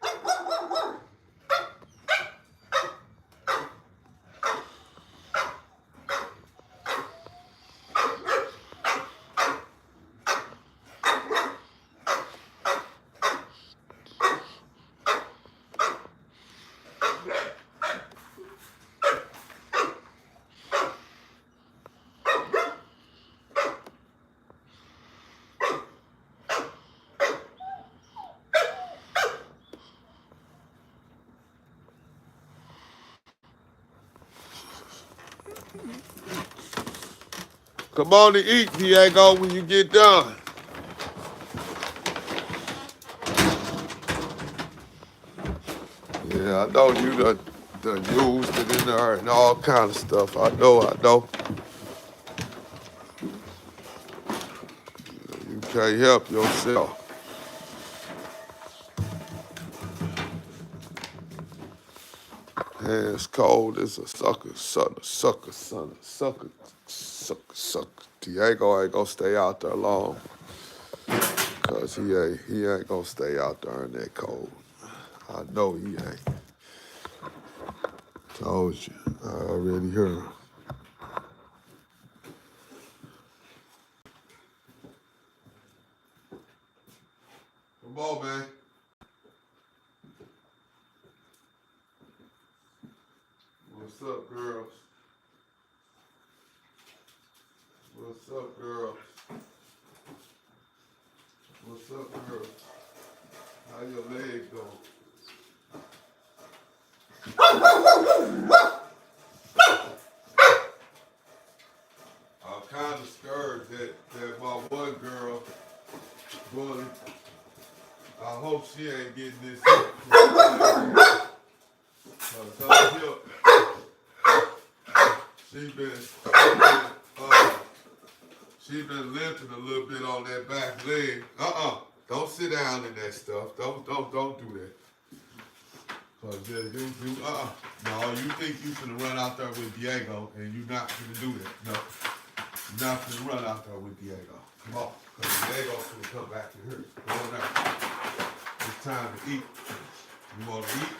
Come on to eat, Diego, when you get done. Yeah, I know you done used it in there and all kind of stuff. I know. You can't help yourself. Man, it's cold. It's a sucker. Diego ain't gonna stay out there long. Cause he ain't gonna stay out there in that cold. I know he ain't. Told you. I already heard. Come on, man. What's up, girls? What's up, girls? What's up, girls? How your leg going? I'm kind of scared that my one girl, bully, I hope she ain't getting this. She been limping a little bit on that back leg. Don't sit down in that stuff. Don't do that. Cause no, you think you finna run out there with Diego and you not finna do that. No, you're not finna run out there with Diego. Come on, cause Diego's finna come back to here. Go in there. It's time to eat. You wanna eat?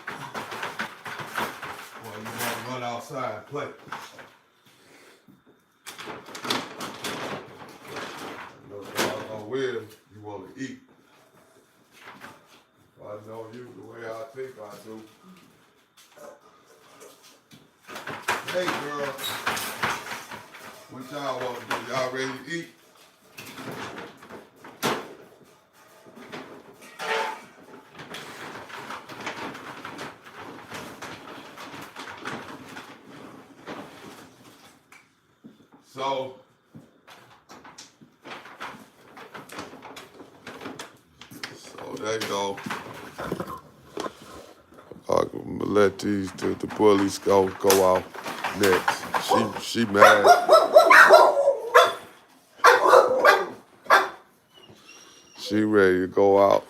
Or you wanna run outside and play? Where you want to eat. I know you the way I think I do. Hey girl, what y'all want to do? Y'all ready to eat? So, there you go. I'm gonna let the bullies go out next. She mad. She ready to go out.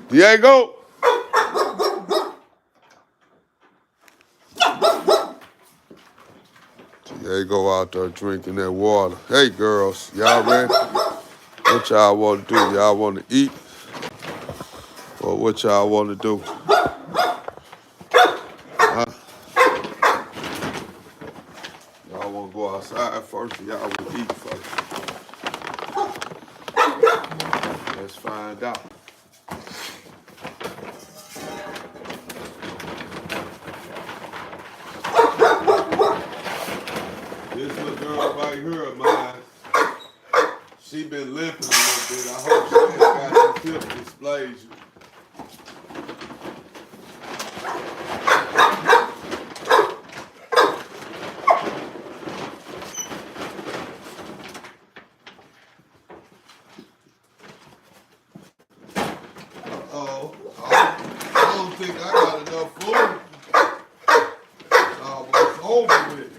Diego! Diego out there drinking that water. Hey girls, y'all ready? What y'all want to do? Y'all want to eat? Or what y'all want to do? Huh? Y'all want to go outside first or y'all want to eat first? Let's Let's find out. This little girl right here of mine, she been limping a little bit. I hope she ain't got some hip dysplasia. Uh-oh. I don't think I got enough food. It's almost over with.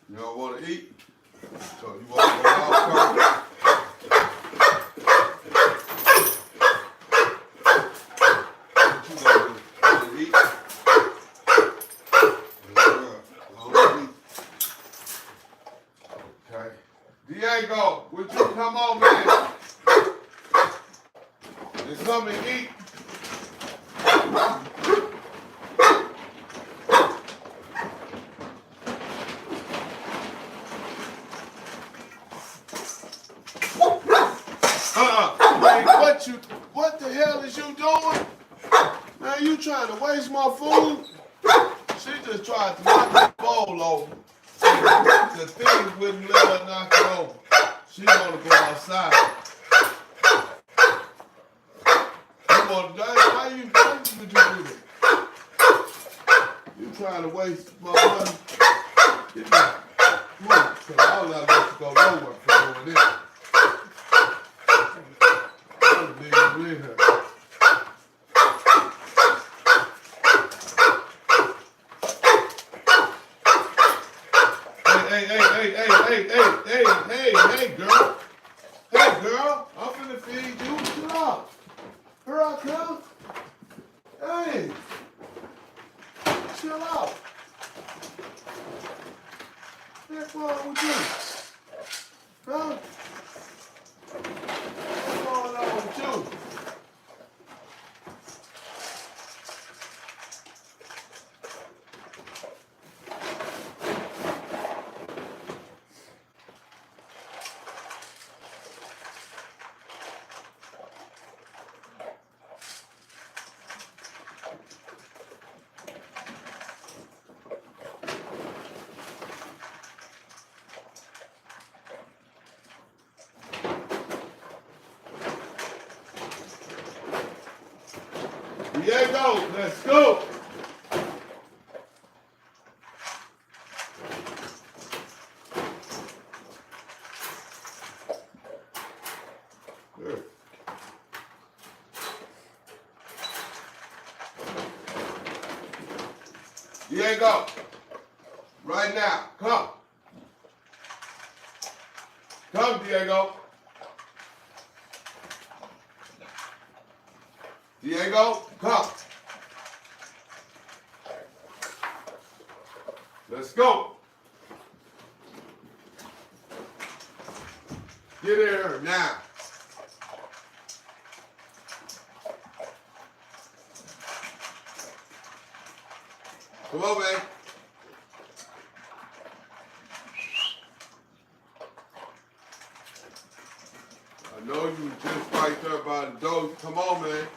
You don't want to eat? So you want to go out first? What you gonna do? Want to eat? Yeah, eat. Okay. Diego, would you come on, man? There's something to eat. Man, what the hell is you doing? Man, you trying to waste my food? She just tried to knock the bowl over. The thing wouldn't let her knock it over. She want to go outside. Why you would you do that? You trying to waste my money? Get back. Come on, because I don't let you go nowhere for doing this. Hey, girl. Hey, girl. I'm finna feed you. Chill out. Here I come. Hey. Chill out. What's wrong with you? Huh? What's going on with you? Diego, let's go. Good. Diego, right now, come. Come, Diego. Diego, come. Let's go. Get here now. Come on, man. I know you was just right there by the door. Come on, man.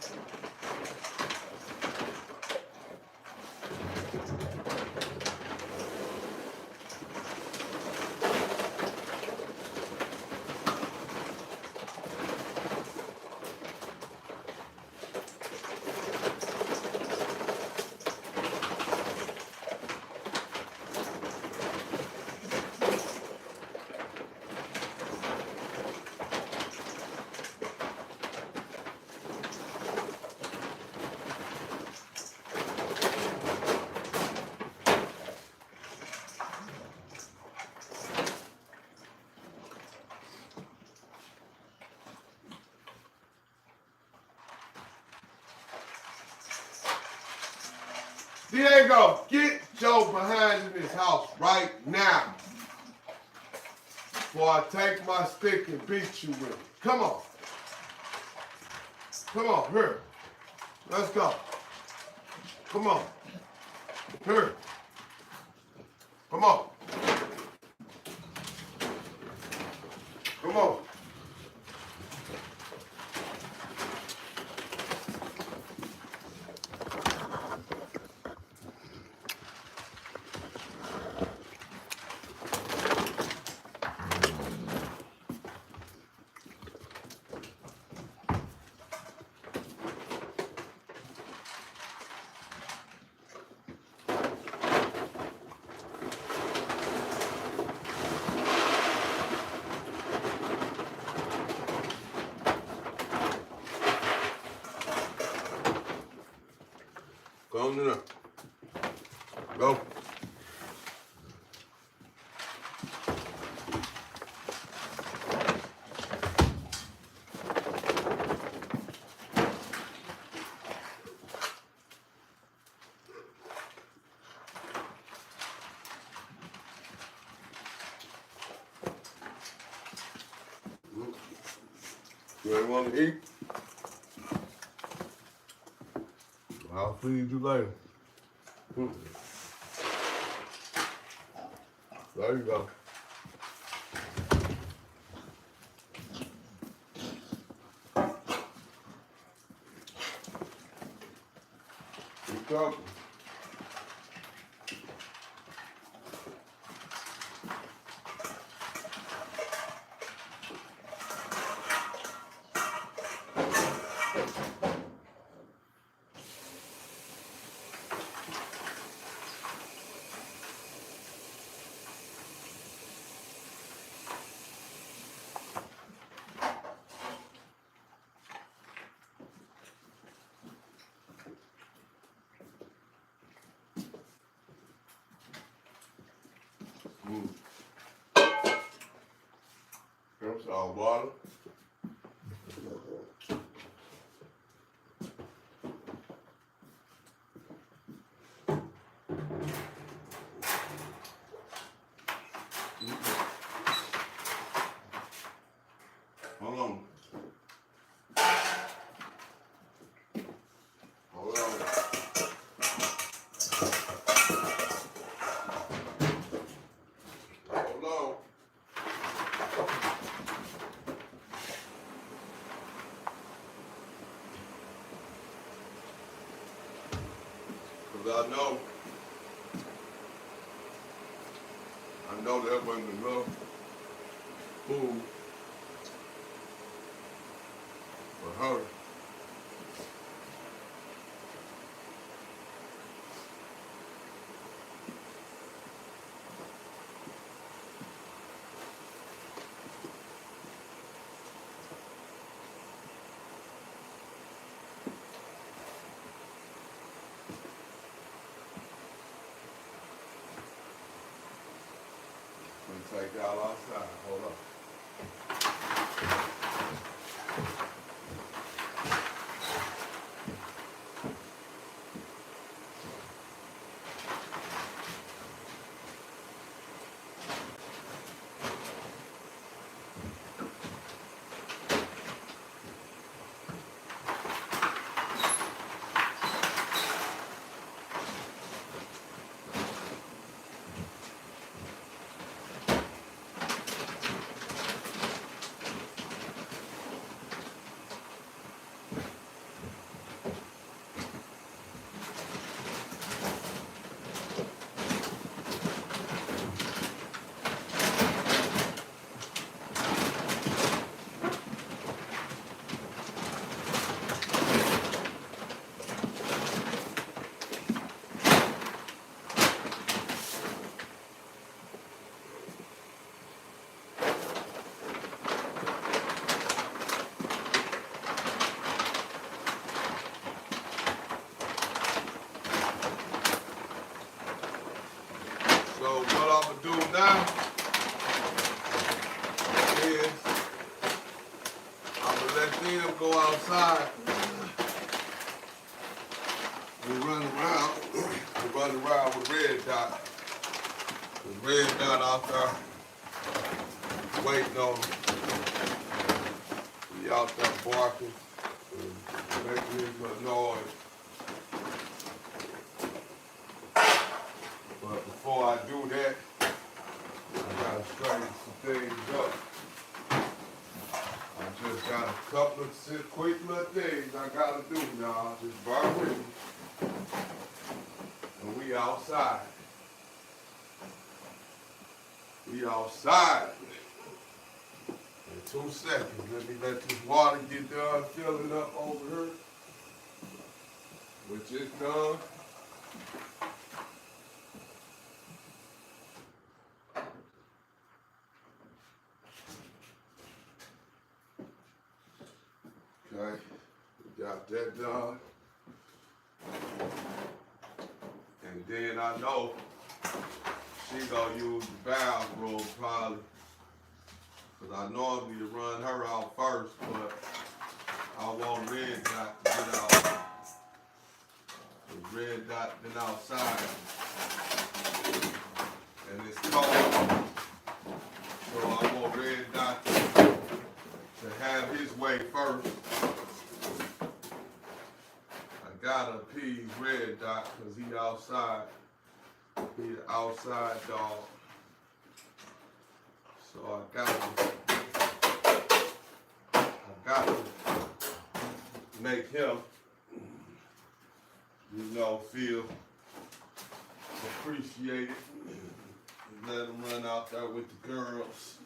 Diego, get Joe behind in this house right now. Before I take my stick and beat you with it. Come on. Come on, here. Let's go. Come on. Here. Come on. Come on. Go on in there. Go. You ain't want to eat? I'll feed you later. There you go. Keep talking. Here's our water. Hold on. Hold on. Hold on. Because I know there wasn't enough food for her. Take y'all outside. Hold up. So what I'm gonna do now is I'm gonna let them go outside and run around. running around with Red Dot. The Red Dot out there waiting on him. He out there barking and making his little noise. But before I do that, I gotta straighten some things up. I just got a couple of quick little things I gotta do now. Just bear with me. And we outside. We outside. In 2 seconds, let this water get done filling up over here. Which is done. Okay, we got that done. And then I know she gonna use the bathroom probably. Cause I normally run her out first, but I want Red Dot to get out. Cause Red Dot been outside. And it's cold. So I want Red Dot to have his way first. I gotta appease Red Dot cause he outside. He an outside dog. So I got to make him, feel appreciated. Let him run out there with the girls.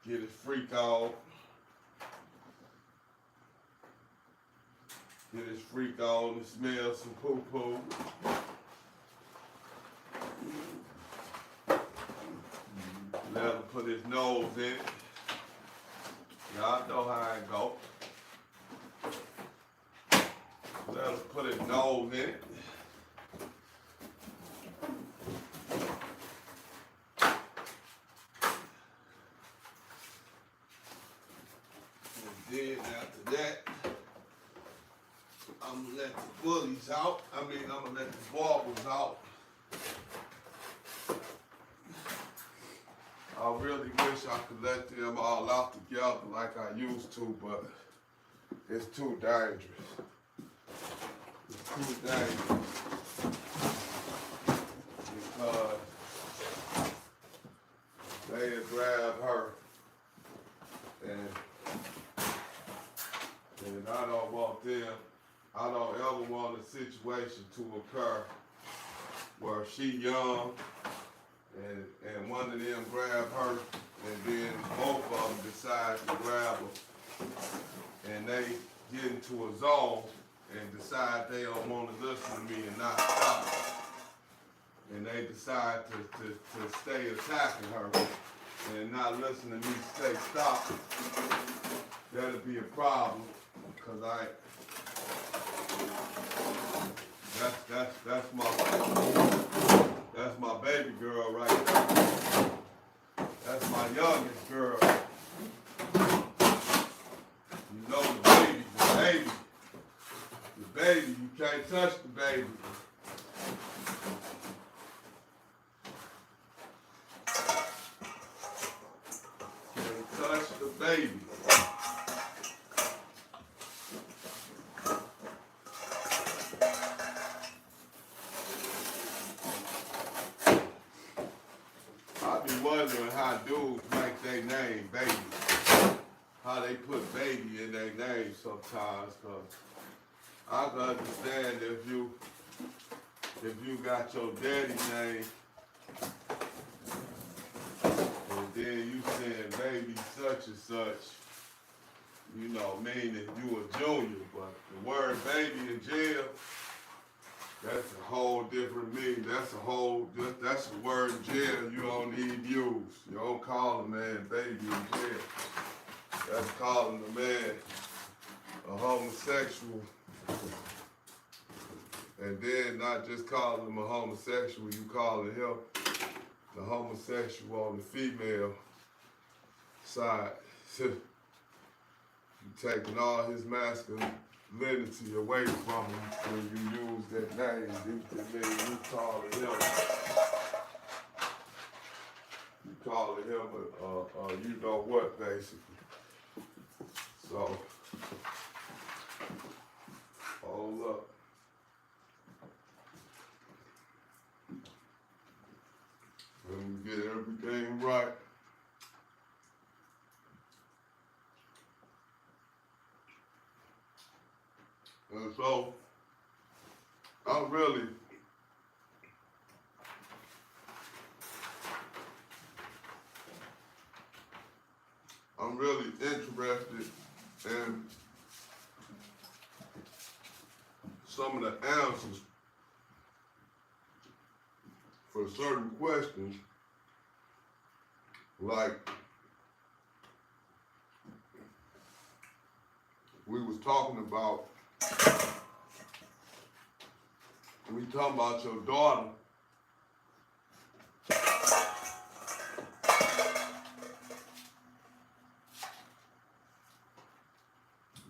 Get his freak on. Get his freak on and smell some poo-poo. Let him put his nose in it. Y'all know how it go. Let him put his nose in it. And then after that, I'm gonna let the bullies out. I'm gonna let the barbers out. I really wish I could let them all out together like I used to, but it's too dangerous. It's too dangerous. Because they'll grab her and I don't want them, I don't ever want a situation to occur where she young and one of them grab her, and then both of them decide to grab her, and they get into a zone and decide they don't want to listen to me and not stop, and they decide to stay attacking her and not listen to me say stop. That'll be a problem, cause that's my baby girl right there. That's my youngest girl. You know the baby, you can't touch the baby. Can't touch the baby. Wondering how dudes make their name baby. How they put baby in their name sometimes, cause I can understand if you got your daddy's name and then you saying baby such and such, meaning you a junior, but the word baby in jail, that's a whole different meaning. That's a word in jail you don't need to use. You don't call a man baby in jail. That's calling a man a homosexual. And then not just calling him a homosexual, you calling him the homosexual on the female side. You taking all his lineage away from him when you use that name. It means you calling him. You calling him you know what, basically. So, hold up. Let me get everything right. And so, I'm really interested in some of the answers for certain questions, like we was talking about. We talking about your daughter.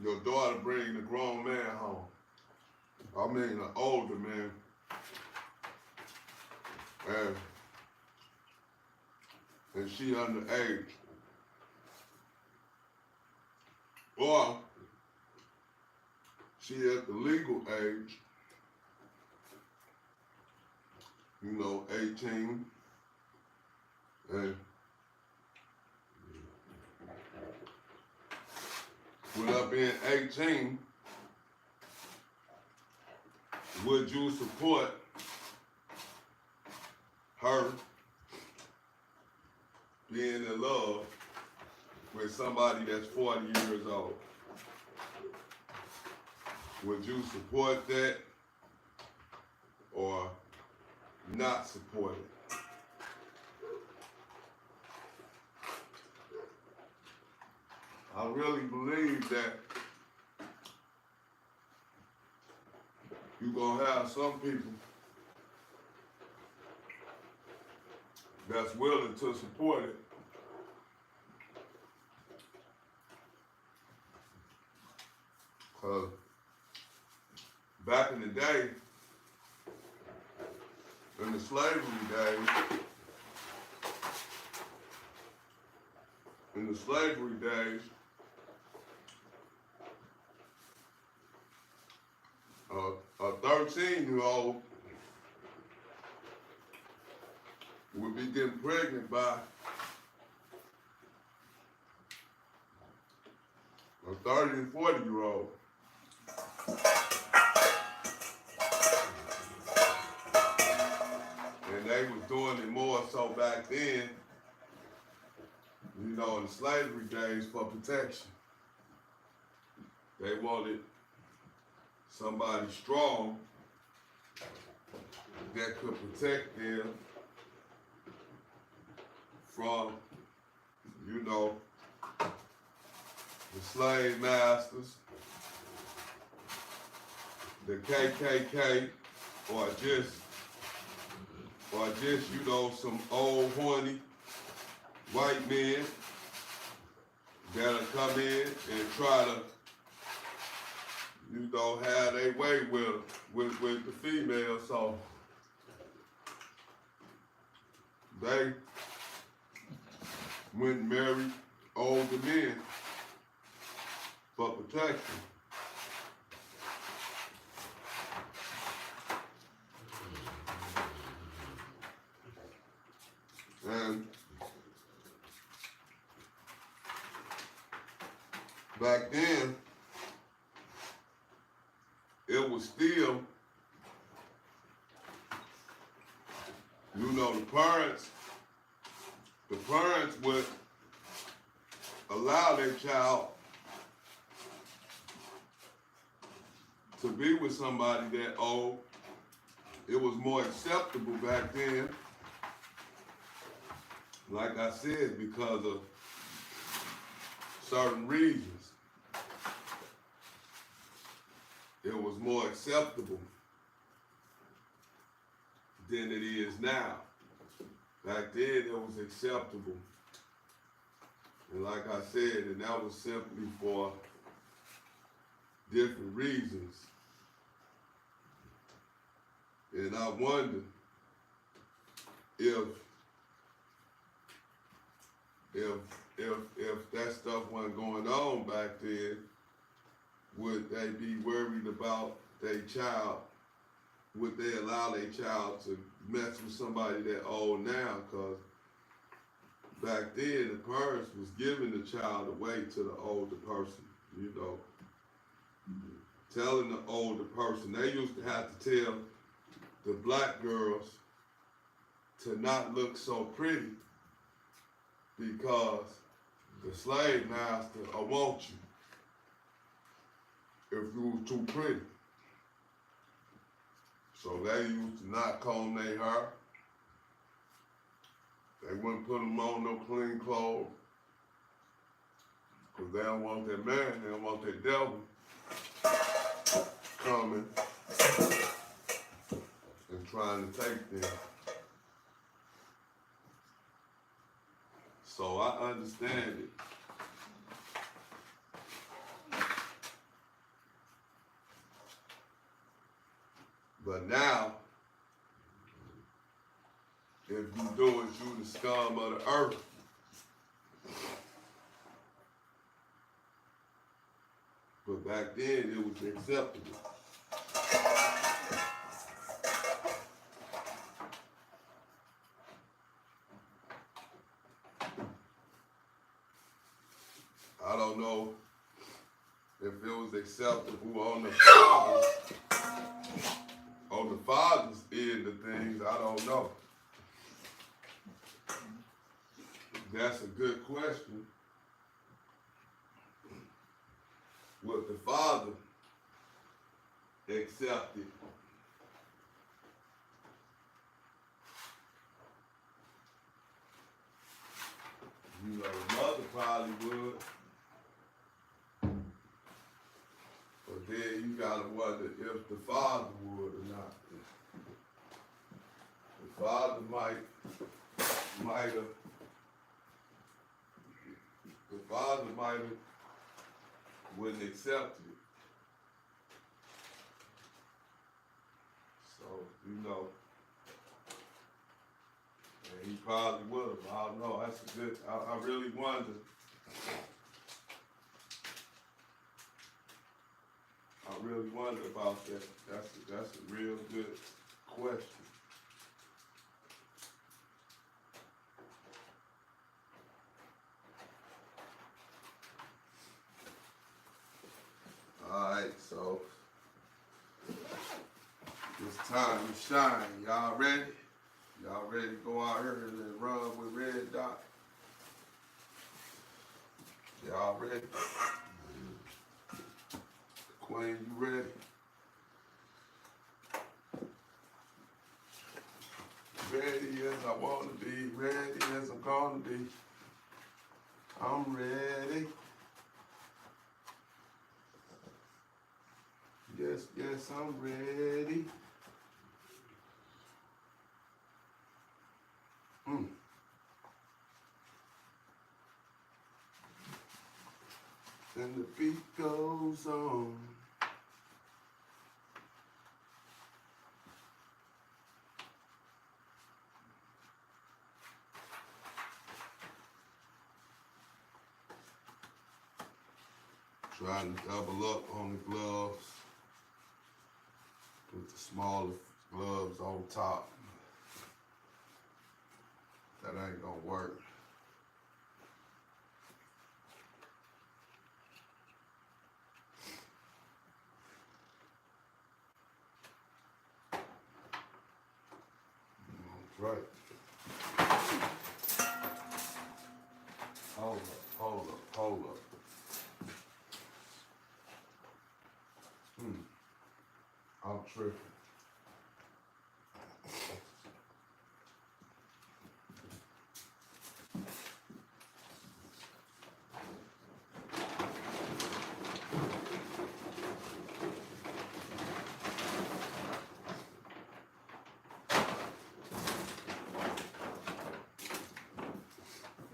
Your daughter bringing a grown man home. I mean, an older man. And she underage. Or she at the legal age, 18. And with her being 18, would you support her being in love with somebody that's 40 years old? Would you support that or not support it? I really believe that you're gonna have some people that's willing to support it. Because back in the day, in the slavery days, a 13-year-old would be getting pregnant by a 30 and 40-year-old. And they was doing it more so back then, in the slavery days, for protection. They wanted somebody strong that could protect them from, the slave masters, the KKK, or just some old horny white men that'll come in and try to, have their way with the female. So they went and married older men for protection. And back then, it was still, the parents would allow their child to be with somebody that old. It was more acceptable back then, like I said, because of certain reasons. It was more acceptable than it is now. Back then, it was acceptable. And like I said, and that was simply for different reasons. And I wonder if that stuff wasn't going on back then, would they be worried about their child? Would they allow their child to mess with somebody that old now? Because back then, the parents was giving the child away to the older person, you know. Telling the older person. They used to have to tell the black girls to not look so pretty because the slave master will want you if you was too pretty. So they used to not comb their hair. They wouldn't put them on no clean clothes because they don't want that man, they don't want that devil coming and trying to take them. So I understand it. But now, if you do it, you the scum of the earth. But back then, it was acceptable. I don't know if it was acceptable on the father's end of things. I don't know. That's a good question. Would the father accept it? You know, the mother probably would. But then you gotta wonder if the father would or not. The father might have. The father might have wouldn't accept it. So, you know, and he probably would have. I don't know. That's a good, I really wonder. I really wonder about that. That's a real good question. Alright, so it's time to shine. Y'all ready? Y'all ready to go out here and run with Red Dot? Y'all ready? Queen, you ready? Ready as I want to be, ready as I'm gonna be. I'm ready. Yes, I'm ready. And the beat goes on. Trying to double up on the gloves. Put the smaller gloves on top. That ain't gonna work. That's right. Hold up. I'm tripping.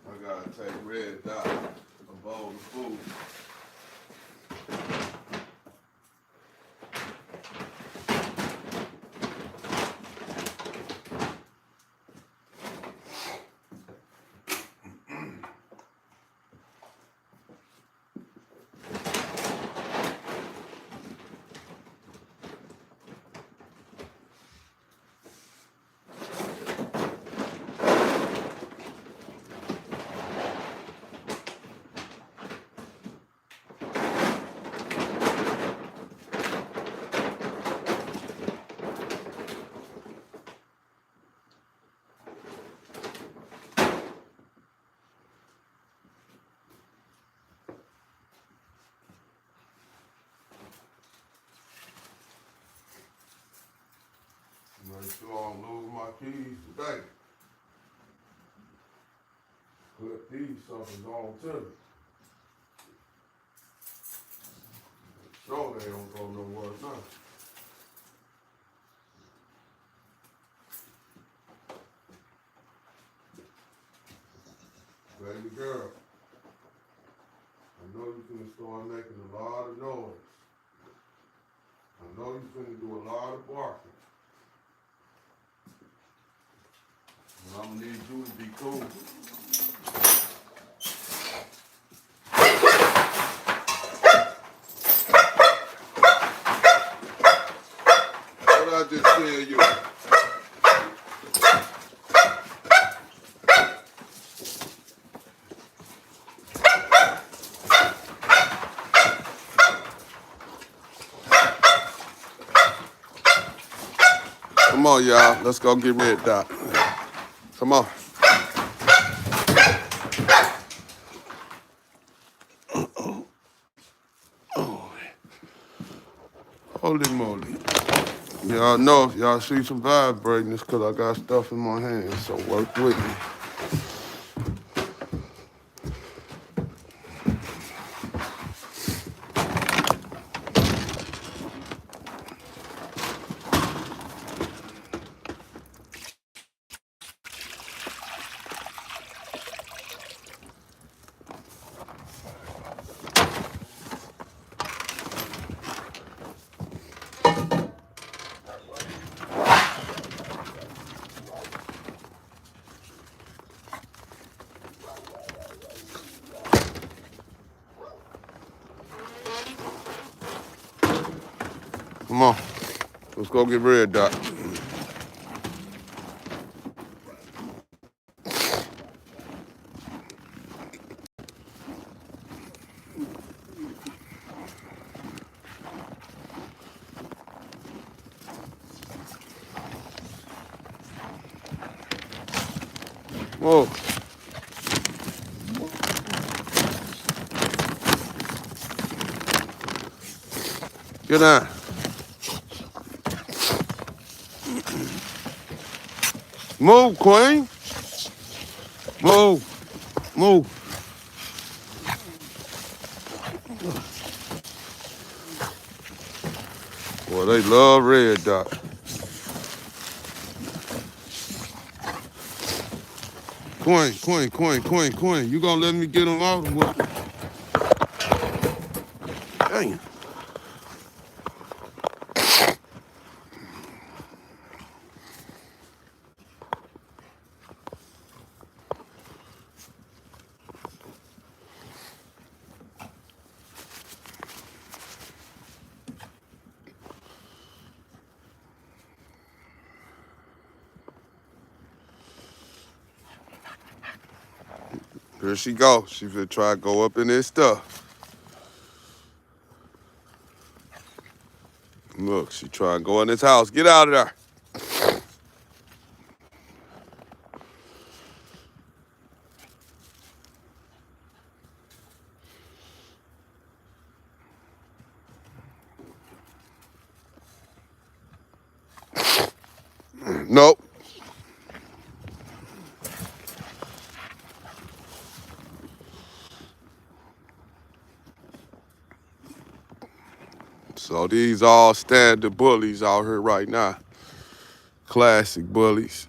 I gotta take Red Dot a bowl of food. Make sure I don't lose my keys today. Put these suckers on too. Sure they don't go nowhere now. Baby girl, I know you finna start making a lot of noise. I know you finna do a lot of barking. But I'm gonna need you to be cool. What I just tell you? Come on, y'all. Let's go get rid of that. Come on. Holy moly. Y'all know if y'all see some vibrating, it's because I got stuff in my hands, so work with me. Come on. Let's go get rid of that. Whoa. Get down. Move, Queen. Move. Move. Boy, they love red dot. Queen. You gonna let me get them out or what? Dang. Here she go. She finna try to go up in this stuff. Look, she try to go in this house. Get out of there. Nope. So these all standard bullies out here right now. Classic bullies.